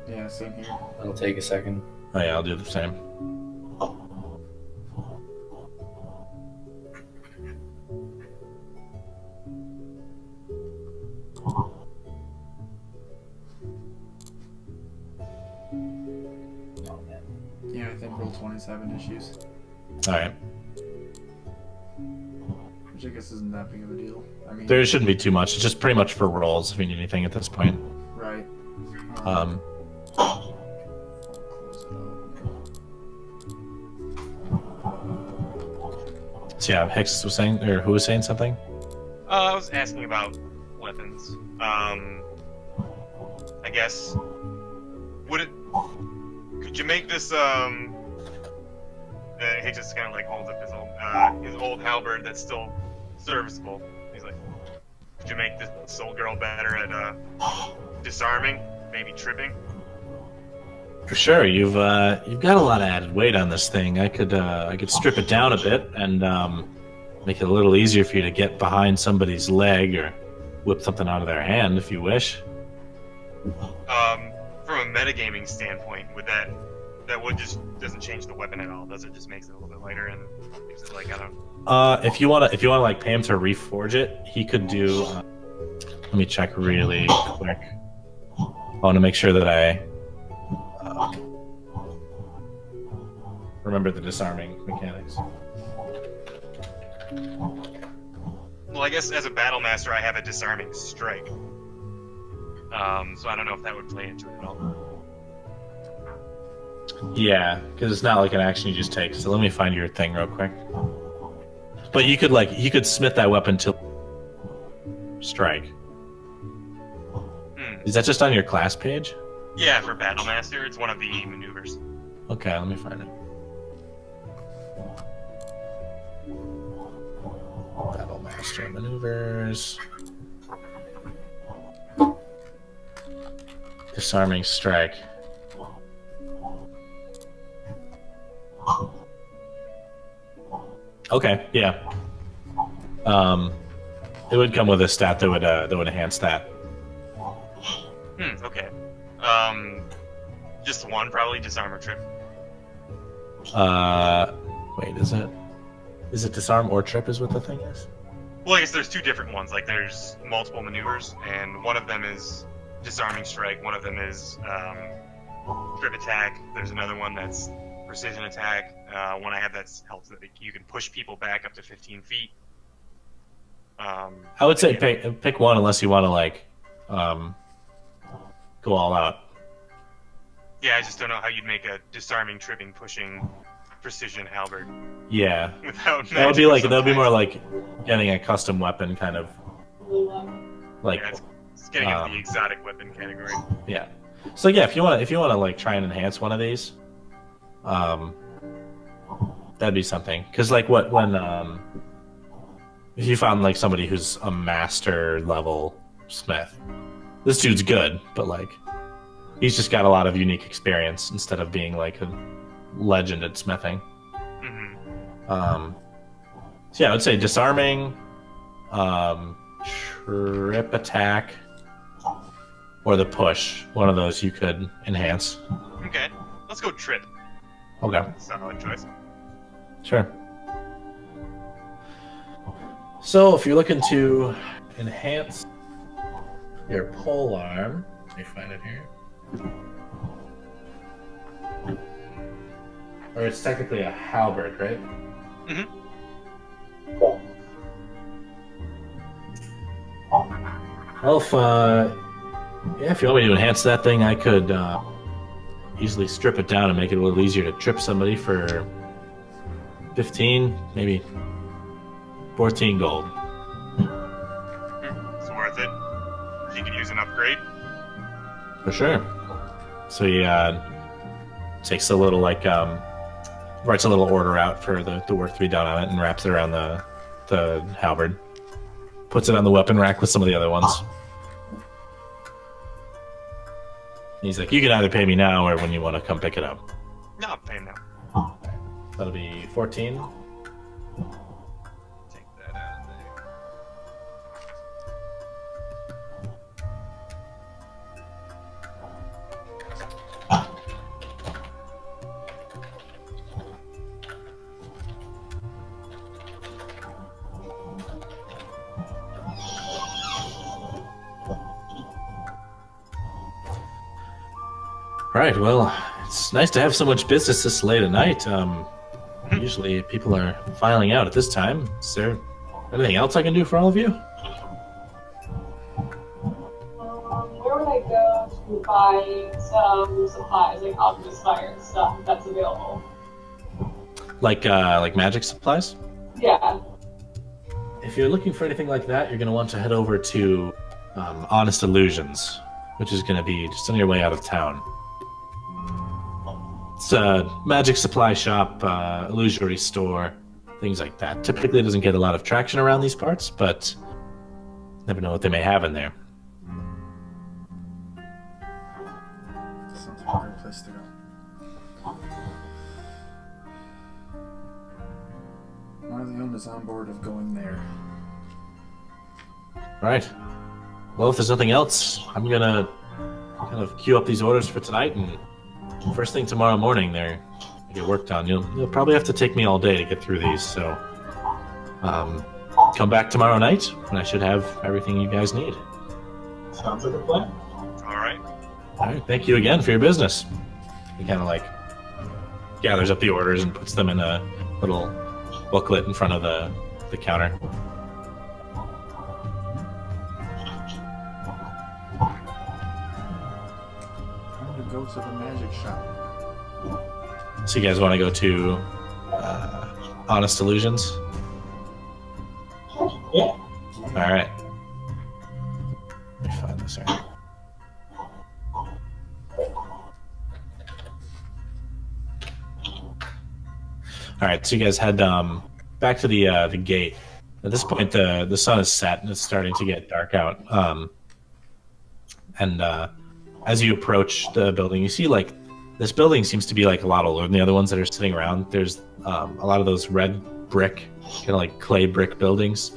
yeah, same here. That'll take a second. Oh yeah, I'll do the same. Yeah, I think Roll20's having issues, Alright. which I guess isn't that big of a deal. I mean, There shouldn't be too much. It's just pretty much for rolls if you need anything at this point. right. Um, Close it up. so yeah, Hixus was saying, or who was saying something? I was asking about weapons. I guess could you make this he just kind of holds up his old halberd that's still serviceable. He's like, could you make this soul girl better at disarming, maybe tripping? For sure, you've got a lot of added weight on this thing. I could strip it down a bit and make it a little easier for you to get behind somebody's leg or whip something out of their hand if you wish. From a metagaming standpoint, would that wood just doesn't change the weapon at all, does it? Just makes it a little bit lighter and makes it like, I don't. If you wanna like pay him to reforge it, he could do. Let me check really quick. I want to make sure that I remember the disarming mechanics. Well, I guess as a battle master, I have a disarming strike. So I don't know if that would play into it at all. Yeah, because it's not like an action you just take. So let me find your thing real quick. But you could smith that weapon to strike. Is that just on your class page? Yeah, for battle master, it's one of the maneuvers. Okay, let me find it. Battle master maneuvers. Disarming strike. Okay, yeah. It would come with a stat that would enhance that. Okay. Just one, probably disarm or trip. Wait, is it disarm or trip is what the thing is? Well, I guess there's two different ones. Like, there's multiple maneuvers, and one of them is disarming strike. One of them is trip attack. There's another one that's precision attack. One I have that's helps that you can push people back up to 15 feet. I would say pick one unless you want to like go all out. Yeah, I just don't know how you'd make a disarming, tripping, pushing, precision halberd. Yeah, Without that would be more like getting a custom weapon kind of like. Yeah, it's getting into the exotic weapon category. Yeah. So yeah, if you want to like try and enhance one of these, that'd be something. Because like when if you found like somebody who's a master level smith, this dude's good, but like he's just got a lot of unique experience instead of being like a legend at smithing. Mm-hmm. So yeah, I would say disarming, trip attack, or the push. One of those you could enhance. Okay, let's go trip. Okay. Solid choice. Sure. So if you're looking to enhance your pole arm, let me find it here. Or it's technically a halberd, right? Mm-hmm. Well, if you want me to enhance that thing, I could easily strip it down and make it a little easier to trip somebody for 15, maybe 14 gold. It's worth it. You could use an upgrade. For sure. So he takes a little writes a little order out for the work to be done on it and wraps it around the halberd. Puts it on the weapon rack with some of the other ones. He's like, you can either pay me now or when you want to come pick it up. No, I'm paying now. That'll be 14. Take that out of there. All right, well, it's nice to have so much business this late at night. Usually people are filing out at this time. Is there anything else I can do for all of you? Where would I go to buy some supplies, like alchemist fire and stuff, if that's available? Like magic supplies? Yeah. If you're looking for anything like that, you're going to want to head over to Honest Illusions, which is going to be just on your way out of town. It's a magic supply shop, illusory store, things like that. Typically it doesn't get a lot of traction around these parts, but never know what they may have in there. Sounds like a great place to go. everyone is on board of going there. Right. Well, if there's nothing else, I'm gonna kind of queue up these orders for tonight, and first thing tomorrow morning, they get worked on. You'll probably have to take me all day to get through these, so come back tomorrow night, and I should have everything you guys need. Sounds like a plan. All right. All right. Thank you again for your business. He kind of like gathers up the orders and puts them in a little booklet in front of the counter. Time to go to the magic shop. So you guys want to go to Honest Illusions? Yeah. All right. Let me find this here. All right, so you guys head back to the gate. At this point, the sun is set and it's starting to get dark out. And as you approach the building, you see like this building seems to be like a lot older than the other ones that are sitting around. There's a lot of those red brick, kind of like clay brick buildings.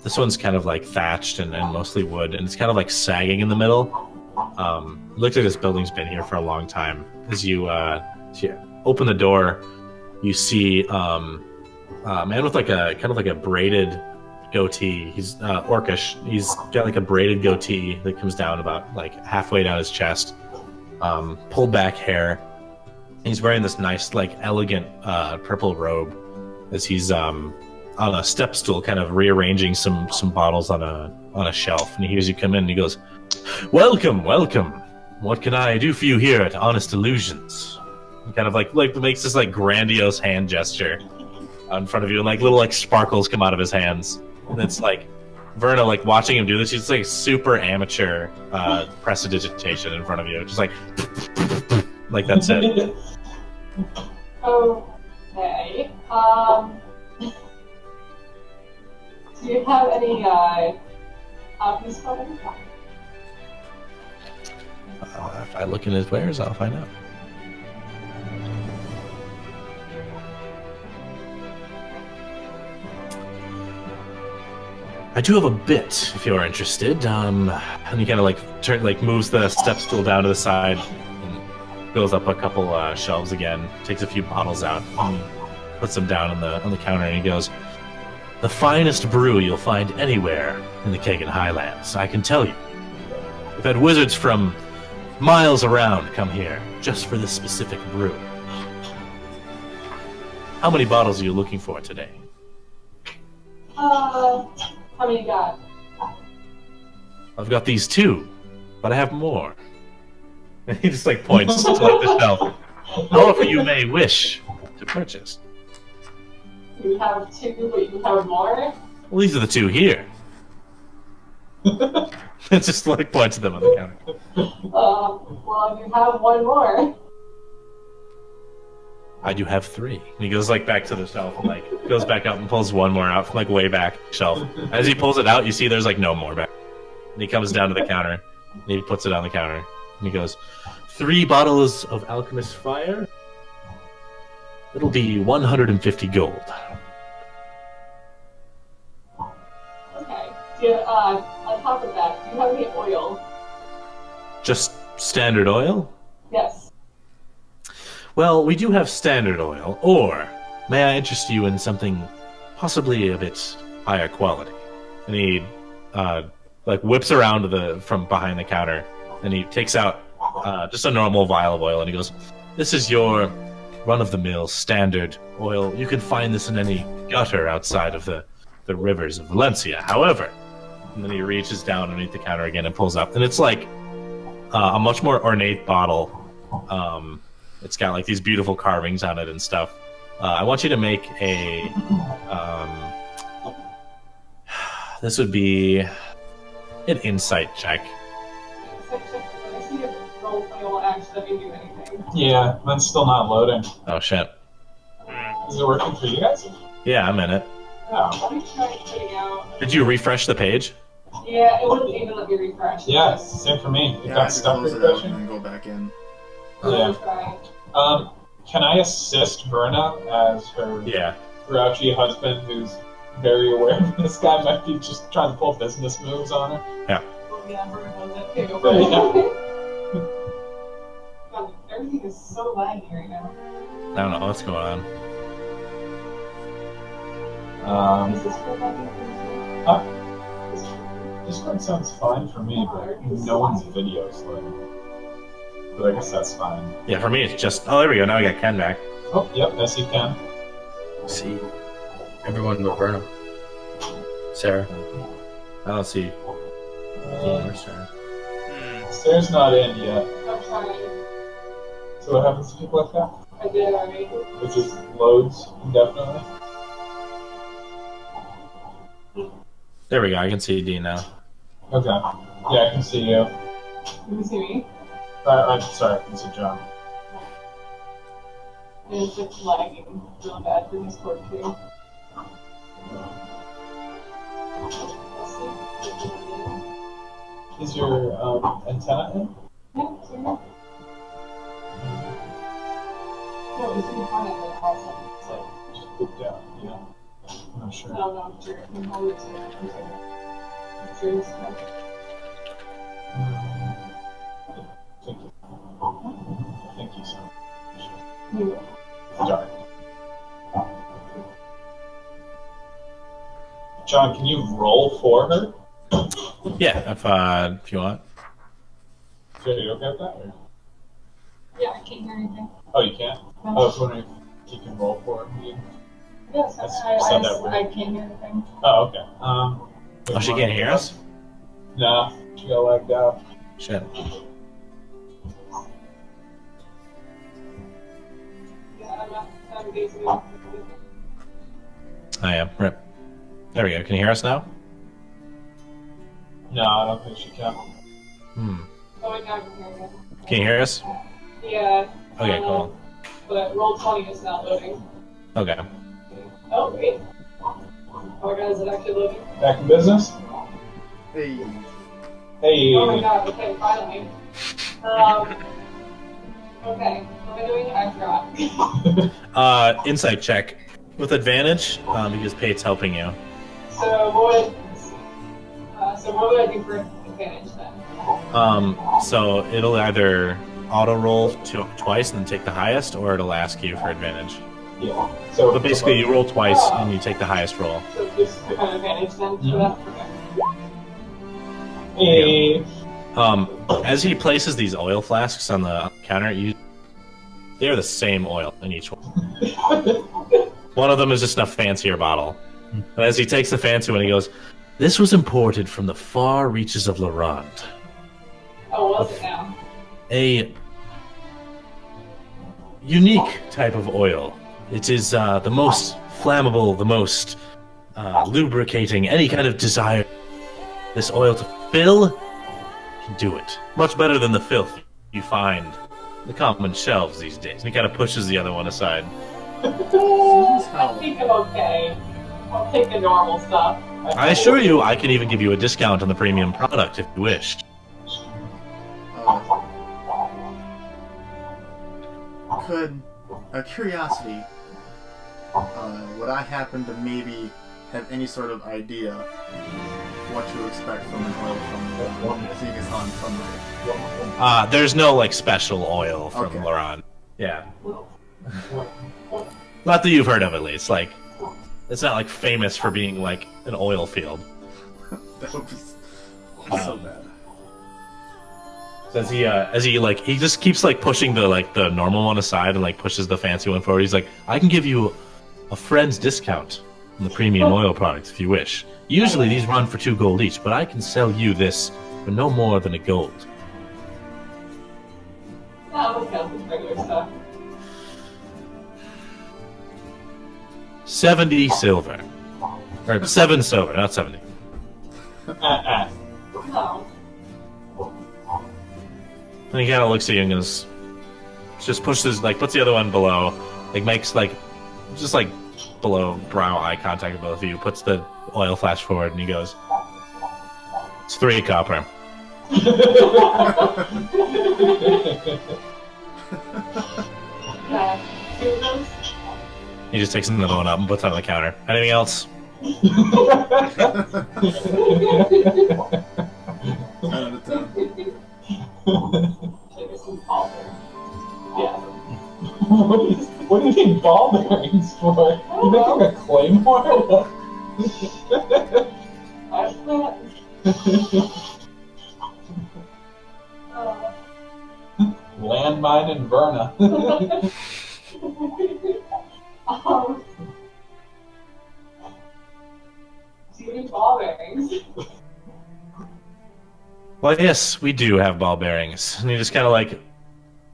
This one's kind of like thatched and mostly wood, and it's kind of like sagging in the middle. It looks like this building's been here for a long time. As you open the door, you see a man with like a kind of like a braided goatee. He's orcish. He's got like a braided goatee that comes down about like halfway down his chest. Pulled back hair. He's wearing this nice, like elegant purple robe as he's on a step stool, kind of rearranging some bottles on a shelf. And he hears you come in and he goes, "Welcome, welcome. What can I do for you here at Honest Illusions?" He kind of like makes this like grandiose hand gesture in front of you, and like little like sparkles come out of his hands. And it's like Verna, like watching him do this, he's like super amateur prestidigitation in front of you, just like that's it. Okay. Do you have any alchemist clothing? If I look in his wares, I'll find out. I do have a bit, if you're interested. And he kind of like moves the step stool down to the side, and goes up a couple shelves again, takes a few bottles out, and puts them down on the counter, and he goes, "The finest brew you'll find anywhere in the Kagan Highlands, I can tell you. We've had wizards from miles around come here just for this specific brew. How many bottles are you looking for today?" How many you got? "I've got these two, but I have more." And he just like points to like the shelf. "However you may wish to purchase." You have two, but you have more? "Well, these are the two here." It just like points to them on the counter. Well, you have one more. "I do have three." And he goes like back to the shelf and like goes back up and pulls one more out from like way back shelf. As he pulls it out, you see there's like no more back. And he comes down to the counter and he puts it on the counter and he goes, 3 bottles of alchemist fire. It'll be 150 gold. Okay. Do you, on top of that, do you have any oil? Just standard oil? Yes. Well, we do have standard oil, or may I interest you in something possibly a bit higher quality? And he like whips around from behind the counter, and he takes out just a normal vial of oil, and he goes, "This is your run-of-the-mill standard oil. You can find this in any gutter outside of the rivers of Valencia. However," and then he reaches down underneath the counter again and pulls up, and it's like a much more ornate bottle. It's got like these beautiful carvings on it and stuff. I want you to make a this would be an insight check. I see if roll will actually do anything. Yeah, mine's still not loading. Oh shit. Is it working for you guys? Yeah, I'm in it. Oh. Let me try putting out. Did you refresh the page? Yeah, it wouldn't even let me refresh. Yeah, same for me. It Yeah, I got had to stuck close it out refreshing. and then go back in. Yeah. Try. Can I assist Verna as her Yeah. grouchy husband who's very aware this guy might be just trying to pull business moves on her. Well, yeah, Verna knows that too. Yeah. God, everything is so laggy right now. I don't know what's going on. Is this for laggy? Discord sounds fine for me, but no one's video's loading. But I guess that's fine. Yeah, for me it's just. Oh, there we go. Now we got Ken back. Oh, yep, yes you can. See, everyone but Verna. Sarah. I don't see. Where's Sarah? Sarah's not in yet. I'm trying. So what happens to people like that? I did already. It just loads indefinitely. There we go. I can see Dean now. Okay. Yeah, I can see you. You can see me? I'm sorry, I can see John. And it's just lagging real bad for Discord too. Is your antenna in? Yeah, sorry. No, it's really funny that all of a sudden it's like, Just pooped out, yeah. I'm not sure. no, I'm sure. I'm always I'm sorry. I'm sure it's fine. Thank you. Thank you so much. You- Sorry. John, can you roll for her? Yeah, if you want. Are you okay with that? Or? Yeah, I can't hear anything. Oh, you can't? I was wondering if you can roll for her. Yes, That's- I said that weird. can't hear anything. Oh, okay. Oh, she can't hear us? Nah, she got lagged out. Shit. Yeah, I'm basically. I am. Rip. There we go. Can you hear us now? No, I don't think she can. Oh, wait, now I can hear you. Can you hear us? Yeah. Okay, cool. But Roll20 is not loading. Okay. Oh, wait. Oh my god, is it actually loading? Back in business? Hey. Hey. Oh my god, okay, finally. Okay, what am I doing? I forgot. Insight check with advantage because Pate's helping you. So what would I do for advantage then? So it'll either auto roll twice and then take the highest, or it'll ask you for advantage. Yeah. So, But basically, you roll twice and you take the highest roll. So this is kind of advantage then for that? Hey. Okay. As he places these oil flasks on the counter, they're the same oil in each one. One of them is just a fancier bottle. And as he takes the fancy one, he goes, "This was imported from the far reaches of Alrond. Oh, what's it now? A unique type of oil. It is the most flammable, the most lubricating, any kind of desire this oil to fill can do it. Much better than the filth you find in the common shelves these days." And he kind of pushes the other one aside. I think I'm okay. I'll take the normal stuff. I assure you, I can even give you a discount on the premium product if you wish. Could a curiosity? Would I happen to maybe have any sort of idea what to expect from an oil from seeing as on sunlight? There's no like special oil from Okay. Alrond. Yeah. Not that you've heard of, at least. Like, it's not like famous for being like an oil field. That would be so bad. So as he just keeps like pushing the normal one aside and like pushes the fancy one forward. He's like, "I can give you a friend's discount on the premium oil products if you wish. Usually these run for 2 gold each, but I can sell you this for no more than a gold." No, it counts as regular stuff. 70 silver. Or 7 silver, not 70. No. And he kind of looks at you and goes, just pushes, like, puts the other one below, like, makes, like, just, like, below brow eye contact with both of you, puts the oil flash forward, and he goes, "It's 3 copper." Two of those? He just takes another one up and puts it on the counter. Anything else? 10 out of 10. Should I get some ball bearings? Yeah. What do you need ball bearings for? You making a claymore? I've got... Landmine in Verna. Do you need ball bearings? Well, yes, we do have ball bearings. And he just kind of like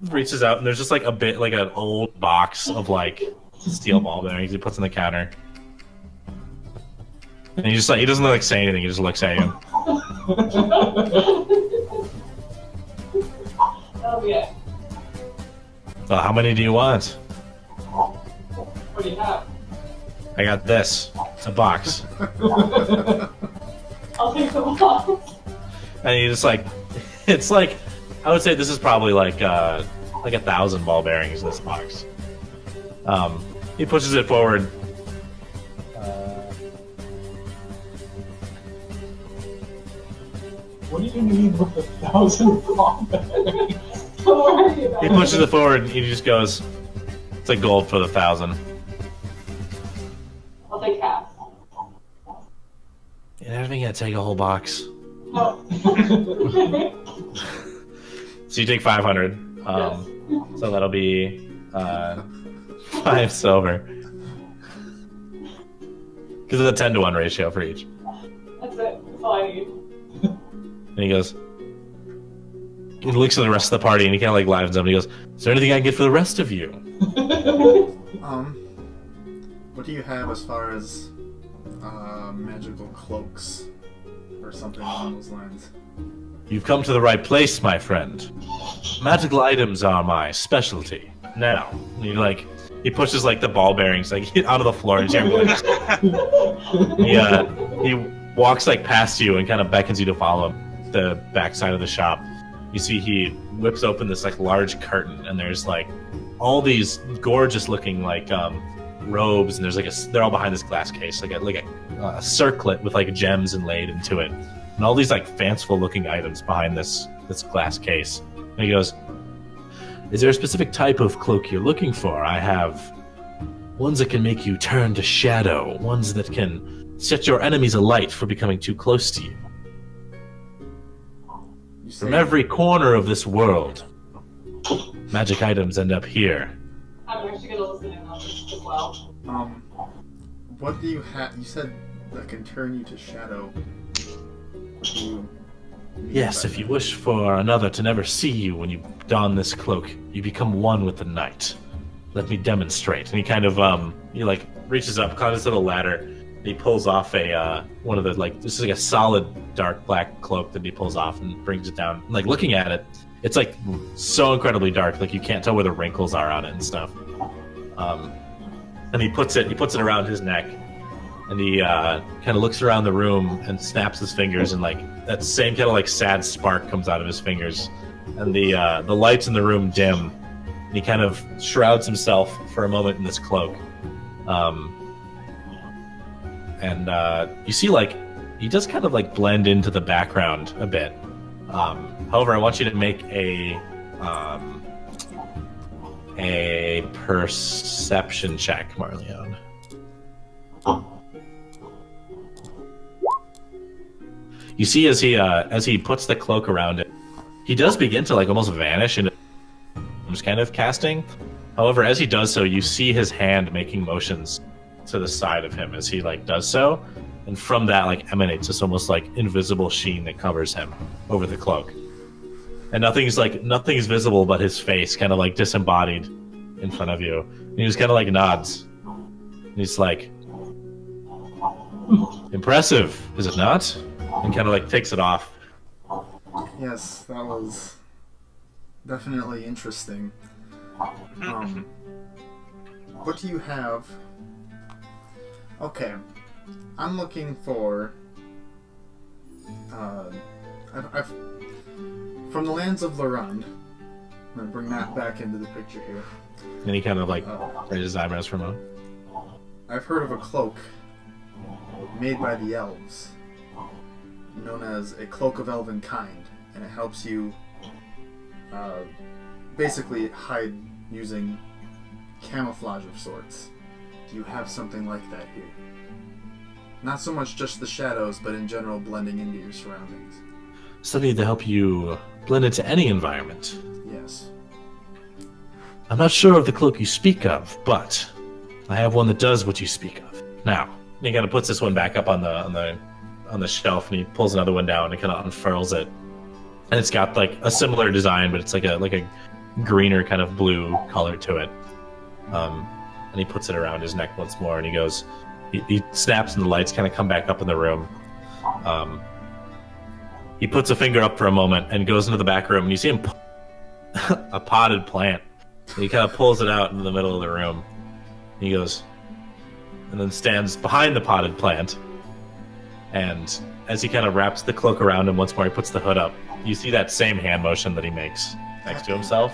reaches out, and there's just like a bit like an old box of like steel ball bearings he puts on the counter. And he just like, he doesn't like say anything, he just looks at you. Oh, yeah. So how many do you want? What do you have? I got this. It's a box. I'll take the box. And he just like, it's like, I would say this is probably like 1,000 ball bearings in this box. He pushes it forward. What do you need with 1,000 ball bearings? Don't worry about He it. pushes it forward and he just goes, it's like gold for the 1,000. I'll take half. You're never gonna take a whole box. No. So you take 500. So that'll be 5 silver. Because it's a 10-to-1 ratio for each. That's it. That's all I need. And he goes, he looks at the rest of the party and he kind of like livens up and he goes, is there anything I can get for the rest of you? What do you have as far as magical cloaks or something along those lines? You've come to the right place, my friend. Magical items are my specialty. Now, and he pushes like the ball bearings like onto the floor and he walks like past you and kind of beckons you to follow him the backside of the shop. You see he whips open this like large curtain and there's like all these gorgeous looking like robes, and there's like they're all behind this glass case, like a circlet with like gems inlaid into it, and all these like fanciful looking items behind this glass case. And he goes, is there a specific type of cloak you're looking for? I have ones that can make you turn to shadow, ones that can set your enemies alight for becoming too close to you. From every corner of this world, magic items end up here. I'm actually gonna listen in on this as well. What do you have? You said that can turn you to shadow. What do you mean Yes, by if you that? wish for another to never see you when you don this cloak, you become one with the night. Let me demonstrate. And he kind of he like reaches up, climbs to the ladder, and he pulls off a one of the like this is like a solid dark black cloak that he pulls off and brings it down. Like looking at it, it's like so incredibly dark, like you can't tell where the wrinkles are on it and stuff. And he puts it around his neck, and he kind of looks around the room and snaps his fingers, and like that same kind of like sad spark comes out of his fingers, and the lights in the room dim, and he kind of shrouds himself for a moment in this cloak, and you see like he does kind of like blend into the background a bit. However, I want you to make a perception check, Marleone. You see, as he puts the cloak around it, he does begin to like almost vanish into just kind of casting. However, as he does so, you see his hand making motions to the side of him as he like does so, and from that like emanates this almost like invisible sheen that covers him over the cloak. And nothing's visible but his face, kind of like disembodied in front of you. And he just kind of like nods. And he's like, impressive, is it not? And kind of like takes it off. Yes, that was definitely interesting. What do you have? Okay, I'm looking for. I've from the lands of Alrond. I'm gonna bring that back into the picture here. And he kind of like raises his eyebrows for a moment. I've heard of a cloak made by the elves, known as a cloak of elven kind, and it helps you basically hide using camouflage of sorts. Do you have something like that here? Not so much just the shadows, but in general blending into your surroundings. Something to help you blend into any environment. Yes. I'm not sure of the cloak you speak of, but I have one that does what you speak of. Now, he kind of puts this one back up on the shelf, and he pulls another one down and kind of unfurls it, and it's got like a similar design, but it's like a greener kind of blue color to it. And he puts it around his neck once more, and he goes, he snaps, and the lights kind of come back up in the room. He puts a finger up for a moment and goes into the back room, and you see him a potted plant. And he kind of pulls it out into the middle of the room. He goes, and then stands behind the potted plant. And as he kind of wraps the cloak around him once more, he puts the hood up. You see that same hand motion that he makes next to himself,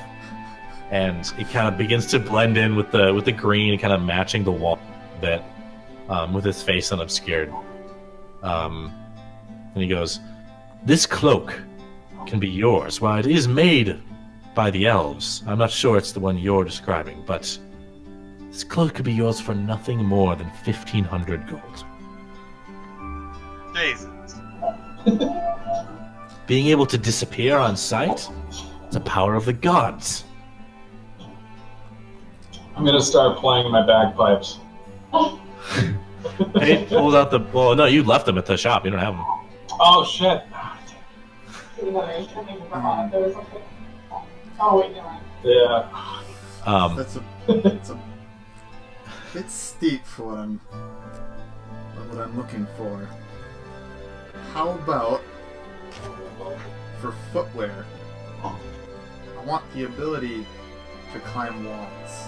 and it kind of begins to blend in with the green, kind of matching the wall a bit, with his face unobscured. And he goes, "This cloak can be yours. While it is made by the elves, I'm not sure it's the one you're describing, but this cloak could be yours for nothing more than 1,500 gold. Jesus. Being able to disappear on sight? It's a power of the gods." I'm gonna start playing my bagpipes. Pate pulls out the... Well, no, you left them at the shop. You don't have them. Oh shit! Oh, wait, never mind. Yeah. That's a bit steep for what I'm looking for. How about for footwear? I want the ability to climb walls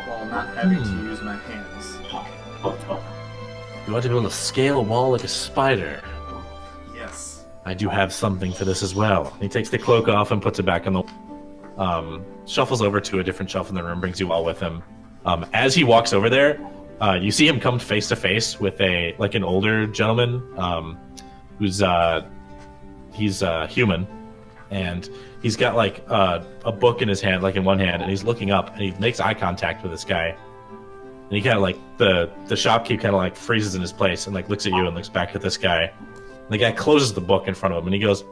while not having to use my hands. You want to be able to scale a wall like a spider. Yes. I do have something for this as well. He takes the cloak off and puts it back on the... shuffles over to a different shelf in the room, brings you all with him. As he walks over there, you see him come face to face with an older gentleman, who's he's human, and he's got like a book in his hand, like in one hand, and he's looking up, and he makes eye contact with this guy, and he kind of like the shopkeep kind of like freezes in his place and like looks at you and looks back at this guy. And the guy closes the book in front of him, and he goes,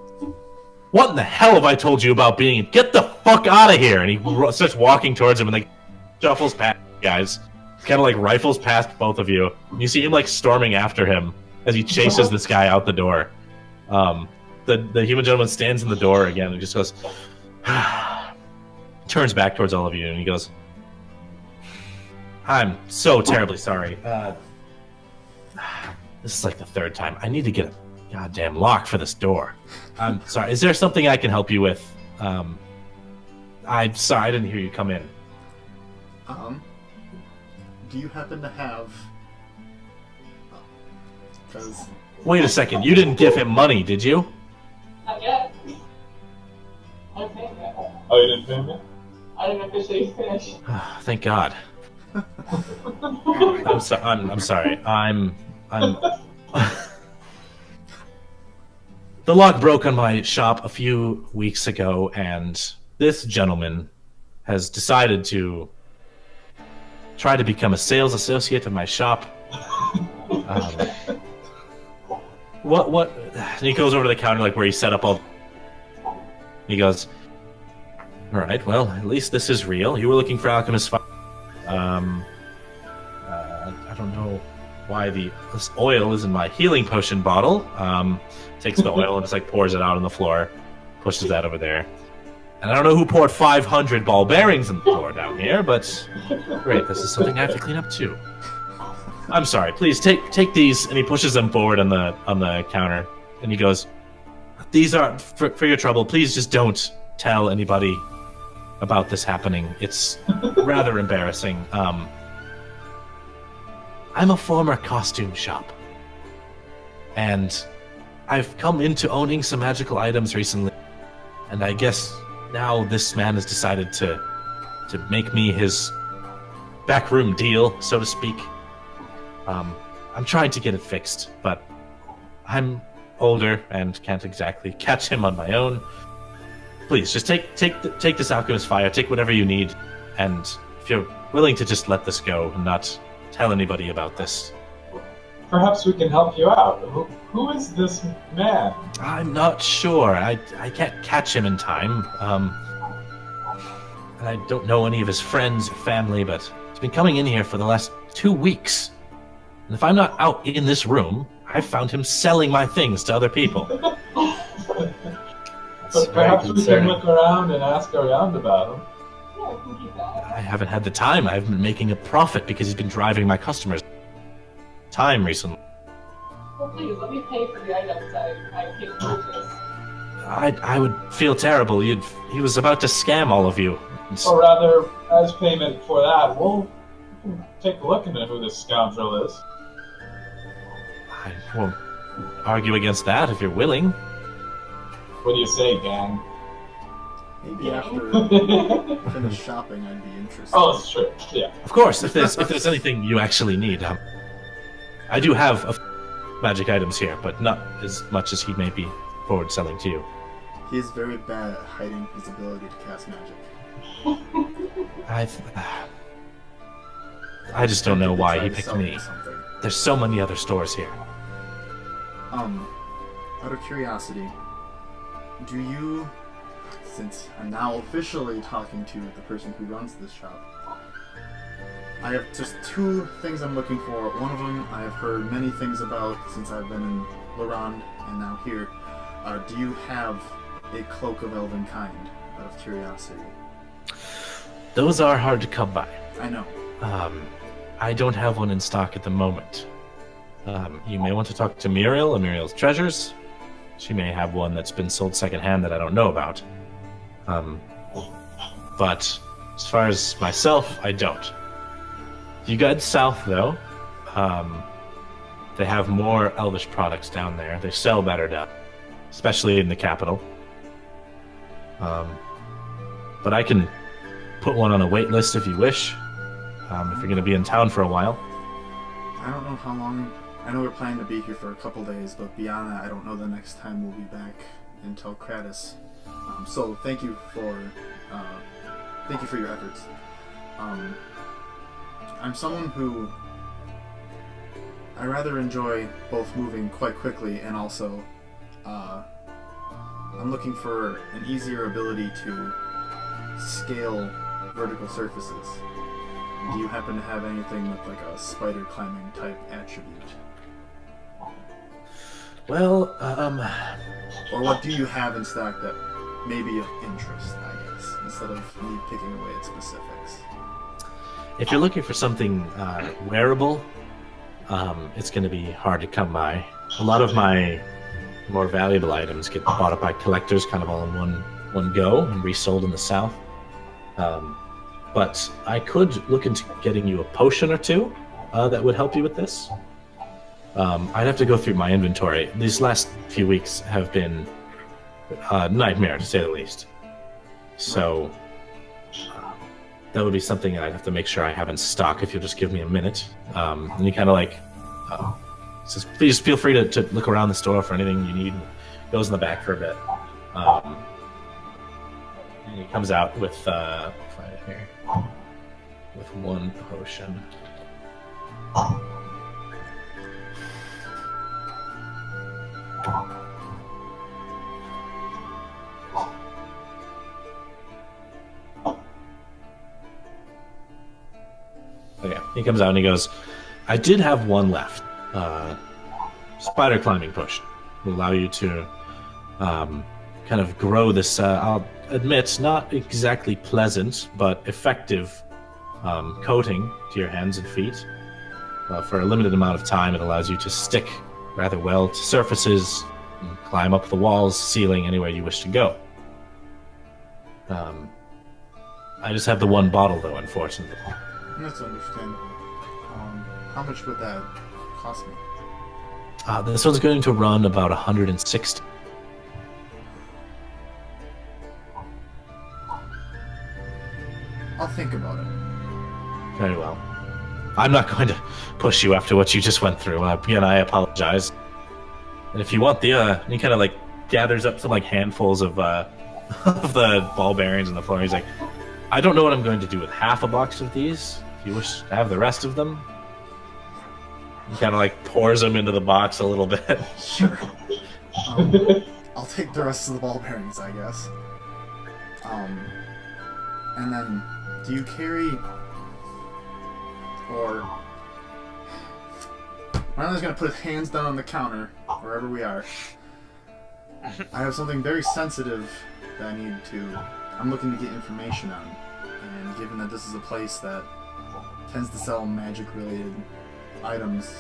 "What in the hell have I told you about being? Get the fuck out of here!" And he starts walking towards him, and like shuffles past you guys, kind of like rifles past both of you. And you see him like storming after him as he chases this guy out the door. The human gentleman stands in the door again and just goes, turns back towards all of you, and he goes, "I'm so terribly sorry. This is like the third time. I need to get a goddamn lock for this door. I'm sorry. Is there something I can help you with? I'm sorry, I didn't hear you come in." Do you happen to have... Because... Wait a second. You didn't give him money, did you? Not yet. I'm paying it. Oh, you didn't pay me? I didn't officially finish. Thank God. I'm sorry. I'm The lock broke on my shop a few weeks ago, and this gentleman has decided to try to become a sales associate of my shop. What? And he goes over to the counter, like where he set up all. He goes, "All right, well, at least this is real. You were looking for Alchemist Fighter. I don't know why this oil is in my healing potion bottle." Takes the oil and just like pours it out on the floor, pushes that over there. And I don't know who poured 500 ball bearings on the floor down here, but great, this is something I have to clean up too. I'm sorry, please take these, and he pushes them forward on the counter, and he goes, "These are for your trouble. Please just don't tell anybody about this happening. It's rather embarrassing. I'm a former costume shop, and I've come into owning some magical items recently, and I guess now this man has decided to make me his backroom deal, so to speak. I'm trying to get it fixed, but I'm older and can't exactly catch him on my own. Please, just take this alchemist fire, take whatever you need, and if you're willing to just let this go and not tell anybody about this. Perhaps we can help you out. Who is this man? I'm not sure. I can't catch him in time. And I don't know any of his friends or family, but he's been coming in here for the last 2 weeks. And if I'm not out in this room, I've found him selling my things to other people. But perhaps we can look around and ask around about him. Yeah, we can keep that. I haven't had the time. I've been making a profit because he's been driving my customers time recently. Well, please, let me pay for the items I came to purchase. I would feel terrible. He was about to scam all of you. Or rather, as payment for that, we'll take a look into who this scoundrel is. I won't argue against that if you're willing. What do you say, gang? Maybe after finish shopping, I'd be interested. Oh, it's true. Yeah. Of course, if there's anything you actually need, I do have magic items here, but not as much as he may be forward selling to you. He is very bad at hiding his ability to cast magic. I just don't know why he picked me. Something. There's so many other stores here. Out of curiosity, do you, since I'm now officially talking to the person who runs this shop, I have just 2 things I'm looking for. One of them I have heard many things about since I've been in Laurent and now here. Do you have a cloak of elven kind, out of curiosity? Those are hard to come by. I know. I don't have one in stock at the moment. You may want to talk to Muriel and Muriel's Treasures. She may have one that's been sold secondhand that I don't know about. But as far as myself, I don't. You guys south, though, they have more elvish products down there. They sell better down, especially in the capital. But I can put one on a wait list if you wish, if you're going to be in town for a while. I don't know how long. I know we're planning to be here for a couple days, but beyond that, I don't know the next time we'll be back until Kratos. So thank you for your efforts. I'm someone who I rather enjoy both moving quite quickly and also I'm looking for an easier ability to scale vertical surfaces. Do you happen to have anything with like a spider climbing type attribute? Well, Or what do you have in stock that may be of interest, I guess, instead of me picking away at specifics? if you're looking for something wearable, it's going to be hard to come by. A lot of my more valuable items get bought up by collectors kind of all in one go and resold in the south. But I could look into getting you a potion or two that would help you with this. I'd have to go through my inventory. These last few weeks have been a nightmare, to say the least. So that would be something I'd have to make sure I have in stock if you'll just give me a minute. And he kind of like says, please feel free to look around the store for anything you need. Goes in the back for a bit. And he comes out with find it here, with one potion. Okay, he comes out and he goes, I did have one left. Spider climbing potion will allow you to kind of grow this, I'll admit, not exactly pleasant, but effective coating to your hands and feet. For a limited amount of time, it allows you to stick rather well to surfaces, and climb up the walls, ceiling, anywhere you wish to go. I just have the one bottle, though, unfortunately. That's understandable. How much would that cost me? This one's going to run about 160. I'll think about it. Very well. I'm not going to push you after what you just went through. Again, I apologize. And if you want the, he kind of like gathers up some like handfuls of of the ball bearings on the floor. He's like, I don't know what I'm going to do with half a box of these. If you wish to have the rest of them, he kind of like pours them into the box a little bit. Sure. I'll take the rest of the ball bearings, I guess. And then, do you carry, or Marleone's gonna put his hands down on the counter, wherever we are. I have something very sensitive that I'm looking to get information on. And given that this is a place that tends to sell magic-related items,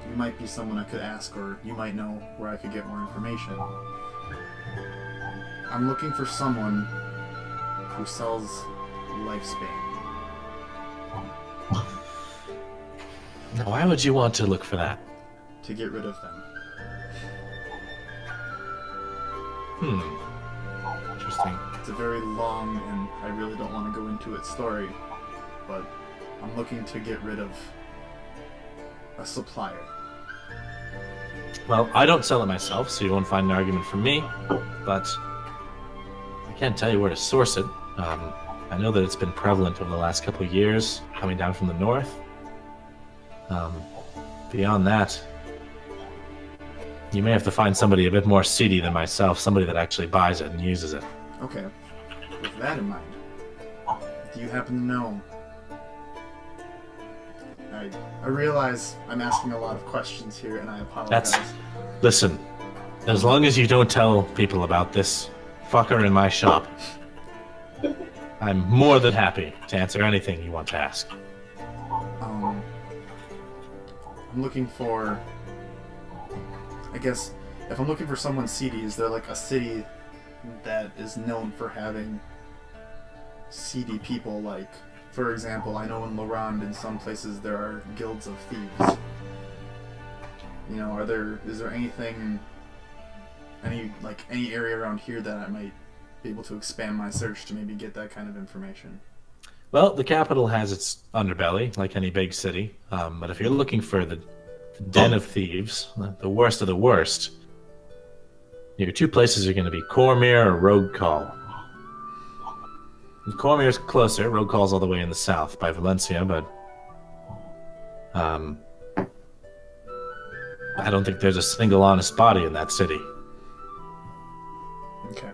you might be someone I could ask, or you might know where I could get more information. I'm looking for someone who sells lifespan. Now, why would you want to look for that? To get rid of them. Interesting. It's a very long, and I really don't want to go into its story, but I'm looking to get rid of a supplier. Well, I don't sell it myself, so you won't find an argument from me, but I can't tell you where to source it. I know that it's been prevalent over the last couple of years, coming down from the north. Beyond that, you may have to find somebody a bit more seedy than myself, somebody that actually buys it and uses it. Okay. With that in mind, do you happen to know... I realize I'm asking a lot of questions here, and I apologize. Listen, as long as you don't tell people about this fucker in my shop, I'm more than happy to answer anything you want to ask. I'm looking for... I guess, if I'm looking for someone seedy, is there like a city that is known for having seedy people? Like, for example, I know in Alrond, in some places, there are guilds of thieves. You know, is there anything, any area around here that I might be able to expand my search to maybe get that kind of information? Well, the capital has its underbelly, like any big city. But if you're looking for the den of thieves, the worst of the worst, your two places are going to be Cormyr or Rogue Call. Cormyr's closer. Rogue Call's all the way in the south by Valencia, but I don't think there's a single honest body in that city. Okay.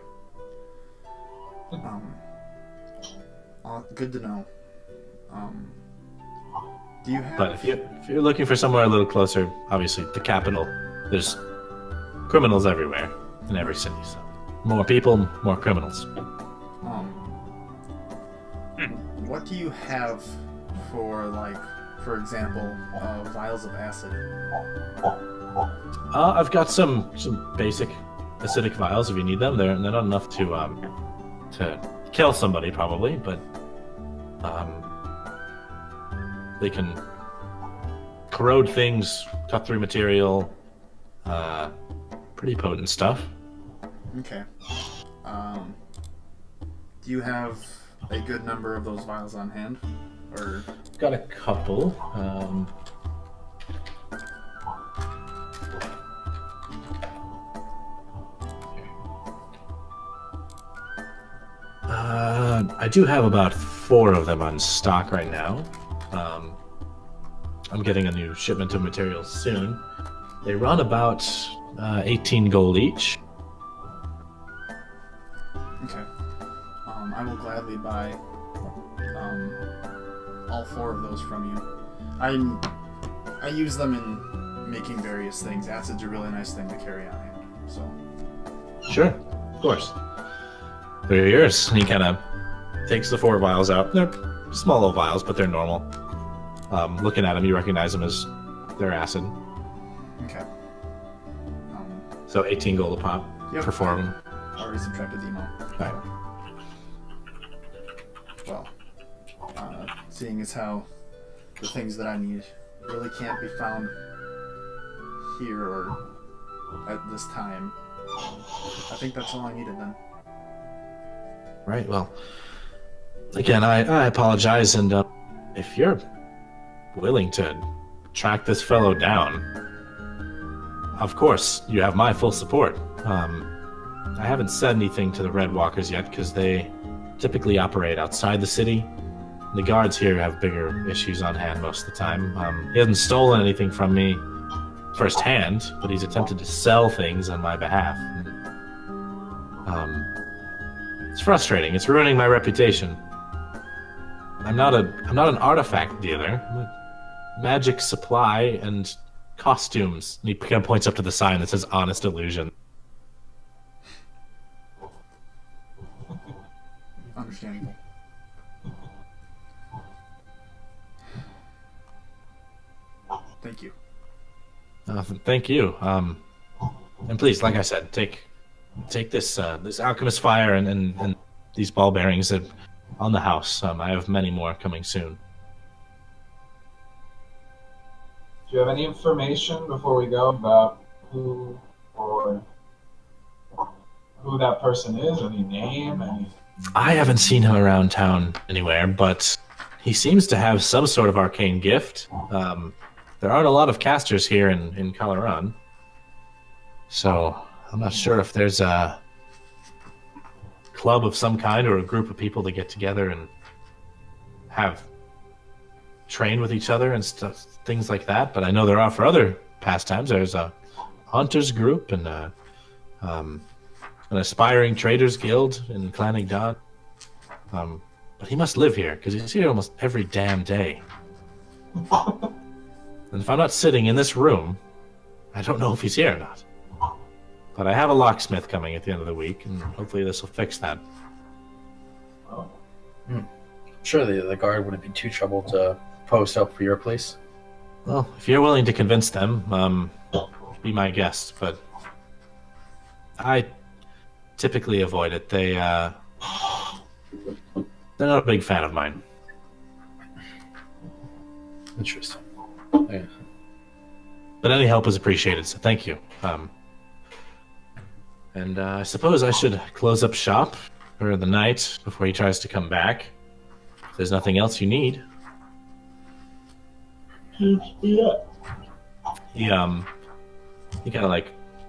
Good to know. Do you have... But if you're looking for somewhere a little closer, obviously the capital, there's criminals everywhere in every city. So more people, more criminals. What do you have for, like, for example, vials of acid? I've got some basic acidic vials if you need them. They're not enough to kill somebody probably, but they can corrode things, cut through material. Pretty potent stuff. Okay. Do you have a good number of those vials on hand, or? Got a couple. I do have about 4 of them on stock right now. I'm getting a new shipment of materials soon. They run about 18 gold each. Okay. I will gladly buy all 4 of those from you. I use them in making various things. Acid's a really nice thing to carry on hand, so. Sure, of course. They're yours. And he kind of takes the 4 vials out. They're small little vials, but they're normal. Looking at them, you recognize them as their acid. Okay. So 18 gold a pop for 4 of them. Already subtracted the amount. Right. Well, seeing as how the things that I need really can't be found here or at this time, I think that's all I needed then. Right, well, again, I apologize, and if you're willing to track this fellow down, of course, you have my full support. I haven't said anything to the Red Walkers yet because they typically operate outside the city. The guards here have bigger issues on hand most of the time. He hasn't stolen anything from me firsthand, but he's attempted to sell things on my behalf. It's frustrating. It's ruining my reputation. I'm not an artifact dealer. I'm a magic supply and costumes. And he kind of points up to the sign that says Honest Illusion. Understandable. Thank you. Thank you. And please, like I said, take this this alchemist fire and these ball bearings on the house. I have many more coming soon. Do you have any information before we go about who that person is? Any name? I haven't seen him around town anywhere, but he seems to have some sort of arcane gift. There aren't a lot of casters here in Calaran, so I'm not sure if there's a club of some kind or a group of people that get together and have train with each other and stuff, things like that. But I know there are for other pastimes. There's a hunters group and an aspiring traders guild in Clanigdon. But he must live here because he's here almost every damn day. And if I'm not sitting in this room, I don't know if he's here or not. But I have a locksmith coming at the end of the week, and hopefully this will fix that. I'm sure the guard wouldn't be too troubled to post up for your place. Well, if you're willing to convince them, be my guest. But I typically avoid it. They're not a big fan of mine. Interesting. Yeah. But any help is appreciated, so thank you. And I suppose I should close up shop for the night before he tries to come back. If there's nothing else you need. Yeah. He kind of like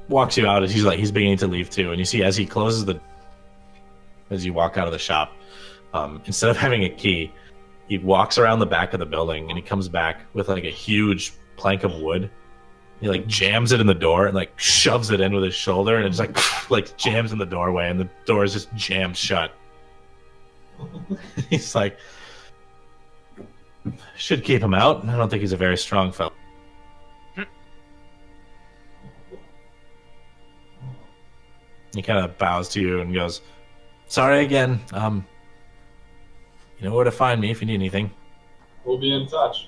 walks you out as he's beginning to leave too, and you see as he closes as you walk out of the shop, instead of having a key, he walks around the back of the building and he comes back with like a huge plank of wood. He like jams it in the door and like shoves it in with his shoulder, and it's like jams in the doorway, and the door is just jammed shut. He's like, should keep him out. I don't think he's a very strong fellow. He kind of bows to you and goes, "Sorry again. You know where to find me if you need anything." We'll be in touch.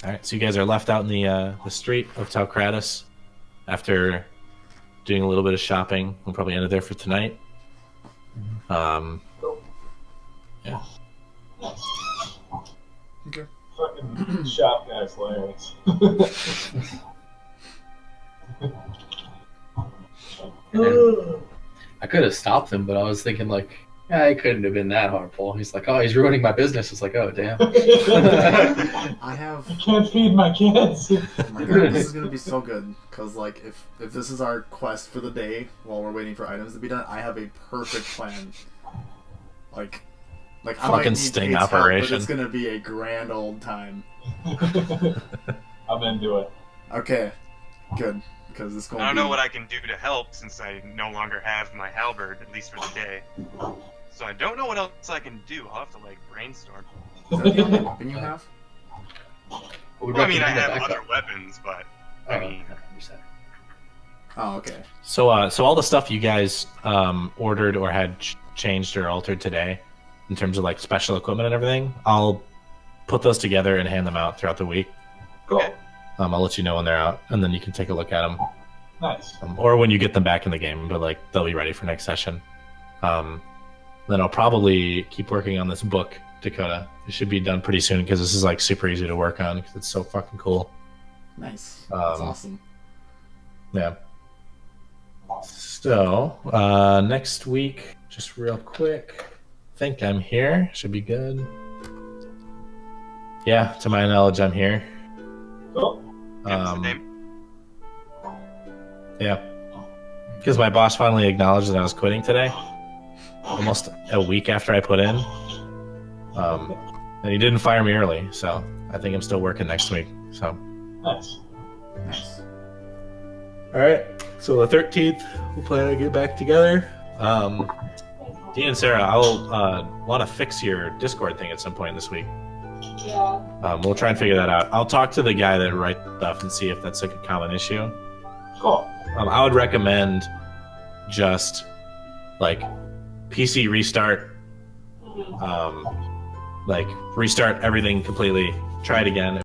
All right, so you guys are left out in the street of Talcratis after doing a little bit of shopping. We'll probably end it there for tonight. Yeah. Okay. Fucking shop guy's hilarious. I could have stopped him, but I was thinking like, yeah, it couldn't have been that harmful. He's like, oh, he's ruining my business. It's like, oh, damn. I can't feed my kids. Oh my god, this is gonna be so good. Cause like, if this is our quest for the day while we're waiting for items to be done, I have a perfect plan. Like I Fucking might need sting Pate's help, operation. but it's gonna be a grand old time. I'm into it. Okay, good. Because it's going. I don't know what I can do to help since I no longer have my halberd, at least for the day. So I don't know what else I can do. I'll have to like brainstorm. Is that the only weapon you have? Well, I mean, I have other weapons, but I mean, Oh, okay. So all the stuff you guys ordered or had changed or altered today, in terms of like special equipment and everything, I'll put those together and hand them out throughout the week. Cool. I'll let you know when they're out, and then you can take a look at them. Nice. Or when you get them back in the game, but like they'll be ready for next session. Then I'll probably keep working on this book, Dakota. It should be done pretty soon because this is like super easy to work on because it's so fucking cool. Nice. That's awesome. Yeah. So next week just real quick. Think I'm here. Should be good. Yeah, to my knowledge, I'm here. Cool. That's the name. Yeah. Because my boss finally acknowledged that I was quitting today. Almost a week after I put in. And he didn't fire me early, so I think I'm still working next week. So. Nice. Nice. Alright. So the 13th, we'll plan to get back together. Dean and Sarah, I'll want to fix your Discord thing at some point this week. Yeah. We'll try and figure that out. I'll talk to the guy that writes stuff and see if that's like a common issue. Cool. I would recommend just like PC restart, Mhm. like restart everything completely, try it again.